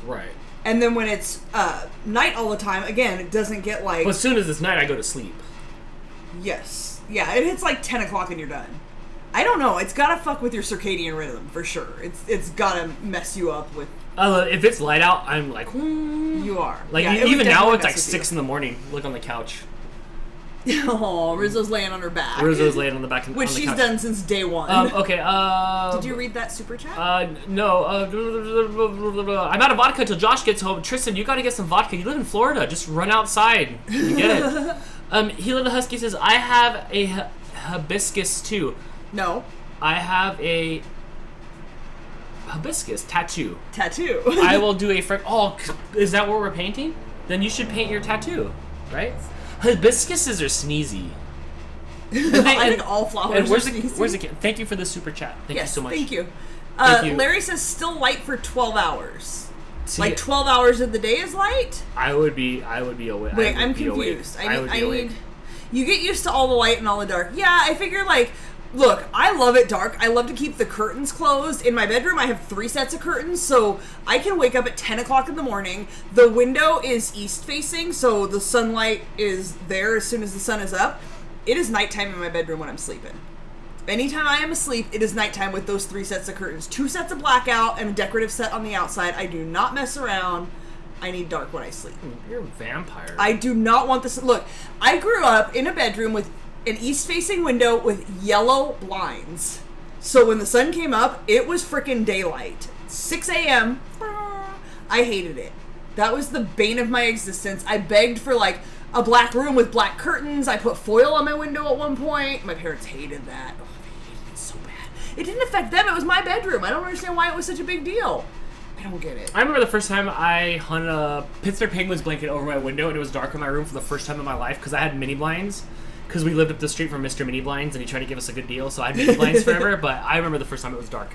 Right. And then when it's night all the time, again, it doesn't get But as soon as it's night, I go to sleep. Yes. Yeah, it hits 10 o'clock and you're done. I don't know. It's gotta fuck with your circadian rhythm, for sure. It's gotta mess you up with... if it's light out, I'm You are. Even now, it's 6 in the morning. Look on the couch. Oh, Rizzo's laying on her back. Rizzo's laying on the back. Which she's done since day one. Okay. Did you read that super chat? No. I'm out of vodka until Josh gets home. Tristan, you gotta get some vodka. You live in Florida. Just run outside. You get it. He Little Husky says, I have a hibiscus too. No. I have a hibiscus tattoo. I will do a Oh, is that what we're painting? Then you should paint your tattoo, right? Hibiscuses are sneezy. I think all flowers are sneezy. Where's the kid? Thank you for the super chat. Thank you so much. Thank you. Thank you. Larry says still light for 12 hours. See, 12 hours of the day is light? I would be awake. Wait, I'm confused. I need you get used to all the light and all the dark. Yeah, I figure Look, I love it dark. I love to keep the curtains closed. In my bedroom, I have 3 sets of curtains, so I can wake up at 10 o'clock in the morning. The window is east-facing, so the sunlight is there as soon as the sun is up. It is nighttime in my bedroom when I'm sleeping. Anytime I am asleep, it is nighttime with those 3 sets of curtains. 2 sets of blackout and a decorative set on the outside. I do not mess around. I need dark when I sleep. You're a vampire. I do not want this. Look, I grew up in a bedroom with an east-facing window with yellow blinds. So when the sun came up, it was freaking daylight. 6 a.m. I hated it. That was the bane of my existence. I begged for, like, a black room with black curtains. I put foil on my window at one point. My parents hated that. Oh, they hated it so bad. It didn't affect them. It was my bedroom. I don't understand why it was such a big deal. I don't get it. I remember the first time I hung a Pittsburgh Penguins blanket over my window, and it was dark in my room for the first time in my life because I had mini blinds. Because we lived up the street from Mr. Mini Blinds, and he tried to give us a good deal, so I had mini blinds forever. But I remember the first time it was dark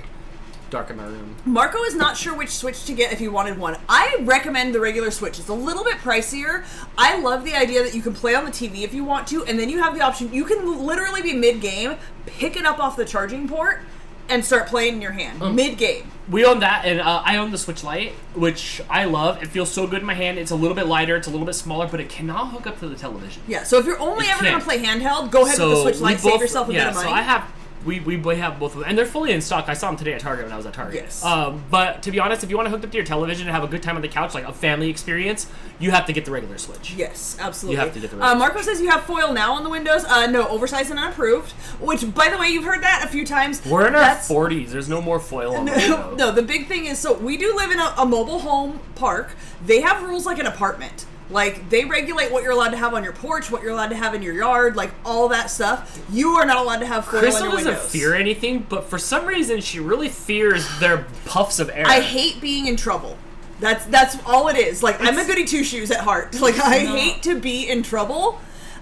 in my room. Marco is not sure which Switch to get if he wanted one. I recommend the regular Switch. It's a little bit pricier. I love the idea that you can play on the TV if you want to, and then you have the option. You can literally be mid-game, pick it up off the charging port, and start playing in your hand. Mid-game. We own that, and I own the Switch Lite, which I love. It feels so good in my hand. It's a little bit lighter, it's a little bit smaller, but it cannot hook up to the television. Yeah, so if you're only ever going to play handheld, go ahead with the Switch Lite, save yourself a bit of money. So I have... We have both of them, and they're fully in stock. I saw them today at Target when I was at Target. Yes. But to be honest, if you want to hook up to your television and have a good time on the couch, like a family experience, you have to get the regular Switch. Yes, absolutely. You have to get the regular Marco says you have foil now on the windows. No, oversized and unapproved. Which, by the way, you've heard that a few times. We're in our 40s. There's no more foil on the window. No, the big thing is, so we do live in a mobile home park. They have rules like an apartment. Like, they regulate what you're allowed to have on your porch, what you're allowed to have in your yard, like, all that stuff. You are not allowed to have foil on your windows. Crystal doesn't fear anything, but for some reason, she really fears their puffs of air. I hate being in trouble. That's all it is. Like, I'm a goody two-shoes at heart. Like, I hate to be in trouble.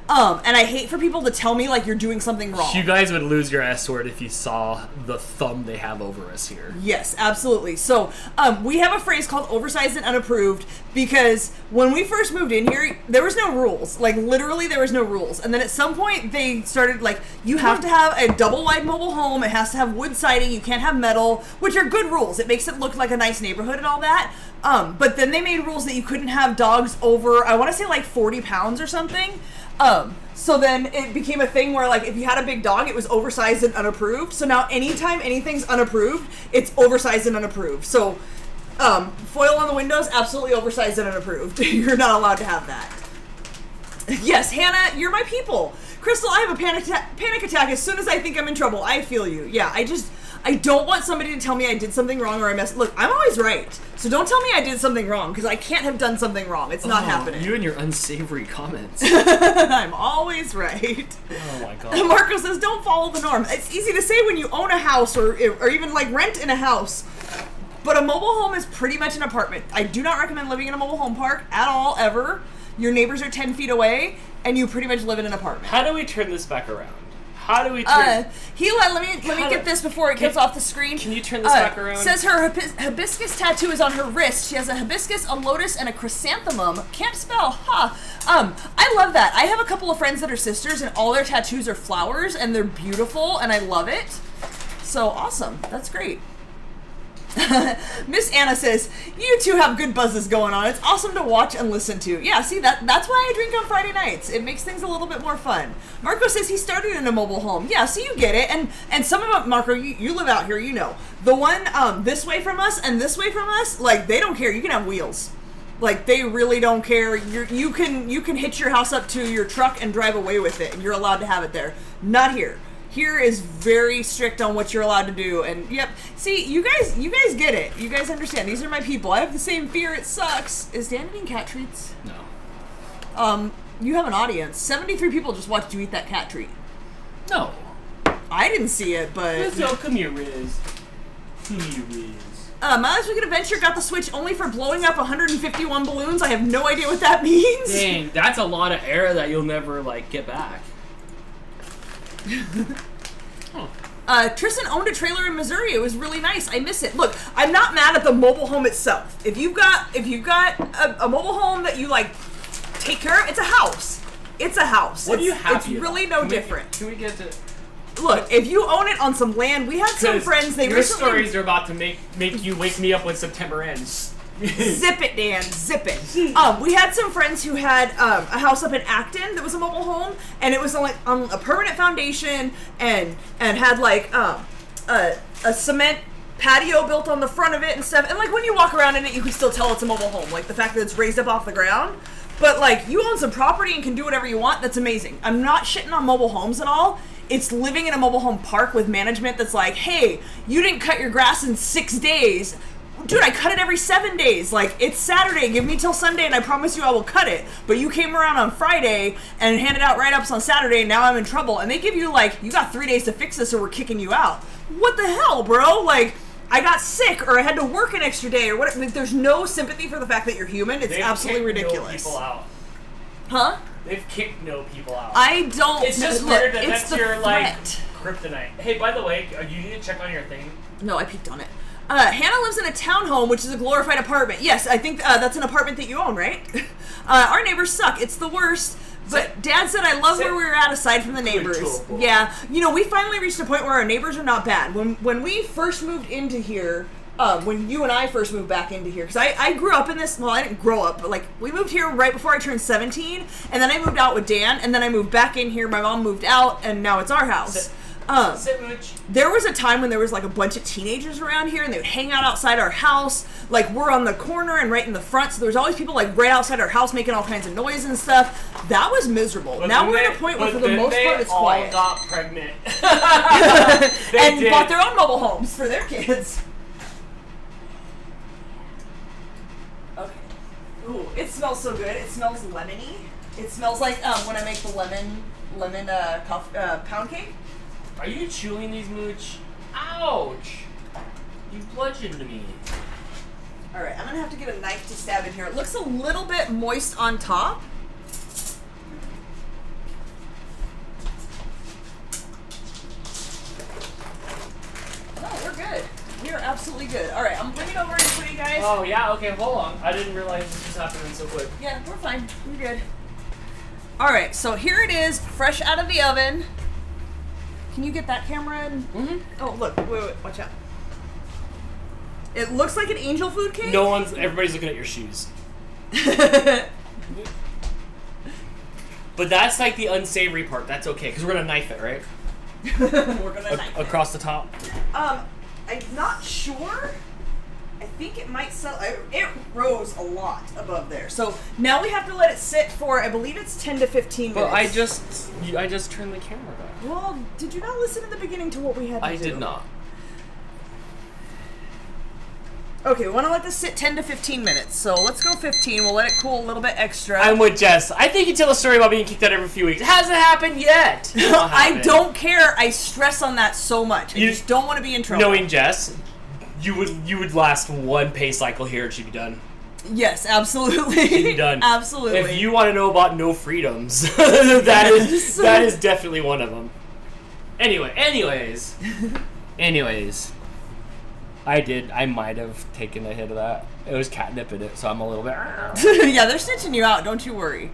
And I hate for people to tell me, like, you're doing something wrong. You guys would lose your S-word if you saw the thumb they have over us here. Yes, absolutely. So, we have a phrase called oversized and unapproved because when we first moved in here, there was no rules. Like, literally, there was no rules. And then at some point, they started, like, you have to have a double-wide mobile home. It has to have wood siding. You can't have metal, which are good rules. It makes it look like a nice neighborhood and all that. But then they made rules that you couldn't have dogs over, I want to say, like, 40 pounds or something. So then it became a thing where, like, if you had a big dog, it was oversized and unapproved. So now anytime anything's unapproved, it's oversized and unapproved. So, foil on the windows, absolutely oversized and unapproved. You're not allowed to have that. Yes, Hannah, you're my people. Crystal, I have a panic attack as soon as I think I'm in trouble. I feel you. Yeah, I don't want somebody to tell me I did something wrong or I messed. Look, I'm always right. So don't tell me I did something wrong because I can't have done something wrong. It's not happening. You and your unsavory comments. I'm always right. Oh my god. Marco says, don't follow the norm. It's easy to say when you own a house or even like rent in a house. But a mobile home is pretty much an apartment. I do not recommend living in a mobile home park at all, ever. Your neighbors are 10 feet away and you pretty much live in an apartment. How do we turn this back around? How do we turn... let me get this before it gets off the screen. Can you turn this back around? Says her hibiscus tattoo is on her wrist. She has a hibiscus, a lotus, and a chrysanthemum. Can't spell, huh? I love that. I have a couple of friends that are sisters, and all their tattoos are flowers, and they're beautiful, and I love it. So, awesome. That's great. Miss Anna says, you two have good buzzes going on. It's awesome to watch and listen to. Yeah, see, that's why I drink on Friday nights. It makes things a little bit more fun. Marco says he started in a mobile home. Yeah, so you get it. And some of them, Marco, you live out here, you know. The one this way from us and this way from us, like, they don't care. You can have wheels. Like, they really don't care. You can hitch your house up to your truck and drive away with it, and you're allowed to have it there. Not here. Here is very strict on what you're allowed to do, and yep. See, you guys get it. You guys understand. These are my people. I have the same fear. It sucks. Is Dan eating cat treats? No. You have an audience. 73 people just watched you eat that cat treat. No. I didn't see it, but... Rizzo, come here, Riz. Come here, Riz. My Last Weekend Adventure got the Switch only for blowing up 151 balloons. I have no idea what that means. Dang, that's a lot of air that you'll never, like, get back. Tristan owned a trailer in Missouri. It was really nice. I miss it. Look, I'm not mad at the mobile home itself. If you've got a mobile home that you like take care of, it's a house. It's a house. What are you happy It's really no different. Can we get to... look, if you own it on some land, we had some friends. They your recently stories are about to make you wake me up when September ends. Zip it, Dan. Zip it. We had some friends who had a house up in Acton that was a mobile home, and it was on a permanent foundation, and had like a cement patio built on the front of it and stuff. And like when you walk around in it, you can still tell it's a mobile home. Like the fact that it's raised up off the ground. But like you own some property and can do whatever you want. That's amazing. I'm not shitting on mobile homes at all. It's living in a mobile home park with management that's like, hey, you didn't cut your grass in 6 days. Dude, I cut it every 7 days. Like, it's Saturday. Give me till Sunday, and I promise you I will cut it. But you came around on Friday and handed out write-ups on Saturday, and now I'm in trouble. And they give you, like, you got 3 days to fix this or we're kicking you out. What the hell, bro? Like, I got sick or I had to work an extra day or what. Like, there's no sympathy for the fact that you're human. It's absolutely ridiculous. No people out. Huh? They've kicked no people out. I don't. It's just weird that that's your, like, threat. kryptonite. Hey, by the way, you need to check on your thing. No, I peeked on it. Hannah lives in a townhome, which is a glorified apartment. Yes, I think that's an apartment that you own, right? Our neighbors suck. It's the worst. But Dad said, I love where we were at aside from the neighbors. Yeah. You know, we finally reached a point where our neighbors are not bad. When we first moved into here, when you and I first moved back into here, because I grew up in this, well, I didn't grow up, but like, we moved here right before I turned 17, and then I moved out with Dan, and then I moved back in here, my mom moved out, and now it's our house. There was a time when there was like a bunch of teenagers around here and they would hang out outside our house. Like we're on the corner and right in the front, so there was always people like right outside our house making all kinds of noise and stuff. That was miserable. But now we're at a point where for the most part it's quiet. They all got pregnant. And bought their own mobile homes for their kids. Okay. Ooh, it smells so good. It smells lemony. It smells like when I make the lemon pound cake. Are you chewing these, Mooch? Ouch! You bludgeoned me. Alright, I'm gonna have to get a knife to stab in here. It looks a little bit moist on top. No, we're good. We are absolutely good. Alright, I'm bringing it over for you guys. Oh, yeah? Okay, hold on. I didn't realize this was happening so quick. Yeah, we're fine. We're good. Alright, so here it is, fresh out of the oven. Can you get that camera in? Mm-hmm. Oh, look. Wait. Watch out. It looks like an angel food cake. Everybody's looking at your shoes. But that's like the unsavory part. That's okay, because we're going to knife it, right? We're going to knife it. Across the top? I'm not sure. I think it might sell. It rose a lot above there. So now we have to let it sit for, I believe it's 10 to 15 minutes. Well, I just turned the camera back. Well, did you not listen in the beginning to what we had to do? I did not. Okay, we want to let this sit 10 to 15 minutes. So let's go 15. We'll let it cool a little bit extra. I'm with Jess. I think you tell a story about being kicked out every few weeks. It hasn't happened yet. I don't care. I stress on that so much. I just don't want to be in trouble. Knowing Jess, you would last one pay cycle here and she'd be done. Yes, absolutely. She'd be done. Absolutely. If you want to know about no freedoms, that is definitely one of them. Anyways. I might have taken a hit of that. It was catnip in it, so I'm a little bit... Yeah, they're stitching you out, don't you worry.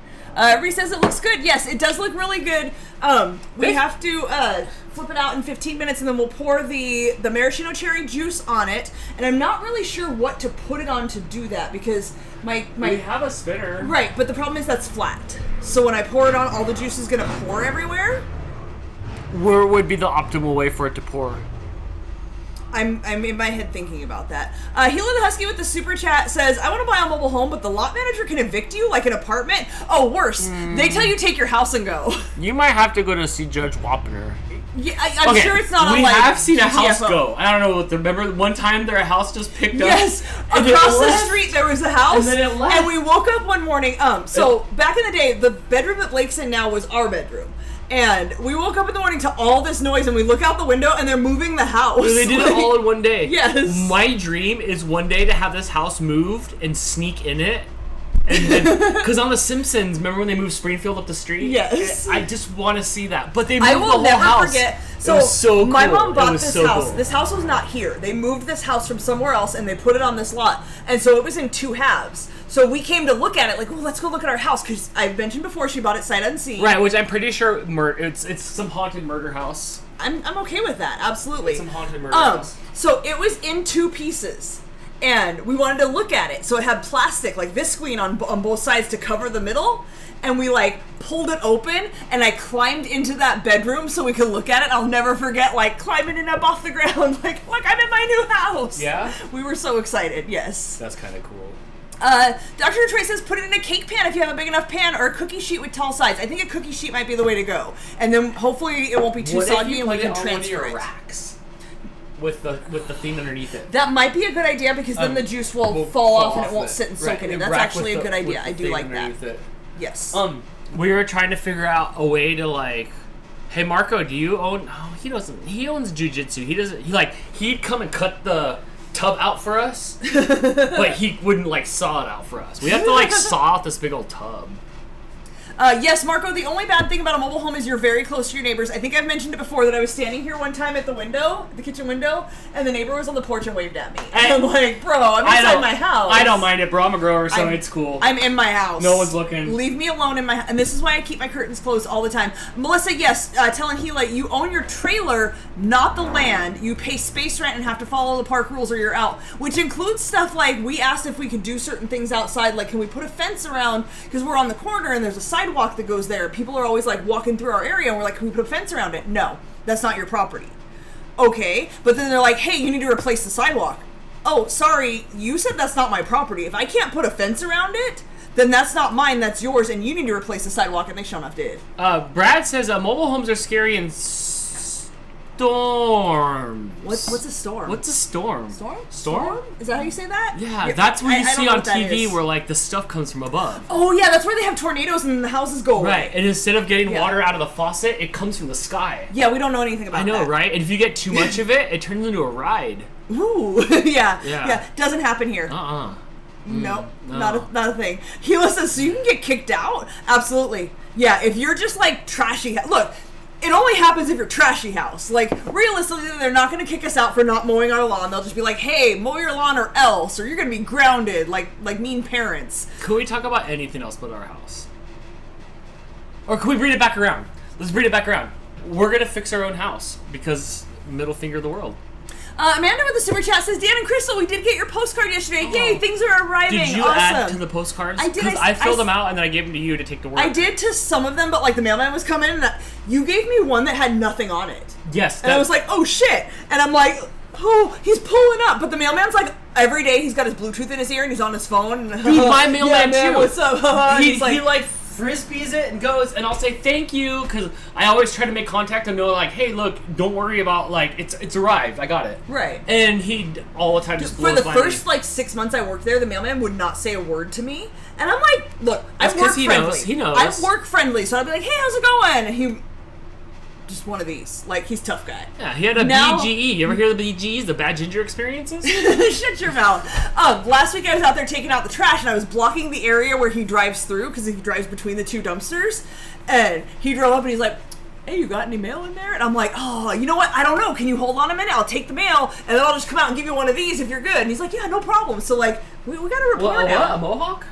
Ree says it looks good. Yes, it does look really good. We have to flip it out in 15 minutes, and then we'll pour the maraschino cherry juice on it. And I'm not really sure what to put it on to do that, because my We have a spinner. Right, but the problem is that's flat. So when I pour it on, all the juice is going to pour everywhere. Where would be the optimal way for it to pour? I'm in my head thinking about that. Hila the Husky with the super chat says, I want to buy a mobile home, but the lot manager can evict you like an apartment? Oh, worse. They tell you take your house and go. You might have to go to see Judge Wapner. Yeah, I'm sure it's not on, We like, have seen a GTFO. house go. I don't know. Remember one time their house just picked up? Yes, and across it the left? street there was a house, And then it left. and we woke up one morning. So back in the day, the bedroom that Blake's in now was our bedroom. And we woke up in the morning to all this noise, and we look out the window, and they're moving the house. They did it all in one day. Yes. My dream is one day to have this house moved and sneak in it. Because on The Simpsons, remember when they moved Springfield up the street? Yes. I just want to see that. But they moved I the will whole never house. forget. It was so cool. My mom It bought was this so house. cool. This house was not here. They moved this house from somewhere else, and they put it on this lot. And so it was in two halves. So we came to look at it, like, well, let's go look at our house, because I've mentioned before she bought it sight unseen. Right, which I'm pretty sure it's some haunted murder house. I'm okay with that. Absolutely. Some haunted murder house. So it was in 2 pieces. And we wanted to look at it. So it had plastic, like visqueen on both sides to cover the middle. And we, like, pulled it open, and I climbed into that bedroom so we could look at it. I'll never forget, like, climbing it up off the ground. Like, look, I'm in my new house. Yeah? We were so excited, yes. That's kind of cool. Dr. Troy says put it in a cake pan if you have a big enough pan, or a cookie sheet with tall sides. I think a cookie sheet might be the way to go. And then hopefully it won't be too soggy and we can transfer it. Racks with the thing underneath it. That might be a good idea because then the juice will fall off and it won't sit and soak in it. That's actually a good idea. I do like that. Yes. We were trying to figure out a way to, like, hey Marco, do you own? Oh, he doesn't. He owns jujitsu. He doesn't. He'd come and cut the tub out for us, but he wouldn't, like, saw it out for us. We have to, like, saw out this big old tub. Yes, Marco, the only bad thing about a mobile home is you're very close to your neighbors. I think I've mentioned it before that I was standing here one time at the window, the kitchen window, and the neighbor was on the porch and waved at me. And I'm like, bro, I'm inside my house. I don't mind it, bro. I'm a grower, so it's cool. I'm in my house. No one's looking. Leave me alone in my house. And this is why I keep my curtains closed all the time. Melissa, yes, telling Hila, you own your trailer, not the land. You pay space rent and have to follow the park rules or you're out. Which includes stuff like, we asked if we could do certain things outside, like can we put a fence around, because we're on the corner and there's a sidewalk that goes there. People are always like walking through our area and we're like, can we put a fence around it? No, that's not your property. Okay, but then they're like, hey, you need to replace the sidewalk. Oh, sorry, you said that's not my property. If I can't put a fence around it, then that's not mine, that's yours, and you need to replace the sidewalk, and they sure enough did. Brad says mobile homes are scary and storms. What's a storm? What's a storm? Storm? Is that how you say that? Yeah, that's what you see on TV where, like, the stuff comes from above. Oh, yeah, that's where they have tornadoes and the houses go away. Right, and instead of getting water out of the faucet, it comes from the sky. Yeah, we don't know anything about that. I know, right? And if you get too much of it, it turns into a ride. Ooh, yeah. Doesn't happen here. Nope, no. not a thing. Hila says, so you can get kicked out? Absolutely. Yeah, if you're just, like, trashy... Look... It only happens if you're trashy house. Like, realistically, they're not going to kick us out for not mowing our lawn. They'll just be like, hey, mow your lawn or else, or you're going to be grounded, like mean parents. Could we talk about anything else but our house? Or can we bring it back around? Let's bring it back around. We're going to fix our own house, because middle finger of the world. Amanda with the super chat says, Dan and Crystal, we did get your postcard yesterday. Oh. Yay, things are arriving. Did you add to the postcards? I did. Because I filled them out and then I gave them to you to take to work. I did to some of them, but like the mailman was coming and you gave me one that had nothing on it. Yes. And I was like, oh shit. And I'm like, oh, he's pulling up. But the mailman's like, every day he's got his Bluetooth in his ear and he's on his phone. Dude, my mailman too. What's up? He like frisbees it and goes, and I'll say thank you, because I always try to make contact and know, like, hey, look, don't worry about, like, it's arrived, I got it. Right. And he all the time just blows by me. For the first, like, 6 months I worked there, the mailman would not say a word to me, and I'm like, look, I'm work friendly. He knows. I'm work friendly, so I'd be like, hey, how's it going? And he, just one of these. Like, he's a tough guy. Yeah, he had a BGE. You ever hear the BGEs, the bad ginger experiences? Shut your mouth. Last week I was out there taking out the trash, and I was blocking the area where he drives through, because he drives between the 2 dumpsters, and he drove up and he's like, hey, you got any mail in there? And I'm like, oh, you know what? I don't know. Can you hold on a minute? I'll take the mail, and then I'll just come out and give you one of these if you're good. And he's like, yeah, no problem. So, like, we got a report now. A mohawk?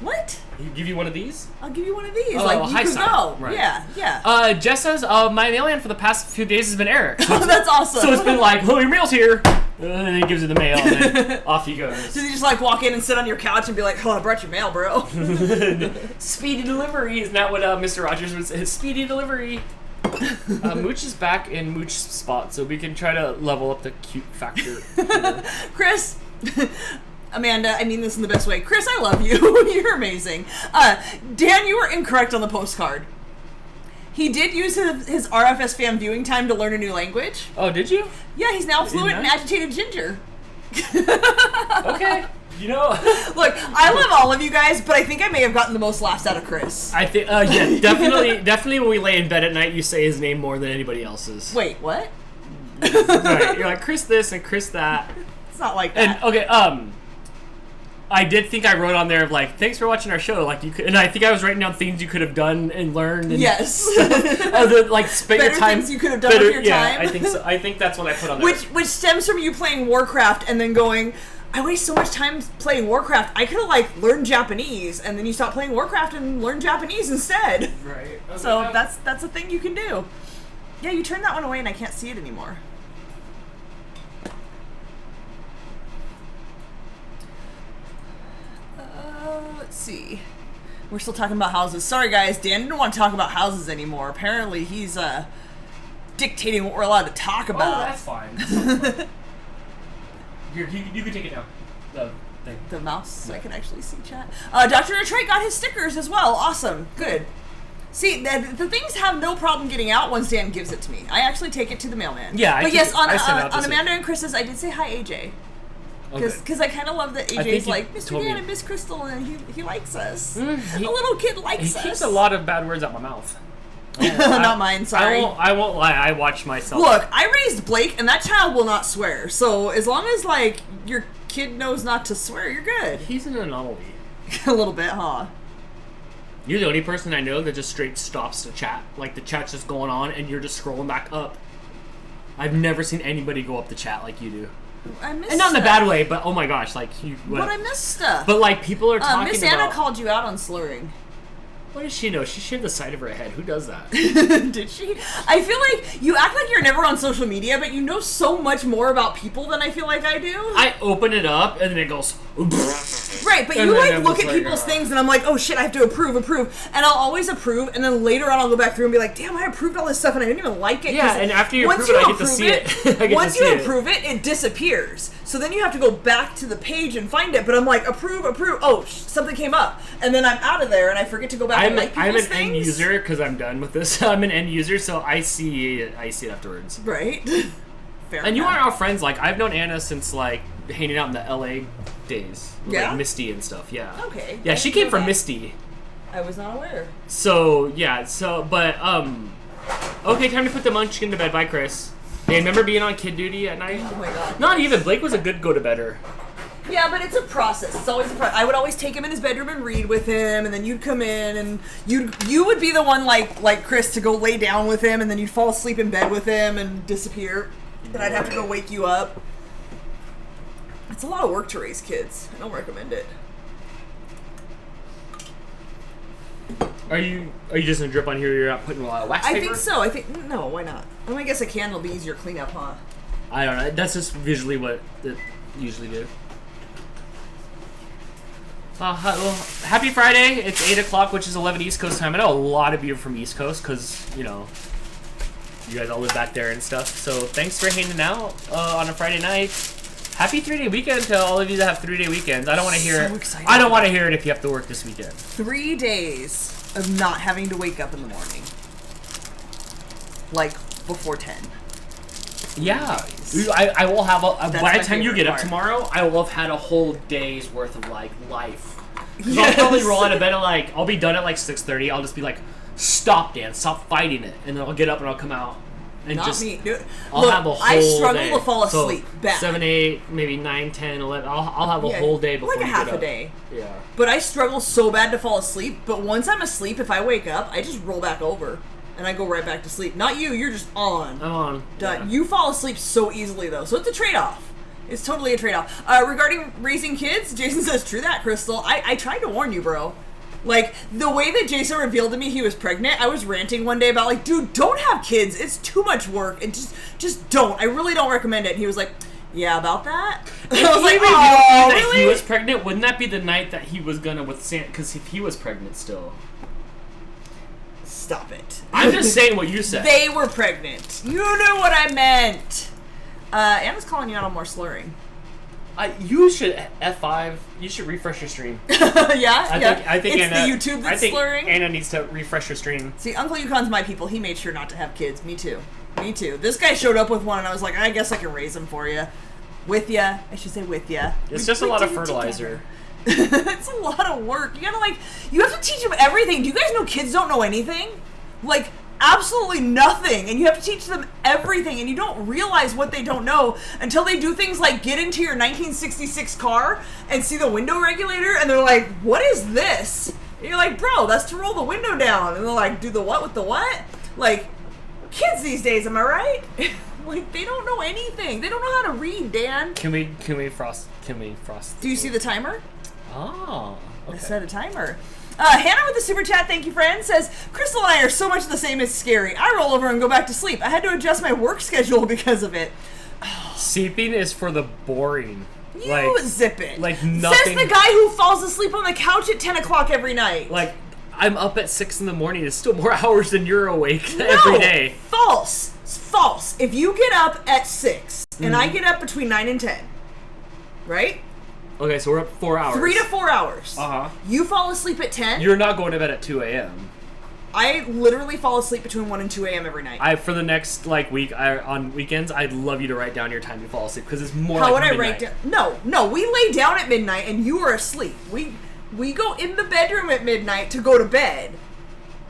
What? He give you one of these? I'll give you one of these. Oh, like, you can go. Right. Yeah. Jess says, my mailman for the past few days has been Eric. So that's awesome. So it's been like, oh, your mail's here. And then he gives you the mail, and then off he goes. Does he just, like, walk in and sit on your couch and be like, oh, I brought your mail, bro? Speedy delivery. Isn't that what Mr. Rogers would say? Speedy delivery. Mooch is back in Mooch's spot, so we can try to level up the cute factor. Chris... Amanda, I mean this in the best way. Chris, I love you. You're amazing. Dan, you were incorrect on the postcard. He did use his RFS fan viewing time to learn a new language. Oh, did you? Yeah, he's now fluent in agitated ginger. Okay. You know, look, I love all of you guys, but I think I may have gotten the most laughs out of Chris. I think, yeah, definitely when we lay in bed at night, you say his name more than anybody else's. Wait, what? Right, you're like, Chris this and Chris that. It's not like that. And, okay, I did think I wrote on there of like, thanks for watching our show. Like you could, and I think I was writing down things you could have done and learned. And yes. Like spend your time. Things you could have done with your time. I think so. I think that's what I put on there. Which stems from you playing Warcraft and then going, I waste so much time playing Warcraft. I could have like learned Japanese, and then you stop playing Warcraft and learn Japanese instead. Right. Okay, so that's a thing you can do. Yeah, you turned that one away and I can't see it anymore. Let's see. We're still talking about houses. Sorry, guys. Dan didn't want to talk about houses anymore. Apparently, he's dictating what we're allowed to talk about. Oh, that's fine. That's fine. Here, you can take it down. The thing. The mouse. Yeah. I can actually see chat. Dr. Detroit got his stickers as well. Awesome. Good. See, the things have no problem getting out once Dan gives it to me. I actually take it to the mailman. Yeah, but yes, on this Amanda and Chris's, I did say hi, AJ. Because I kind of love that I think AJ's you like, Mr. told Dan me. and Miss Crystal, and he likes us. He- a little kid likes He us. keeps a lot of bad words out my mouth. Not mine, sorry. I won't lie. I watch myself. Look, I raised Blake, and that child will not swear. So as long as, like, your kid knows not to swear, you're good. He's an anomaly. A little bit, huh? You're the only person I know that just straight stops the chat. Like, the chat's just going on, and you're just scrolling back up. I've never seen anybody go up the chat like you do. I missed And not in a stuff. bad way, but oh my gosh, like, you... But I missed stuff. But, like, people are talking Miss about... Anna called you out on slurring. What does she know? She shaved the side of her head. Who does that? Did she? I feel like you act like you're never on social media, but you know so much more about people than I feel like I do. I open it up, and then it goes... Right, but And you then like I'm look just at like, people's things, and I'm like, oh shit, I have to approve, and I'll always approve, and then later on I'll go back through and be like, damn, I approved all this stuff, and I didn't even like it. Yeah, 'cause and after you once approve it, I get to see it. Once you approve it, it disappears. So then you have to go back to the page and find it. But I'm like, approve. Oh, something came up, and then I'm out of there, and I forget to go back and like people's I'm an things. end user because I'm done with this. I'm an end user, so I see it afterwards. Right. Fair And you enough. are our friends. Like, I've known Anna since like hanging out in the LA days, with, Yeah? like Misty and stuff. Yeah. Okay. Yeah, I she didn't came know from that. Misty. I was not aware. So yeah. But okay, time to put the munchkin to bed. Bye, Chris. Hey, remember being on kid duty at night? Oh my god. Not even. Blake was a good go-to-bedder. Yeah, but it's a process. It's always a process. I would always take him in his bedroom and read with him, and then you'd come in, and you would be the one like Chris to go lay down with him, and then you'd fall asleep in bed with him and disappear, and I'd have to go wake you up. It's a lot of work to raise kids. I don't recommend it. Are you just gonna drip on here? You're not putting a lot of wax paper? I think so. No, why not? I mean, I guess a can will be easier to clean up, huh? I don't know. That's just visually what it usually do. Well, happy Friday. It's 8 o'clock, which is 11 East Coast time. I know a lot of you are from East Coast because, you know, you guys all live back there and stuff. So thanks for hanging out on a Friday night. Happy 3-day weekend to all of you that have 3-day weekends. I don't want to hear So it. excited. I don't want to hear it if you have to work this weekend. 3 days of not having to wake up in the morning. Like, before 10. Yeah. I will have by the my time you favorite get up part. tomorrow, I will have had a whole day's worth of like life. 'Cause Yes. I'll probably roll out of bed at like, I'll be done at like 6:30. I'll just be like, stop, Dan, stop fighting it, and then I'll get up and I'll come out and Not just me. Dude, I'll look, have a whole I struggle day. to fall So, asleep. Bad. 7, 8, maybe 9, 10, 11. I'll have a Yeah, whole day before like a you half get a up. day. Yeah. But I struggle so bad to fall asleep. But once I'm asleep, if I wake up, I just roll back over and I go right back to sleep. Not you. You're just on. I'm on. Done. Yeah. You fall asleep so easily though, so it's a trade-off. It's totally a trade-off. Regarding raising kids, Jason says, "True that, Crystal." I tried to warn you, bro. Like, the way that Jason revealed to me he was pregnant, I was ranting one day about, like, dude, don't have kids. It's too much work. And just don't. I really don't recommend it. And he was like, yeah, about that? If I was he like, revealed oh, that really? he was pregnant, wouldn't that be the night that he was gonna with Santa? Because if he was pregnant still. Stop it. I'm just saying what you said. They were pregnant. You knew what I meant. Anna's calling you out on more slurring. You should F5. You should refresh your stream. Yeah? I think it's Anna, the YouTube that's I think slurring. Anna needs to refresh her stream. See, Uncle Yukon's my people. He made sure not to have kids. Me too. Me too. This guy showed up with one, and I was like, I guess I can raise him for you. With ya. I should say with ya. It's We- just a we lot of did it fertilizer. together. It's a lot of work. You gotta, you have to teach them everything. Do you guys know kids don't know anything? Like, absolutely nothing. And you have to teach them everything, and you don't realize what they don't know until they do things like get into your 1966 car and see the window regulator, and they're like, what is this? And you're like, bro, that's to roll the window down. And they're like, do the what with the what? Like, kids these days, am I right? Like, they don't know anything. They don't know how to read, Dan. Can we frost? Do you see the timer? Oh, okay. I set a timer. Hannah with the super chat, thank you, friend, says, Crystal and I are so much the same, it's scary. I roll over and go back to sleep. I had to adjust my work schedule because of it. Sleeping is for the boring. You zip it. Like nothing. Says the guy who falls asleep on the couch at 10 o'clock every night. Like, I'm up at 6 in the morning. It's still more hours than you're awake every day. False. It's false. If you get up at 6, and I get up between 9 and 10, right? Okay, so we're up 4 hours. 3 to 4 hours. Uh-huh. You fall asleep at 10. You're not going to bed at 2 a.m. I literally fall asleep between 1 and 2 a.m. every night. For the next, week, on weekends, I'd love you to write down your time to fall asleep, because it's more How like would midnight. I write down? No, we lay down at midnight, and you are asleep. We go in the bedroom at midnight to go to bed,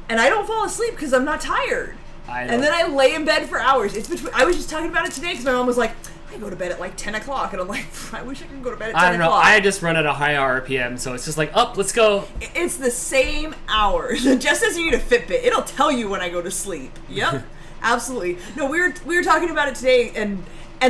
and I don't fall asleep because I'm not tired. And then I lay in bed for hours. I was just talking about it today because my mom was like, I go to bed at 10 o'clock, and I'm like, I wish I could go to bed at 10 o'clock. I don't know. I just run at a high RPM, so it's just like, up, let's go. It's the same hours. Just as you need a Fitbit, it'll tell you when I go to sleep. Yep, absolutely. No, we were talking about it today, and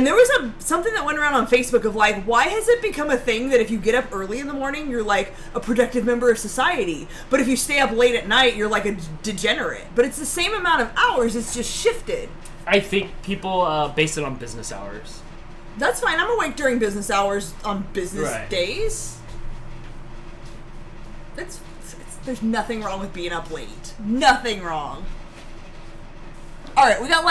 there was something that went around on Facebook of why has it become a thing that if you get up early in the morning, you're like a productive member of society, but if you stay up late at night, you're like a degenerate. But it's the same amount of hours, it's just shifted. I think people base it on business hours. That's fine. I'm awake during business hours on business days. There's nothing wrong with being up late. Nothing wrong. Alright, we got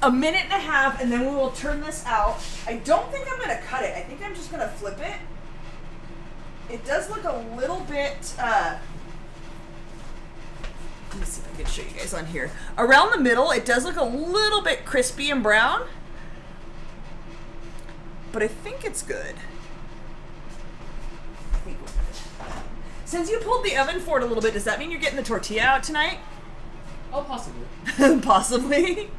a minute and a half, and then we will turn this out. I don't think I'm going to cut it. I think I'm just going to flip it. It does look a little bit, let me see if I can show you guys on here. Around the middle, it does look a little bit crispy and brown. But I think it's good. Since you pulled the oven for it a little bit, does that mean you're getting the tortilla out tonight? Oh, possibly. Possibly.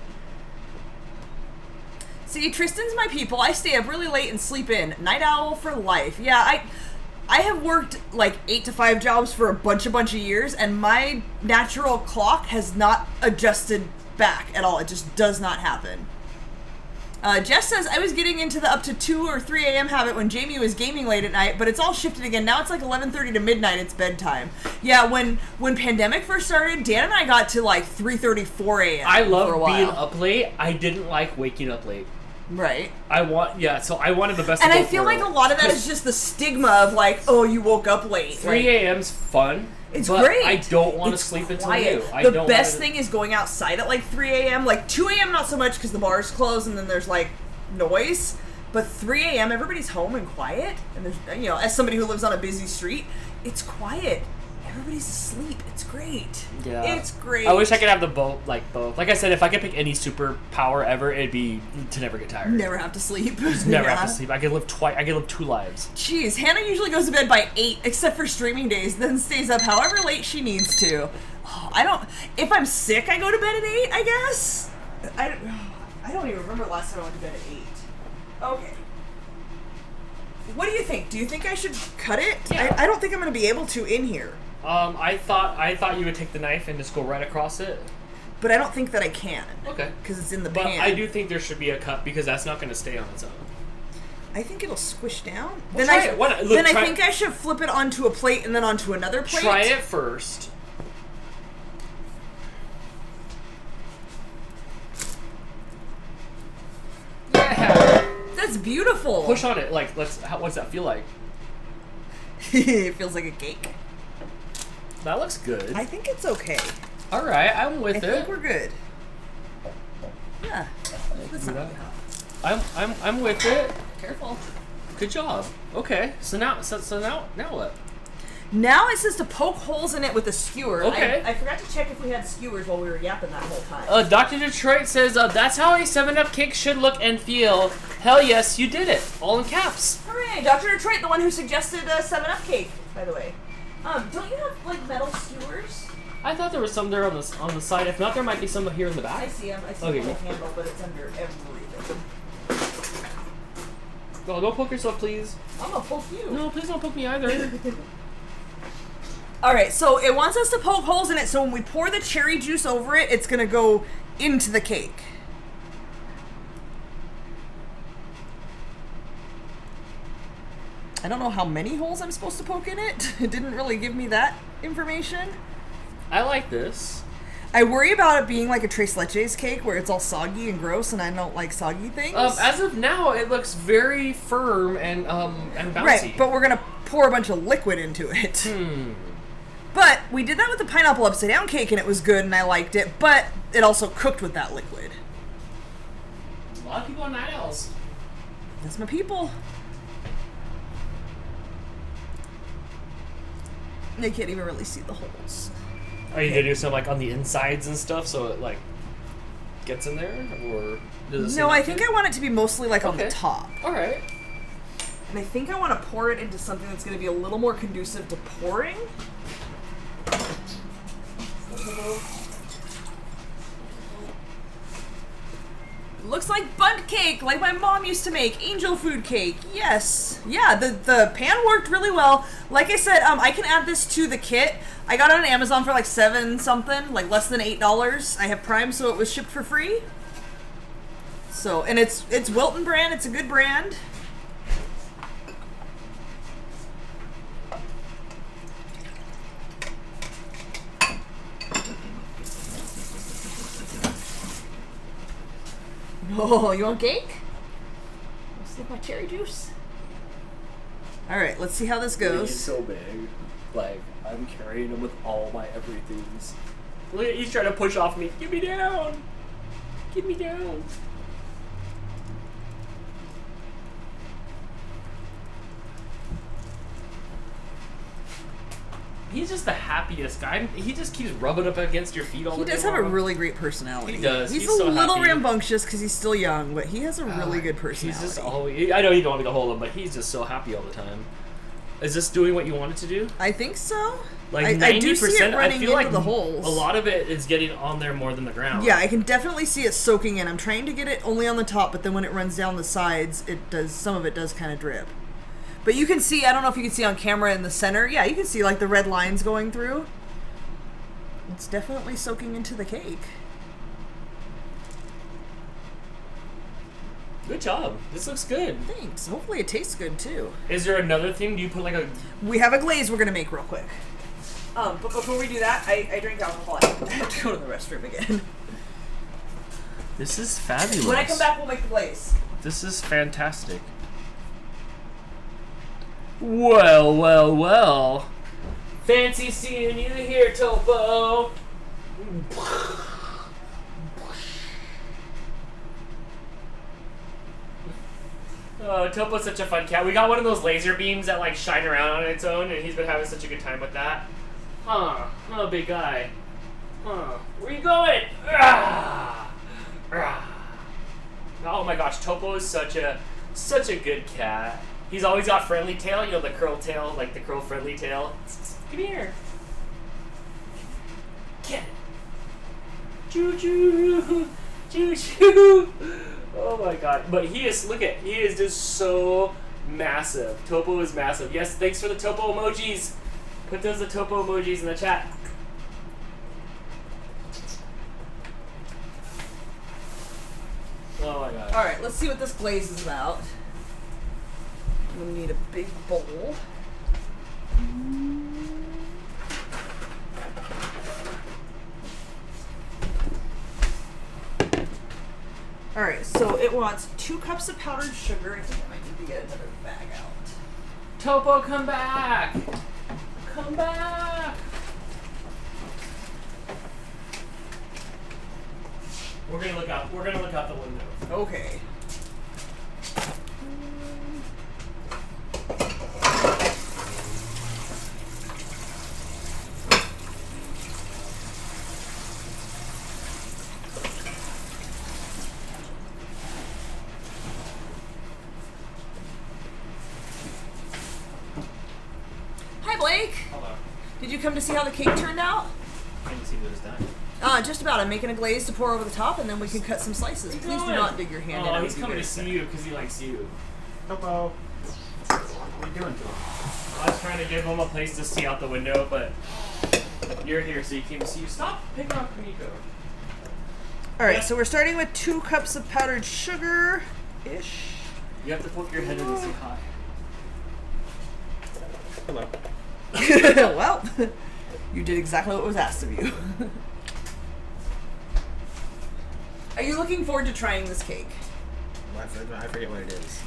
See, Tristan's my people. I stay up really late and sleep in. Night owl for life. Yeah, I have worked 8 to 5 jobs for a bunch of years, and my natural clock has not adjusted back at all. It just does not happen. Jess says, I was getting into the up to 2 or 3 a.m. habit when Jamie was gaming late at night, but it's all shifted again. Now it's 11:30 to midnight, it's bedtime. Yeah, when pandemic first started, Dan and I got to 3:30, 4 a.m. I love being up late. I didn't like waking up late. Right. So I wanted the best and of I both feel worlds. like a lot of that is just the stigma of oh, you woke up late. 3 a.m.'s fun. It's but great. I don't want to sleep until noon. The best thing is going outside at 3 a.m. 2 a.m. not so much because the bars close and then there's noise. But 3 a.m. everybody's home and quiet. And there's, as somebody who lives on a busy street, it's quiet. Everybody's asleep. It's great. Yeah. It's great. I wish I could have both. Like I said, if I could pick any superpower ever, it'd be to never get tired. Never have to sleep. Never have to sleep. I could live I could live 2 lives. Jeez, Hannah usually goes to bed by 8, except for streaming days, then stays up however late she needs to. Oh, if I'm sick, I go to bed at 8, I guess. I don't even remember the last time I went to bed at 8. Okay. What do you think? Do you think I should cut it? Yeah. I don't think I'm going to be able to in here. I thought you would take the knife and just go right across it. But I don't think that I can. Okay. Because it's in the pan. pan. I do think there should be a cut because that's not going to stay on its own. I think it'll squish down. Well, I think I should flip it onto a plate and then onto another plate. Try it first. Yeah. That's beautiful. Push on it. What's that feel like? It feels like a cake. That looks good. I think it's okay. All right, I'm with it. I think we're good. Yeah. That's not I'm with it. Careful. Good job. Okay. So now what? Now it says to poke holes in it with a skewer. Okay. I forgot to check if we had skewers while we were yapping that whole time. Dr. Detroit says, that's how a 7-Up cake should look and feel. Hell yes, you did it. All in caps. Hooray. Dr. Detroit, the one who suggested a 7-Up cake, by the way. Don't you have, metal skewers? I thought there was some there on the side. If not, there might be some here in the back. I see them. I see the handle, but it's under everything. Oh, don't poke yourself, please. I'm gonna poke you. No, please don't poke me either. Alright, so it wants us to poke holes in it, so when we pour the cherry juice over it, it's gonna go into the cake. I don't know how many holes I'm supposed to poke in it. It didn't really give me that information. I like this. I worry about it being like a tres leches cake where it's all soggy and gross, and I don't like soggy things. As of now, it looks very firm and bouncy. Right, but we're gonna pour a bunch of liquid into it. But we did that with the pineapple upside down cake, and it was good, and I liked it. But it also cooked with that liquid. A lot of people on night owls. That's my people. They can't even really see the holes. Are you gonna do some like on the insides and stuff so it like gets in there, or does it? No, I think I want it to be mostly like on the top. All right. And I think I want to pour it into something that's going to be a little more conducive to pouring. Looks like bundt cake, like my mom used to make. Angel food cake. Yes. Yeah, the pan worked really well. Like I said, I can add this to the kit. I got it on Amazon for like $7 something, like less than $8. I have Prime, so it was shipped for free. So, and it's Wilton brand. It's a good brand. Oh, you want cake? Sip my cherry juice. All right, let's see how this goes. He's so big. Like, I'm carrying him with all my everythings. Look, he's trying to push off me. Get me down. Get me down. He's just the happiest guy. He just keeps rubbing up against your feet all the time. He does have a really great personality. He does. He's so a little happy. rambunctious because he's still young, but he has a really good personality. He's just always. I know you don't want me to hold him, but he's just so happy all the time. Is this doing what you want it to do? I think so. Like 90%, I do see it running I feel into like the holes. A lot of it is getting on there more than the ground. Yeah, I can definitely see it soaking in. I'm trying to get it only on the top, but then when it runs down the sides, it does. Some of it does kind of drip. But you can see. I don't know if you can see on camera in the center. Yeah, you can see like the red lines going through. It's definitely soaking into the cake. Good job. This looks good. Thanks. Hopefully it tastes good too. Is there another thing? Do you put like a... We have a glaze we're going to make real quick. But before we do that, I drink alcohol. I have to go to the restroom again. This is fabulous. When I come back, we'll make the glaze. This is fantastic. Well, well, well. Fancy seeing you here, Topo. Oh, Topo's such a fun cat. We got one of those laser beams that like shine around on its own, and he's been having such a good time with that. Huh. Oh, big guy. Huh. Where you going? Ah! Ah! Oh my gosh, Topo is such a good cat. He's always got friendly tail, you know, the curl tail, like the curl friendly tail. Come here. Get it. Choo choo. Choo choo. Oh my god. But he is just so massive. Topo is massive. Yes, thanks for the Topo emojis. Put those the Topo emojis in the chat. Oh my god. Alright, let's see what this glaze is about. We'll need a big bowl. Alright, so it wants 2 cups of powdered sugar. I think I might need to get another bag out. Topo, come back! Come back! We're gonna look out the window. Okay. Hi, Blake. Hello. Did you come to see how the cake turned out? I can see what it's done. Just about. I'm making a glaze to pour over the top, and then we can cut some slices. Please do not dig your hand in. Oh, It he's would be coming very to sad. see you because he likes you. Topo. What are you doing to him? I was trying to give him a place to see out the window, but you're here, so he came to see you. Stop picking on Kamiko. Alright, so we're starting with 2 cups of powdered sugar-ish. You have to poke your head in to say hi. Hello. Well, you did exactly what was asked of you. Are you looking forward to trying this cake? I forget what it is.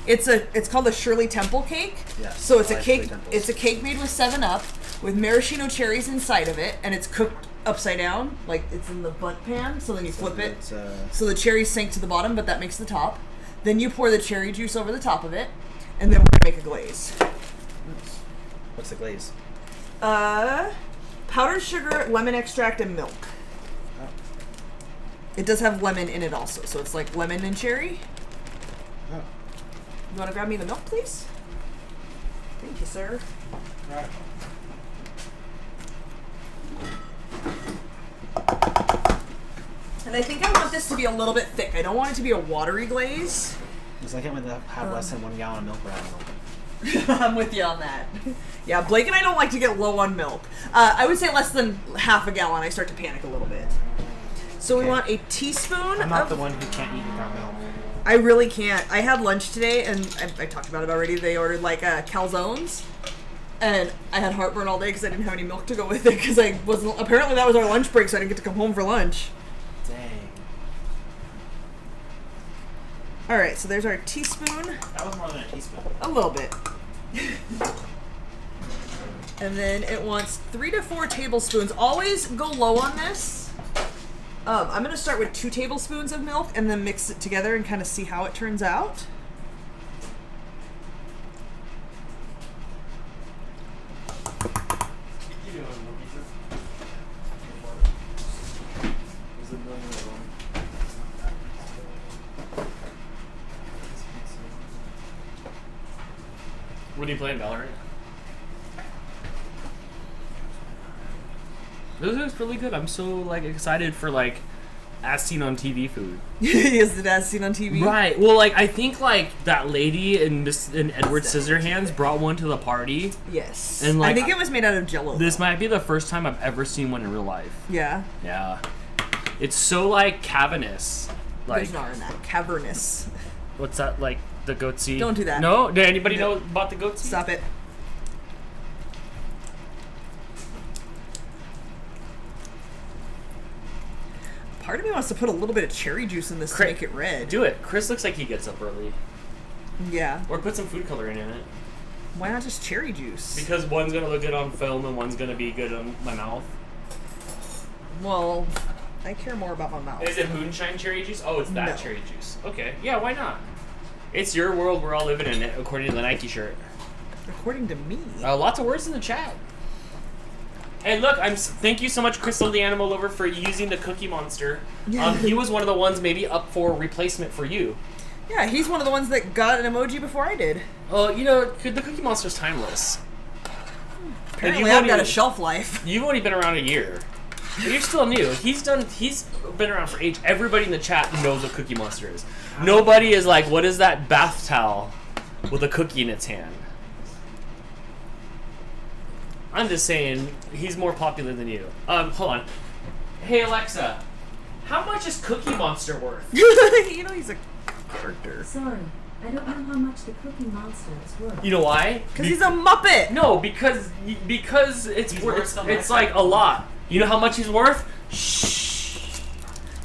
It's called a Shirley Temple Cake. Yeah. So it's I a like cake. Shirley Temples. It's a cake made with 7-Up with maraschino cherries inside of it, and it's cooked upside down, like it's in the butt pan. So then you flip it, so the cherries sink to the bottom, but that makes the top. Then you pour the cherry juice over the top of it, and then we're gonna make a glaze. What's the glaze? Powdered sugar, lemon extract, and milk. Oh. It does have lemon in it also, so it's like lemon and cherry. Oh. You want to grab me the milk, please? Thank you, sir. Right. And I think I want this to be a little bit thick. I don't want it to be a watery glaze. It's like it would have less than 1 gallon of milk per hour. I'm with you on that. Yeah, Blake and I don't like to get low on milk. I would say less than half a gallon. I start to panic a little bit. So we Okay. want a teaspoon I'm not of... the one who can't eat without milk. I really can't. I had lunch today, and I talked about it already. They ordered like calzones, and I had heartburn all day because I didn't have any milk to go with it because I wasn't. Apparently, that was our lunch break, so I didn't get to come home for lunch. Dang. All right, so there's our teaspoon, That was more than a teaspoon. a little bit, and then it wants 3 to 4 tablespoons. Always go low on this. I'm going to start with 2 tablespoons of milk and then mix it together and kind of see how it turns out. What are you playing, Valorant? This is really good. I'm so like excited for like as seen on TV food. Is it as seen on TV? Right. Well, like I think like that lady in Edward Scissorhands brought one to the party. Yes. And, like, I think it was made out of Jello. This might be the first time I've ever seen one in real life. Yeah. Yeah. It's so like cavernous. Like There's not in that. Cavernous. what's that like the goatsy? Don't do that. No. Did anybody No. know about the goatsy? Stop it. Part of me wants to put a little bit of cherry juice in this to make it red. Do it. Chris looks like he gets up early. Yeah. Or put some food coloring in it. Why not just cherry juice? Because one's gonna look good on film and one's gonna be good on my mouth. Well, I care more about my mouth. Is it moonshine cherry juice? Oh, it's that No. cherry juice. Okay. Yeah, why not? It's your world. We're all living in it, according to the Nike shirt. According to me. Lots of words in the chat. Hey, look! Thank you so much, Crystal the Animal Lover, for using the Cookie Monster. He was one of the ones maybe up for replacement for you. Yeah, he's one of the ones that got an emoji before I did. You know, the Cookie Monster's timeless. Apparently, you've I've only- got a shelf life. You've only been around a year. But you're still new. He's been around for age. Everybody in the chat knows what Cookie Monster is. Nobody is like, what is that bath towel with a cookie in its hand? I'm just saying, he's more popular than you. Hold on. Hey Alexa, how much is Cookie Monster worth? You know he's a character. Sorry, I don't know how much the Cookie Monster is worth. You know why? Because he's a Muppet! No, because it's He's worth. worth so It's much. like a lot. You know how much he's worth? Shh.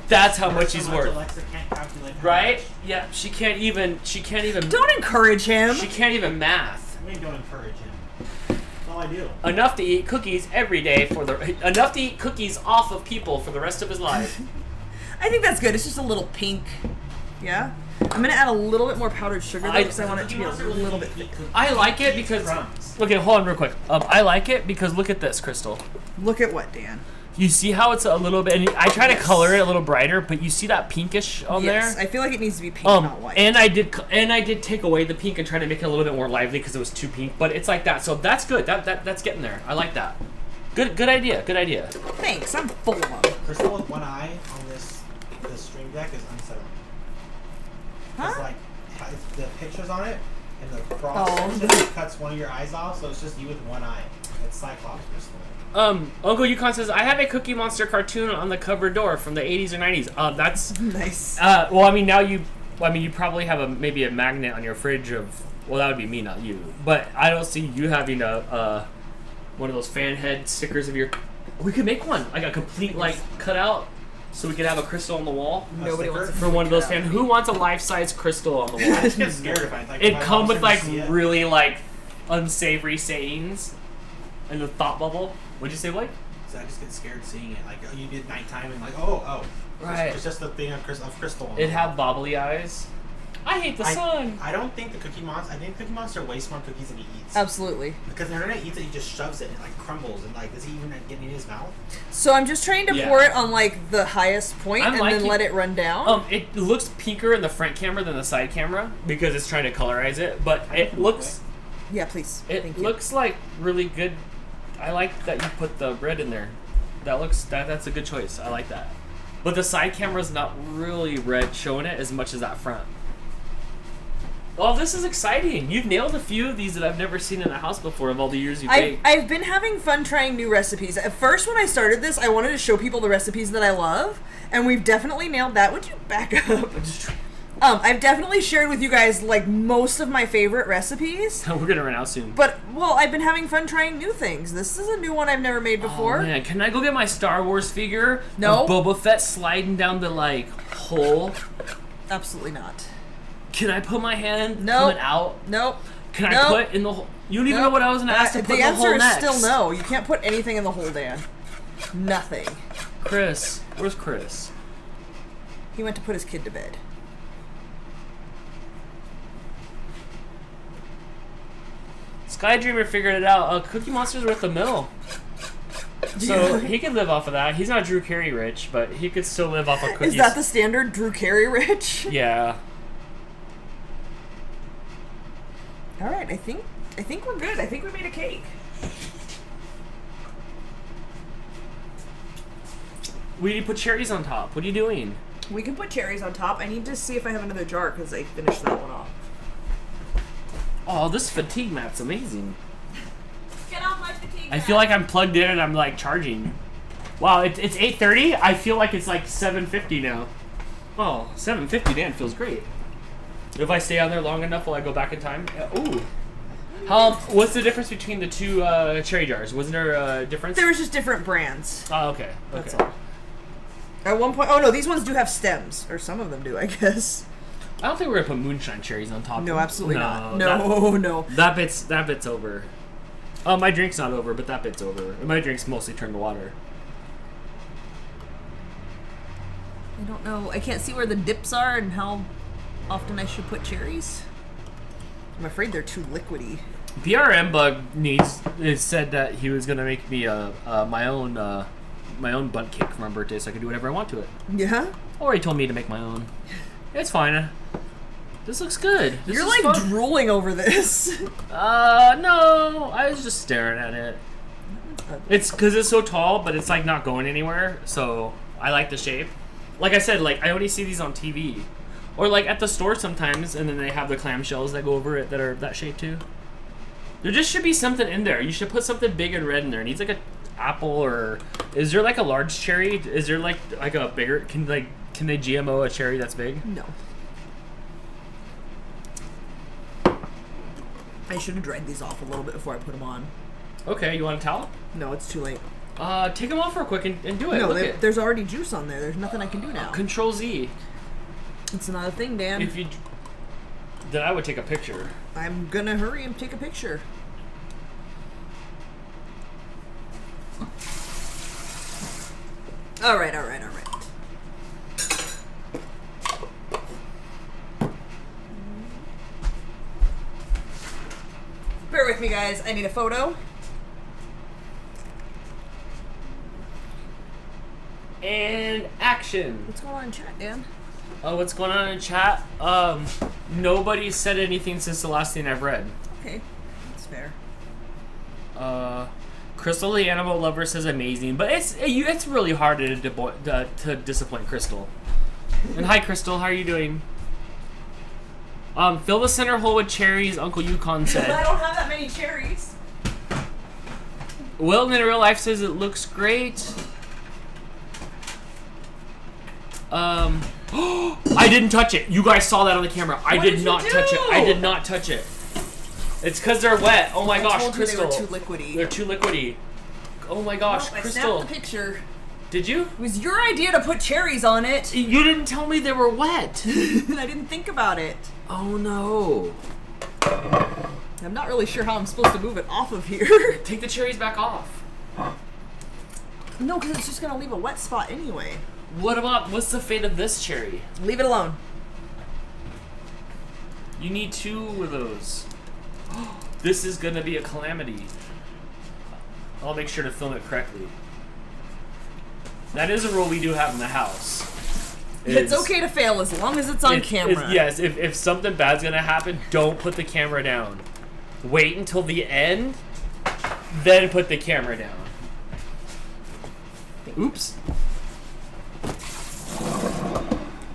That's how much he's worth. Alexa can't calculate how Right? much. Yeah. She can't even. Don't encourage him! She can't even math. I mean, don't encourage him. That's all I do. Enough to eat cookies every day enough to eat cookies off of people for the rest of his life. I think that's good. It's just a little pink. Yeah? I'm gonna add a little bit more powdered sugar though, because I want it to be a little bit thick. I like it because. Crumbs. Okay, hold on real quick. I like it because look at this, Crystal. Look at what, Dan? You see how it's a little bit. And I try to color it a little brighter, but you see that pinkish on Yes, there. I feel like it needs to be pink, not white. And I did take away the pink and try to make it a little bit more lively because it was too pink. But it's like that, so that's good. That's getting there. I like that. Good idea. Good idea. Thanks, I'm full of them. Crystal with one eye on this stream deck is unsettling. It's Huh? like the pictures on it and the cross Oh. section cuts one of your eyes off, so it's just you with one eye. It's Cyclops Crystal. Uncle Yukon says I have a Cookie Monster cartoon on the cover door from the 80s or 90s. That's Nice. well, I mean now you probably have maybe a magnet on your fridge of Well, that would be me, not you. But I don't see you having a one of those fan head stickers of your. We could make one, like a complete like cutout, so we could have a crystal on the wall Nobody wants to for one of those fans. Who wants a life-size crystal on the I wall? just get scared if I like. It if I come with like see it. really like unsavory sayings, and the thought bubble. What'd you say, Blake? So I just get scared seeing it. Like you did nighttime and like oh. Right. It's just a thing of crystal. on It the have wall. bobbly eyes. I hate the sun. I don't think the Cookie Monster. I think Cookie Monster wastes more cookies than he eats. Absolutely. Because the internet eats it, he just shoves it and it like crumbles and like is he even getting in his mouth? So I'm just trying to Yeah. pour it on like the highest point I'm and then liking- let it run down. It looks pinker in the front camera than the side camera because it's trying to colorize it, but it looks Yeah, please. it Thank you. looks like really good. I like that you put the red in there. That's a good choice. I like that. But the side camera's not really red showing it as much as that front. Oh, this is exciting. You've nailed a few of these that I've never seen in a house before of all the years you've baked. I've been having fun trying new recipes. At first, when I started this, I wanted to show people the recipes that I love, and we've definitely nailed that. Would you back up? I've definitely shared with you guys like most of my favorite recipes. We're gonna run out soon. But I've been having fun trying new things. This is a new one I've never made before. Oh, man, can I go get my Star Wars figure? No. Of Boba Fett sliding down the like hole. Absolutely not. Can I put my hand Nope. coming out? Nope. Can I Nope. put in the hole? You don't even know what I was gonna ask to put The in the hole answer is next. still no. You can't put anything in the hole, Dan. Nothing. Chris, where's Chris? He went to put his kid to bed. Sky Dreamer figured it out. Cookie Monster's worth a mill. So he could live off of that. He's not Drew Carey rich, but he could still live off of cookies. Is that the standard Drew Carey rich? Yeah. All right, I think we're good. I think we made a cake. We need to put cherries on top. What are you doing? We can put cherries on top. I need to see if I have another jar because I finished that one off. Oh, this fatigue map's amazing. Get off my fatigue. I feel like I'm plugged in and I'm like charging. Wow, it's 8:30. I feel like it's like 7:50 now. Oh, 7:50, Dan, feels great. If I stay on there long enough, will I go back in time? Ooh. What's the difference between the two cherry jars? Wasn't there a difference? There was just different brands. Oh, okay. That's Okay. all. At one point, oh no, these ones do have stems, or some of them do, I guess. I don't think we're gonna put moonshine cherries on top. No, absolutely not. that- No. That bit's over. Oh, my drink's not over, but that bit's over. My drink's mostly turned to water. I don't know. I can't see where the dips are and how often I should put cherries. I'm afraid they're too liquidy. BRM Bug said that he was gonna make me my own bunt cake for my birthday, so I could do whatever I want to it. Yeah? Or he told me to make my own. It's fine. This looks good. This You're is like fun. drooling over this. No, I was just staring at it. It's because it's so tall, but it's like not going anywhere. So I like the shape. Like I said, like I only see these on TV, or like at the store sometimes, and then they have the clamshells that go over it that are that shape too. There just should be something in there. You should put something big and red in there. It needs like a apple, or is there like a large cherry? Is there like a bigger? Can they GMO a cherry that's big? No. I should have dried these off a little bit before I put them on. Okay, you want a towel? No, it's too late. Take them off real quick and do it. No, Look it. there's already juice on there. There's nothing I can do now. Control Z. It's not a thing, Dan. If you, then I would take a picture. I'm gonna hurry and take a picture. All right. Bear with me, guys. I need a photo. And action. What's going on in chat, Dan? Oh, what's going on in chat? Nobody said anything since the last thing I've read. Okay, that's fair. Crystal the Animal Lover says amazing, but it's really hard to disappoint Crystal. And hi, Crystal, how are you doing? Fill the center hole with cherries, Uncle Yukon I said. don't have that many cherries. Wilton in real life says it looks great. I didn't touch it. You guys saw that on the camera. I What did did you not touch it. do? I did not touch it. It's because they're wet. Oh my I gosh, told you Crystal. they were too liquidy. They're too liquidy. Oh my gosh, Well, I Crystal. snapped the picture. Did you? It was your idea to put cherries on it. You didn't tell me they were wet. I didn't think about it. Oh no. I'm not really sure how I'm supposed to move it off of here. Take the cherries back off. No, because it's just going to leave a wet spot anyway. What's the fate of this cherry? Leave it alone. You need 2 of those. This is gonna be a calamity. I'll make sure to film it correctly. That is a rule we do have in the house. It's okay to fail as long as it's on camera. Yes, if something bad's gonna happen, don't put the camera down. Wait until the end, then put the camera down. Oops.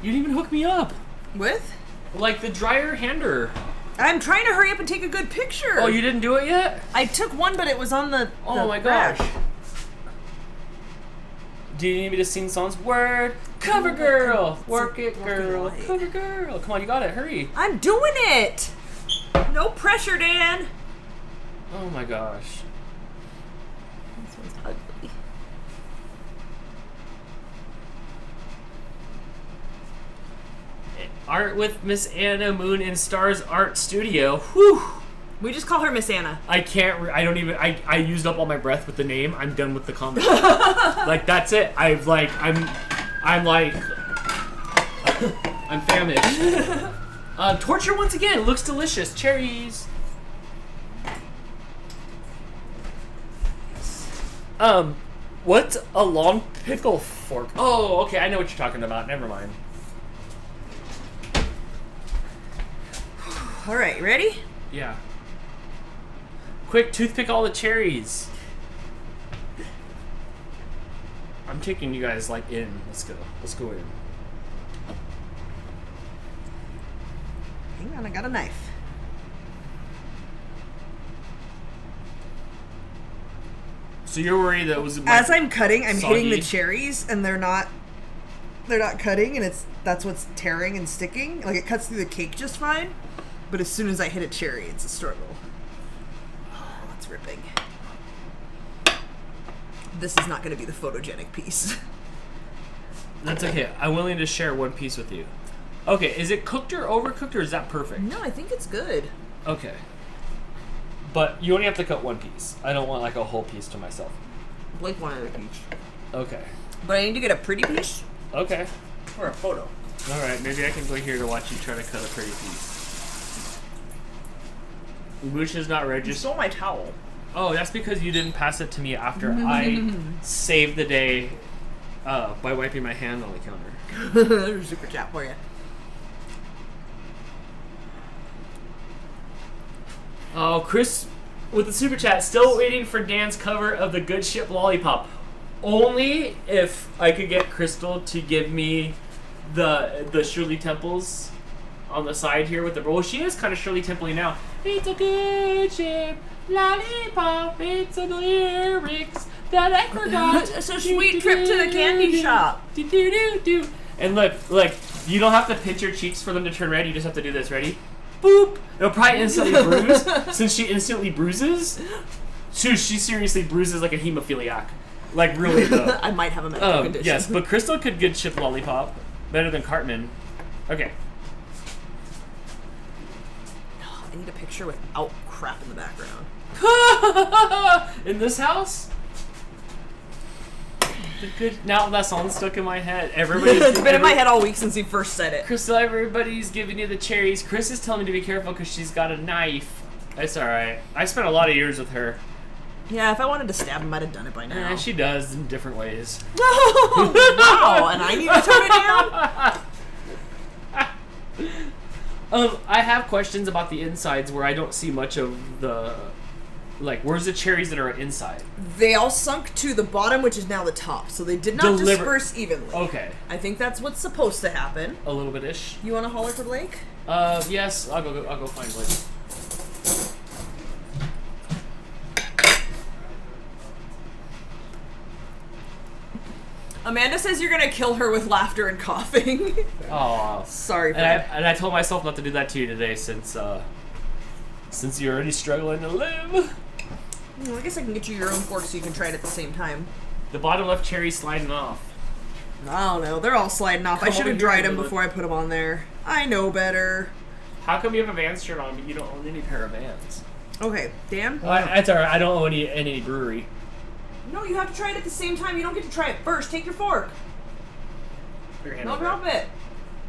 You didn't even hook me up. With? Like the dryer hander. I'm trying to hurry up and take a good picture. Oh, you didn't do it yet? I took one, but it was on the Oh my rack. gosh. Do you need me to sing songs? Word, cover girl, work it girl, cover girl. Come on, you got it, hurry. I'm doing it. No pressure, Dan. Oh my gosh. This one's ugly. Art with Miss Anna Moon and Stars Art Studio. Whew. We just call her Miss Anna. I can't. I don't even. I used up all my breath with the name. I'm done with the comment. Like that's it. I'm famished. Torture once again. Looks delicious. Cherries. What's a long pickle fork? Oh, okay. I know what you're talking about. Never mind. All right, ready? Yeah. Quick, toothpick all the cherries. I'm taking you guys like in. Let's go. Let's go in. Hang on, I got a knife. So you're worried that it was As I'm cutting, I'm hitting the soggy? cherries, and they're not cutting, and that's what's tearing and sticking. Like it cuts through the cake just fine, but as soon as I hit a cherry, it's a struggle. Oh, it's ripping. This is not going to be the photogenic piece. That's okay. I'm willing to share one piece with you. Okay, is it cooked or overcooked, or is that perfect? No, I think it's good. Okay. But you only have to cut one piece. I don't want like a whole piece to myself. Blake wanted a piece. Okay. But I need to get a pretty piece Okay. for a photo. Alright, maybe I can go here to watch you try to cut a pretty piece. Moosh is not You registered. stole my towel. Oh, that's because you didn't pass it to me after I saved the day by wiping my hand on the counter. There's a super chat for you. Oh, Chris with the super chat, still waiting for Dan's cover of the Good Ship Lollipop. Only if I could get Crystal to give me the Shirley Temples on the side here with the. Well, she is kind of Shirley Temple now. It's a good ship lollipop. It's a lyrics that I forgot. It's a sweet trip to the candy shop. And look, you don't have to pinch your cheeks for them to turn red. You just have to do this. Ready? Boop. It'll probably instantly bruise. Since she instantly bruises, she seriously bruises like a hemophiliac. Like really though. I might have a medical condition. Yes, but Crystal could good ship lollipop better than Cartman. Okay. I need a picture without crap in the background. In this house? Now that song's stuck in my head. It's been in my head all week since you first said it. Crystal, everybody's giving you the cherries. Chris is telling me to be careful because she's got a knife. It's alright. I spent a lot of years with her. Yeah, if I wanted to stab him, I'd have done it by now. She does in different ways. Wow, and I need to turn it down? I have questions about the insides where I don't see much of the... Like, where's the cherries that are inside? They all sunk to the bottom, which is now the top, so they did not disperse evenly. Okay. I think that's what's supposed to happen. A little bit-ish. You want to holler for Blake? Yes. I'll go find Blake. Amanda says you're gonna kill her with laughter and coughing. Oh. Sorry for And that. I told myself not to do that to you today since Since you're already struggling to live. Well, I guess I can get you your own fork so you can try it at the same time. The bottom left cherry sliding off. I don't know. They're all sliding off. I Come should over have here dried a them little before I put them on there. I know better. How come you have a Vans shirt on, but you don't own any pair of Vans? Okay, Dan? That's alright. I don't own any brewery. No, you have to try it at the same time. You don't get to try it first. Take your fork. Put your hand No, over drop there. it.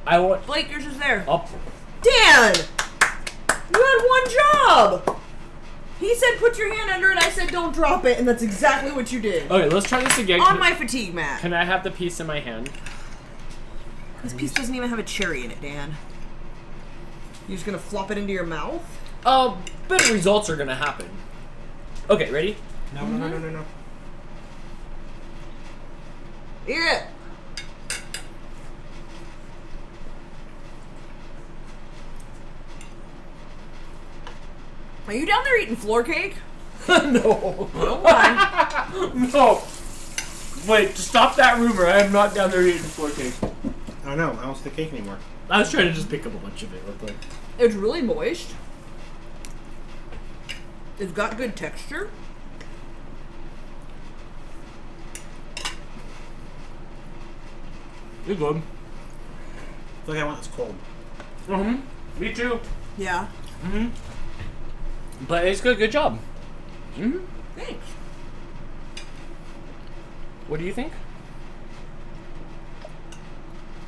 I want Blake, yours is there. up. Dan! You had one job! He said put your hand under it, I said don't drop it, and that's exactly what you did. Okay, let's try this again. On my fatigue mat. Can I have the piece in my hand? This piece doesn't even have a cherry in it, Dan. You just gonna flop it into your mouth? Better results are gonna happen. Okay, ready? No. Eat it! Are you down there eating floor cake? No. Why? No. Wait, stop that rumor. I am not down there eating floor cake. I don't know. I don't see the cake anymore. I was trying to just pick up a bunch of it real quick. It's really moist. It's got good texture. You're good. I feel like I want this cold. Mm-hmm. Me too. Yeah. Mm-hmm. But it's good. Good job. Mm-hmm. Thanks. What do you think?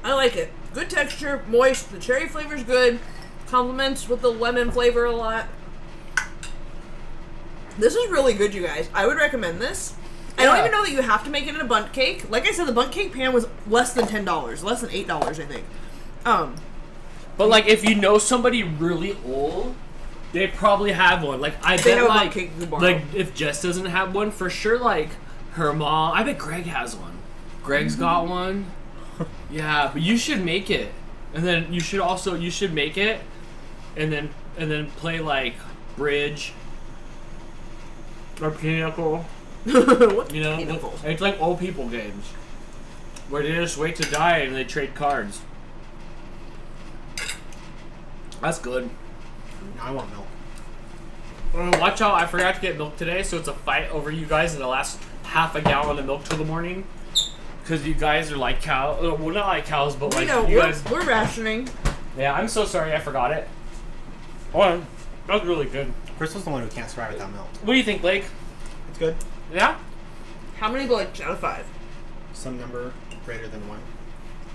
I like it. Good texture, moist. The cherry flavor's good. Complements with the lemon flavor a lot. This is really good, you guys. I would recommend this. I don't Yeah. even know that you have to make it in a bundt cake. Like I said, the bundt cake pan was less than $10, less than $8, I think. But like, if you know somebody really old, they probably have one. Like, I They bet have a like, bundt cake you can borrow. like if Jess doesn't have one, for sure, like her mom. I bet Greg has one. Greg's got one. Yeah, but you should make it, and then you should make it, and then play like bridge or pinochle. What? You know, Pinochle? it's like old people games where they just wait to die and they trade cards. That's good. No, I want milk. Watch out! I forgot to get milk today, so it's a fight over you guys in the last half a gallon of milk till the morning. Because you guys are like cows. Well, not like cows, but like No, you guys. we're rationing. Yeah, I'm so sorry I forgot it. Oh, that was really good. Crystal's the one who can't survive without milk. What do you think, Blake? It's good. Yeah? How many Blakes out of 5? Some number greater than 1.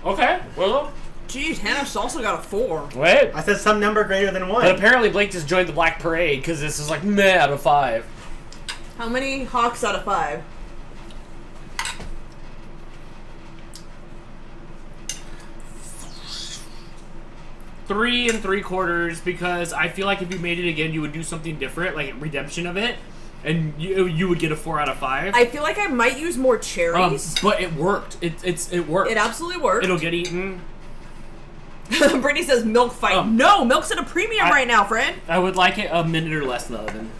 Okay. Well, Jeez, Hannah's also got a 4. wait. I said some number greater than 1. But apparently Blake just joined the Black Parade because this is like meh out of 5. How many Hawks out of 5? Three and 3/4 because I feel like if you made it again, you would do something different, like redemption of it, and you would get a 4 out of 5. I feel like I might use more cherries. But it worked. It worked. It absolutely worked. It'll get eaten. Brittany says milk fight. No, milk's at a premium right now, friend. I would like it a minute or less in the oven.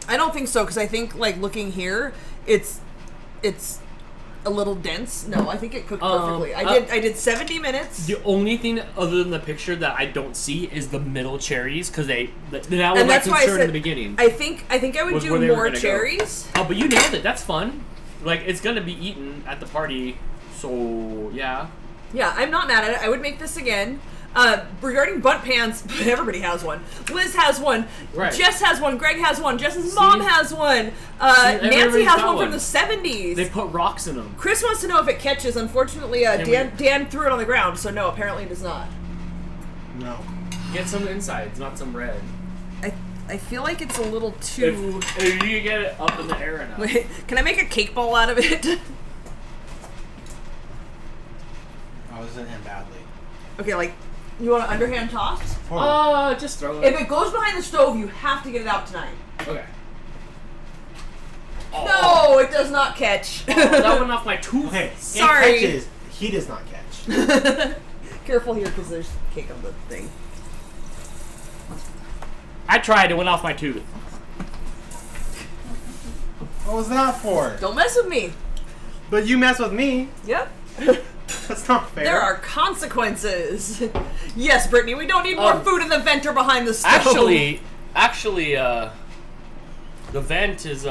I don't think so, because I think, like, looking here, it's a little dense. No, I think it cooked perfectly. I did 70 minutes. The only thing other than the picture that I don't see is the middle cherries because that was my that's why I concern in said the beginning. I think I would Was do where they were more gonna go. cherries. Oh, but you nailed it. That's fun. Like, it's gonna be eaten at the party, so yeah. Yeah, I'm not mad at it. I would make this again. Regarding bundt pans, everybody has one. Liz has one. Right. Jess has one. Greg has one. Jess's mom has one. Nancy everybody's has got one one. from the 70s. They put rocks in them. Chris wants to know if it catches. Unfortunately, Dan threw it on the ground, so no, apparently it does not. No. Get some insides, not some red. I feel like it's a little too... If you get it up in the air enough. Wait, can I make a cake ball out of it? I was in him badly. Okay, like, you want an underhand toss? Just throw it. If it goes behind the stove, you have to get it out tonight. Okay. No, it does not catch. That went off my tooth. Okay, Sorry. It catches. He does not catch. Careful here, because there's cake on the thing. I tried. It went off my tooth. What was that for? Don't mess with me. But you mess with me. Yep. That's not fair. There are consequences. Yes, Brittany, we don't need more food in the vent or behind the stove. Actually, Actually, the vent is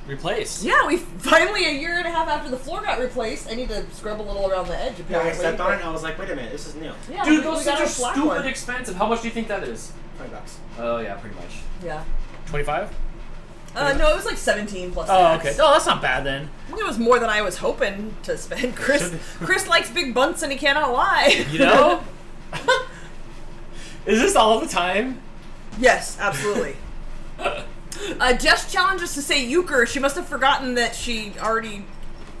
replaced. Yeah, we finally, a year and a half after the floor got replaced, I need to scrub a little around the edge. Yeah, I Apparently, stepped on it and I was like, wait a minute, this is new. Yeah, Dude, we those got things are our black stupid one. expensive. How much do you think that is? $20. Oh yeah, pretty much. Yeah. 25? No, it was like 17 plus Oh, tax. okay. No, that's not bad then. It was more than I was hoping to spend. Chris likes big bunts and he cannot lie. You know? Is this all the time? Yes, absolutely. Jess challenged us to say euchre. She must have forgotten that she already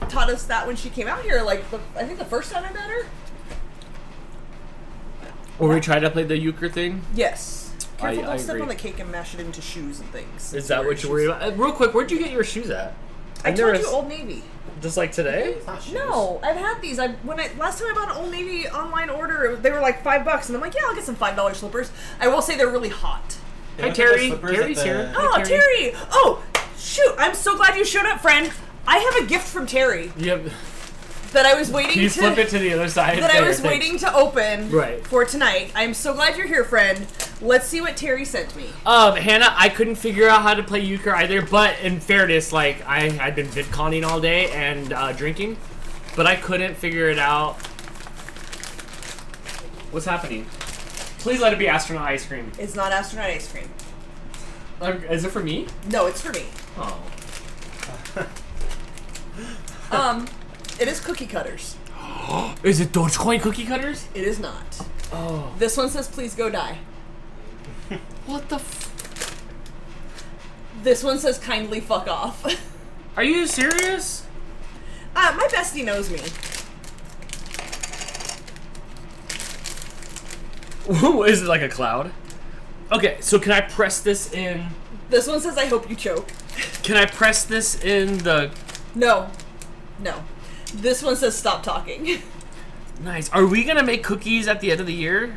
taught us that when she came out here. Like, I think the first time I met her. Or we tried to play the euchre thing? Yes. Careful, I don't step agree. on the cake and mash it into shoes and things. Is that what you're worried about? Real quick, where'd you get your shoes at? I I've told never you s- Old Navy. Just like today? It's not shoes. No, I've had these. Last time I bought an Old Navy online order, they were like $5, and I'm like, yeah, I'll get some $5 slippers. I will say they're really hot. They Hi, look like the Terry. slippers Terry's at the- here. Oh, Hey, Terry! Oh, shoot! I'm so glad you showed up, friend. I have a gift from Terry Yep. that I was waiting Can you to flip it to the other side? that I There, was thanks. waiting to open Right. for tonight. I'm so glad you're here, friend. Let's see what Terry sent me. Hannah, I couldn't figure out how to play euchre either, but in fairness, like, I had been VidConning all day and drinking, but I couldn't figure it out. What's happening? Please let it be astronaut ice cream. It's not astronaut ice cream. Is it for me? No, it's for me. Oh. It is cookie cutters. Is it Dogecoin cookie cutters? It is not. Oh. This one says, please go die. What the This one says, kindly fuck off. Are you serious? My bestie knows me. Is it like a cloud? Okay, so can I press this in? This one says, I hope you choke. Can I press this in the... No. No. This one says, stop talking. Nice. Are we gonna make cookies at the end of the year?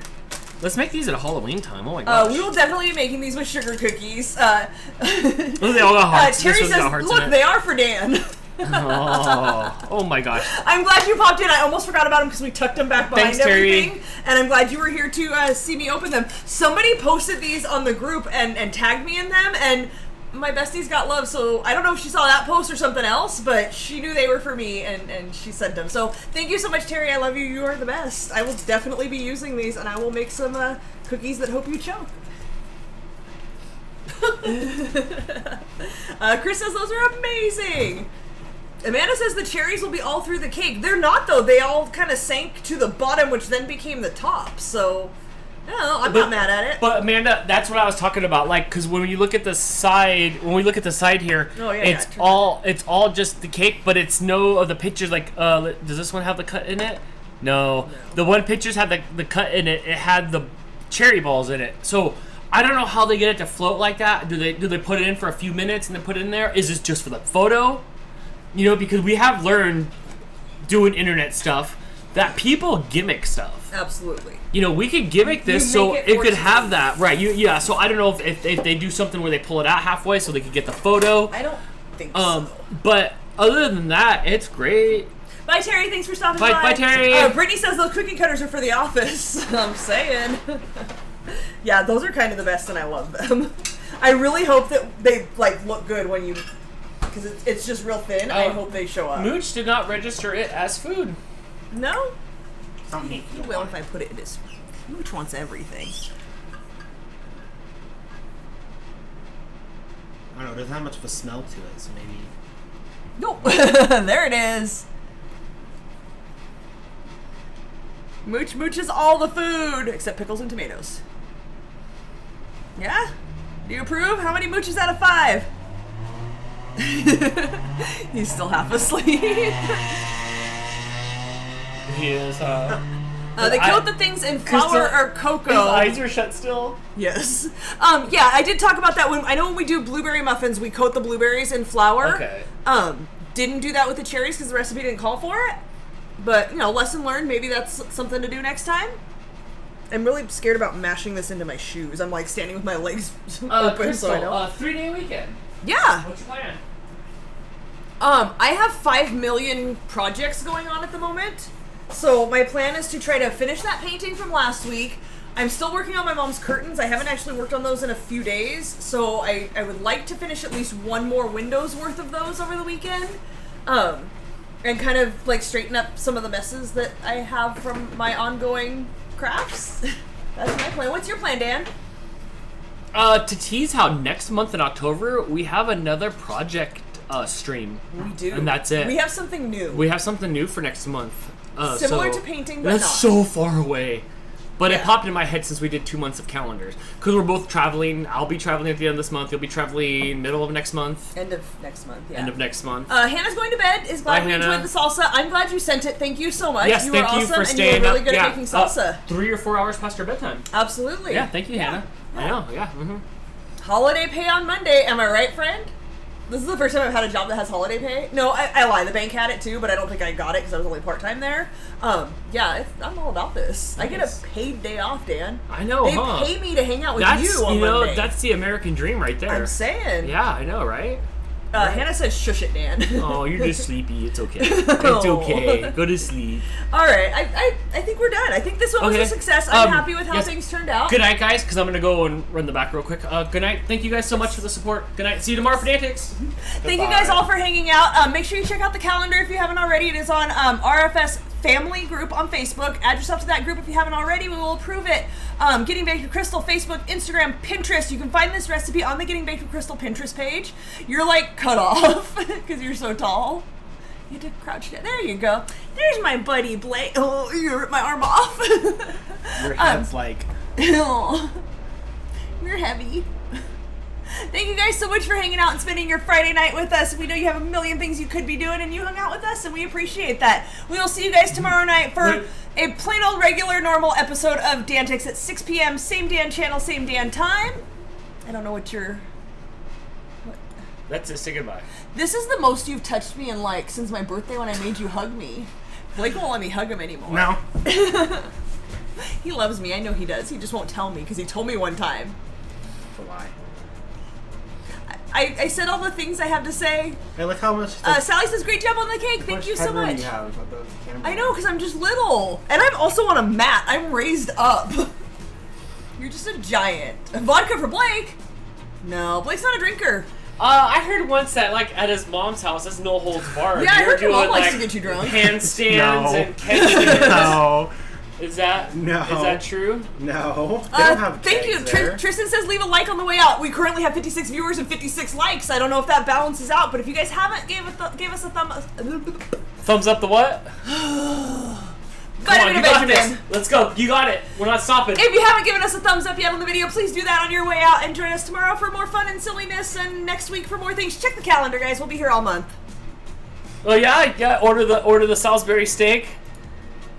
Let's make these at Halloween time. Oh my gosh. We will definitely be making these with sugar cookies. Oh, they all got hearts. Terry This one's says, got hearts in look, it. they are for Dan. Oh my gosh. I'm glad you popped in. I almost forgot about them because we tucked them back behind Thanks, Terry. everything. And I'm glad you were here to see me open them. Somebody posted these on the group and tagged me in them, and my besties got love, so I don't know if she saw that post or something else, but she knew they were for me, and she sent them. So thank you so much, Terry. I love you. You are the best. I will definitely be using these, and I will make some cookies that hope you choke. Chris says those are amazing. Amanda says the cherries will be all through the cake. They're not, though. They all kind of sank to the bottom, which then became the top. So, no, I'm not mad at it. But Amanda, that's what I was talking about. Like, because when you look at the side, here, Oh, yeah, it's all just the cake, but it's no of the pictures. Like, does this one have the cut in it? No. The one pictures had the cut in it. It had the cherry balls in it. So I don't know how they get it to float like that. Do they put it in for a few minutes and then put it in there? Is this just for the photo? You know, because we have learned doing internet stuff that people gimmick stuff. Absolutely. You know, we could gimmick this You so make it it for could TV. have that. Right, yeah, so I don't know if they do something where they pull it out halfway so they could get the photo. I don't think so. But other than that, it's great. Bye, Terry. Thanks for stopping by. Bye, Terry. Brittany says those cookie cutters are for the office. I'm saying. Yeah, those are kind of the best, and I love them. I really hope that they look good when you, because it's just real thin. I hope they show up. Mooch did not register it as food. No, Something he will if I put it in his. Mooch wants everything. I don't know, it doesn't have much of a smell to it, so maybe... Nope. There it is. Mooch is all the food except pickles and tomatoes. Yeah? Do you approve? How many mooches out of 5? He's still half asleep. He is, They coat the things in flour or cocoa. His eyes are shut still. Yes. Yeah, I did talk about that when we do blueberry muffins, we coat the blueberries in flour. Okay. Didn't do that with the cherries because the recipe didn't call for it. But, lesson learned. Maybe that's something to do next time. I'm really scared about mashing this into my shoes. I'm standing with my legs open, Crystal, so I don't. 3-day weekend. Yeah. What's your plan? I have 5 million projects going on at the moment. So my plan is to try to finish that painting from last week. I'm still working on my mom's curtains. I haven't actually worked on those in a few days, so I would like to finish at least one more window's worth of those over the weekend. And kind of like straighten up some of the messes that I have from my ongoing crafts. That's my plan. What's your plan, Dan? To tease how next month in October we have another project stream. We do. And that's it. We have something new. We have something new for next month. Similar to painting, but that's not. so far away. But it Yeah. popped in my head since we did 2 months of calendars. Because we're both traveling. I'll be traveling at the end of this month. You'll be traveling middle of next month. End of next month, yeah. End of next month. Hannah's going to bed. Is glad Bye, we Hannah. enjoyed the salsa. I'm glad you sent it. Thank you so much. Yes, you thank were you awesome, for and staying you were really up. good Yeah, at making salsa. 3 or 4 hours past our bedtime. Absolutely. Yeah, thank you, Hannah. I know, yeah. Mm-hmm. Holiday pay on Monday. Am I right, friend? This is the first time I've had a job that has holiday pay. No, I lie. The bank had it too, but I don't think I got it because I was only part-time there. Yeah, I'm all about this. I get a paid day off, Dan. I know, They huh? pay me to hang out with That's, you on Monday. that's the American dream right there. I'm saying. Yeah, I know, right? Hannah says, shush it, Dan. Oh, you're just sleepy. It's okay. It's Oh. okay. Go to sleep. All right, I think we're done. I think this one was Okay. a success. I'm Um, happy with how yes. things turned out. Good night, guys, because I'm going to go and run the back real quick. Good night. Thank you guys so much for the support. Good night. See you tomorrow for Dantics. Thank you guys all for hanging out. Make sure you check out the calendar if you haven't already. It is on RFS Family Group on Facebook. Add yourself to that group if you haven't already. We will approve it. Getting Baked with Crystal, Facebook, Instagram, Pinterest. You can find this recipe on the Getting Baked with Crystal Pinterest page. You're like cut off because you're so tall. You had to crouch down. There you go. There's my buddy Blake. Oh, you ripped my arm off. Your head's like. You're heavy. Thank you guys so much for hanging out and spending your Friday night with us. We know you have a million things you could be doing, and you hung out with us, and we appreciate that. We will see you guys tomorrow night for a plain old regular normal episode of Dantics at 6 p.m. Same Dan channel, same Dan time. I don't know what your... That's it. Say goodbye. This is the most you've touched me in, like, since my birthday when I made you hug me. Blake won't let me hug him anymore. No. He loves me. I know he does. He just won't tell me because he told me one time. It's a lie. I said all the things I have to say. Hey, look how much. Sally says, great job on the cake. Thank you so much. You have with the camera. I know, because I'm just little. And I'm also on a mat. I'm raised up. You're just a giant. Vodka for Blake? No, Blake's not a drinker. I heard once that, like, at his mom's house, it's no holds barred. Yeah, I You were heard your mom doing, likes like, to get you drunk. handstands No. and catches. No. Is that No. Is that true? No. They don't have Thank you. kegs there. Tristan says leave a like on the way out. We currently have 56 viewers and 56 likes. I don't know if that balances out, but if you guys haven't gave us a Thumbs up the what? Come on, you got this. Let's go. You got it. We're not stopping. If you haven't given us a thumbs up yet on the video, please do that on your way out and join us tomorrow for more fun and silliness, and next week for more things. Check the calendar, guys. We'll be here all month. Oh yeah. Order the Salisbury steak.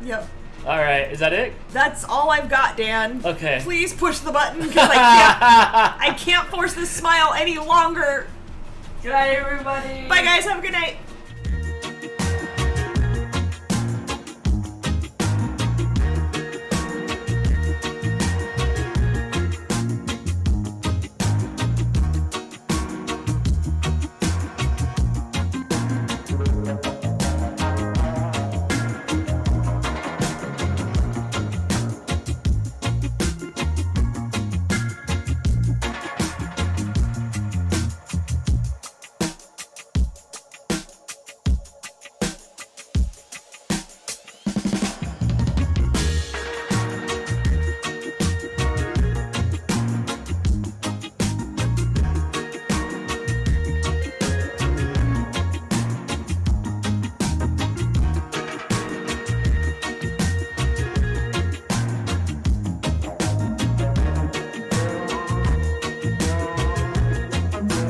Yep. All right. Is that it? That's all I've got, Dan. Okay. Please push the button because I can't force this smile any longer. Good night, everybody. Bye, guys. Have a good night.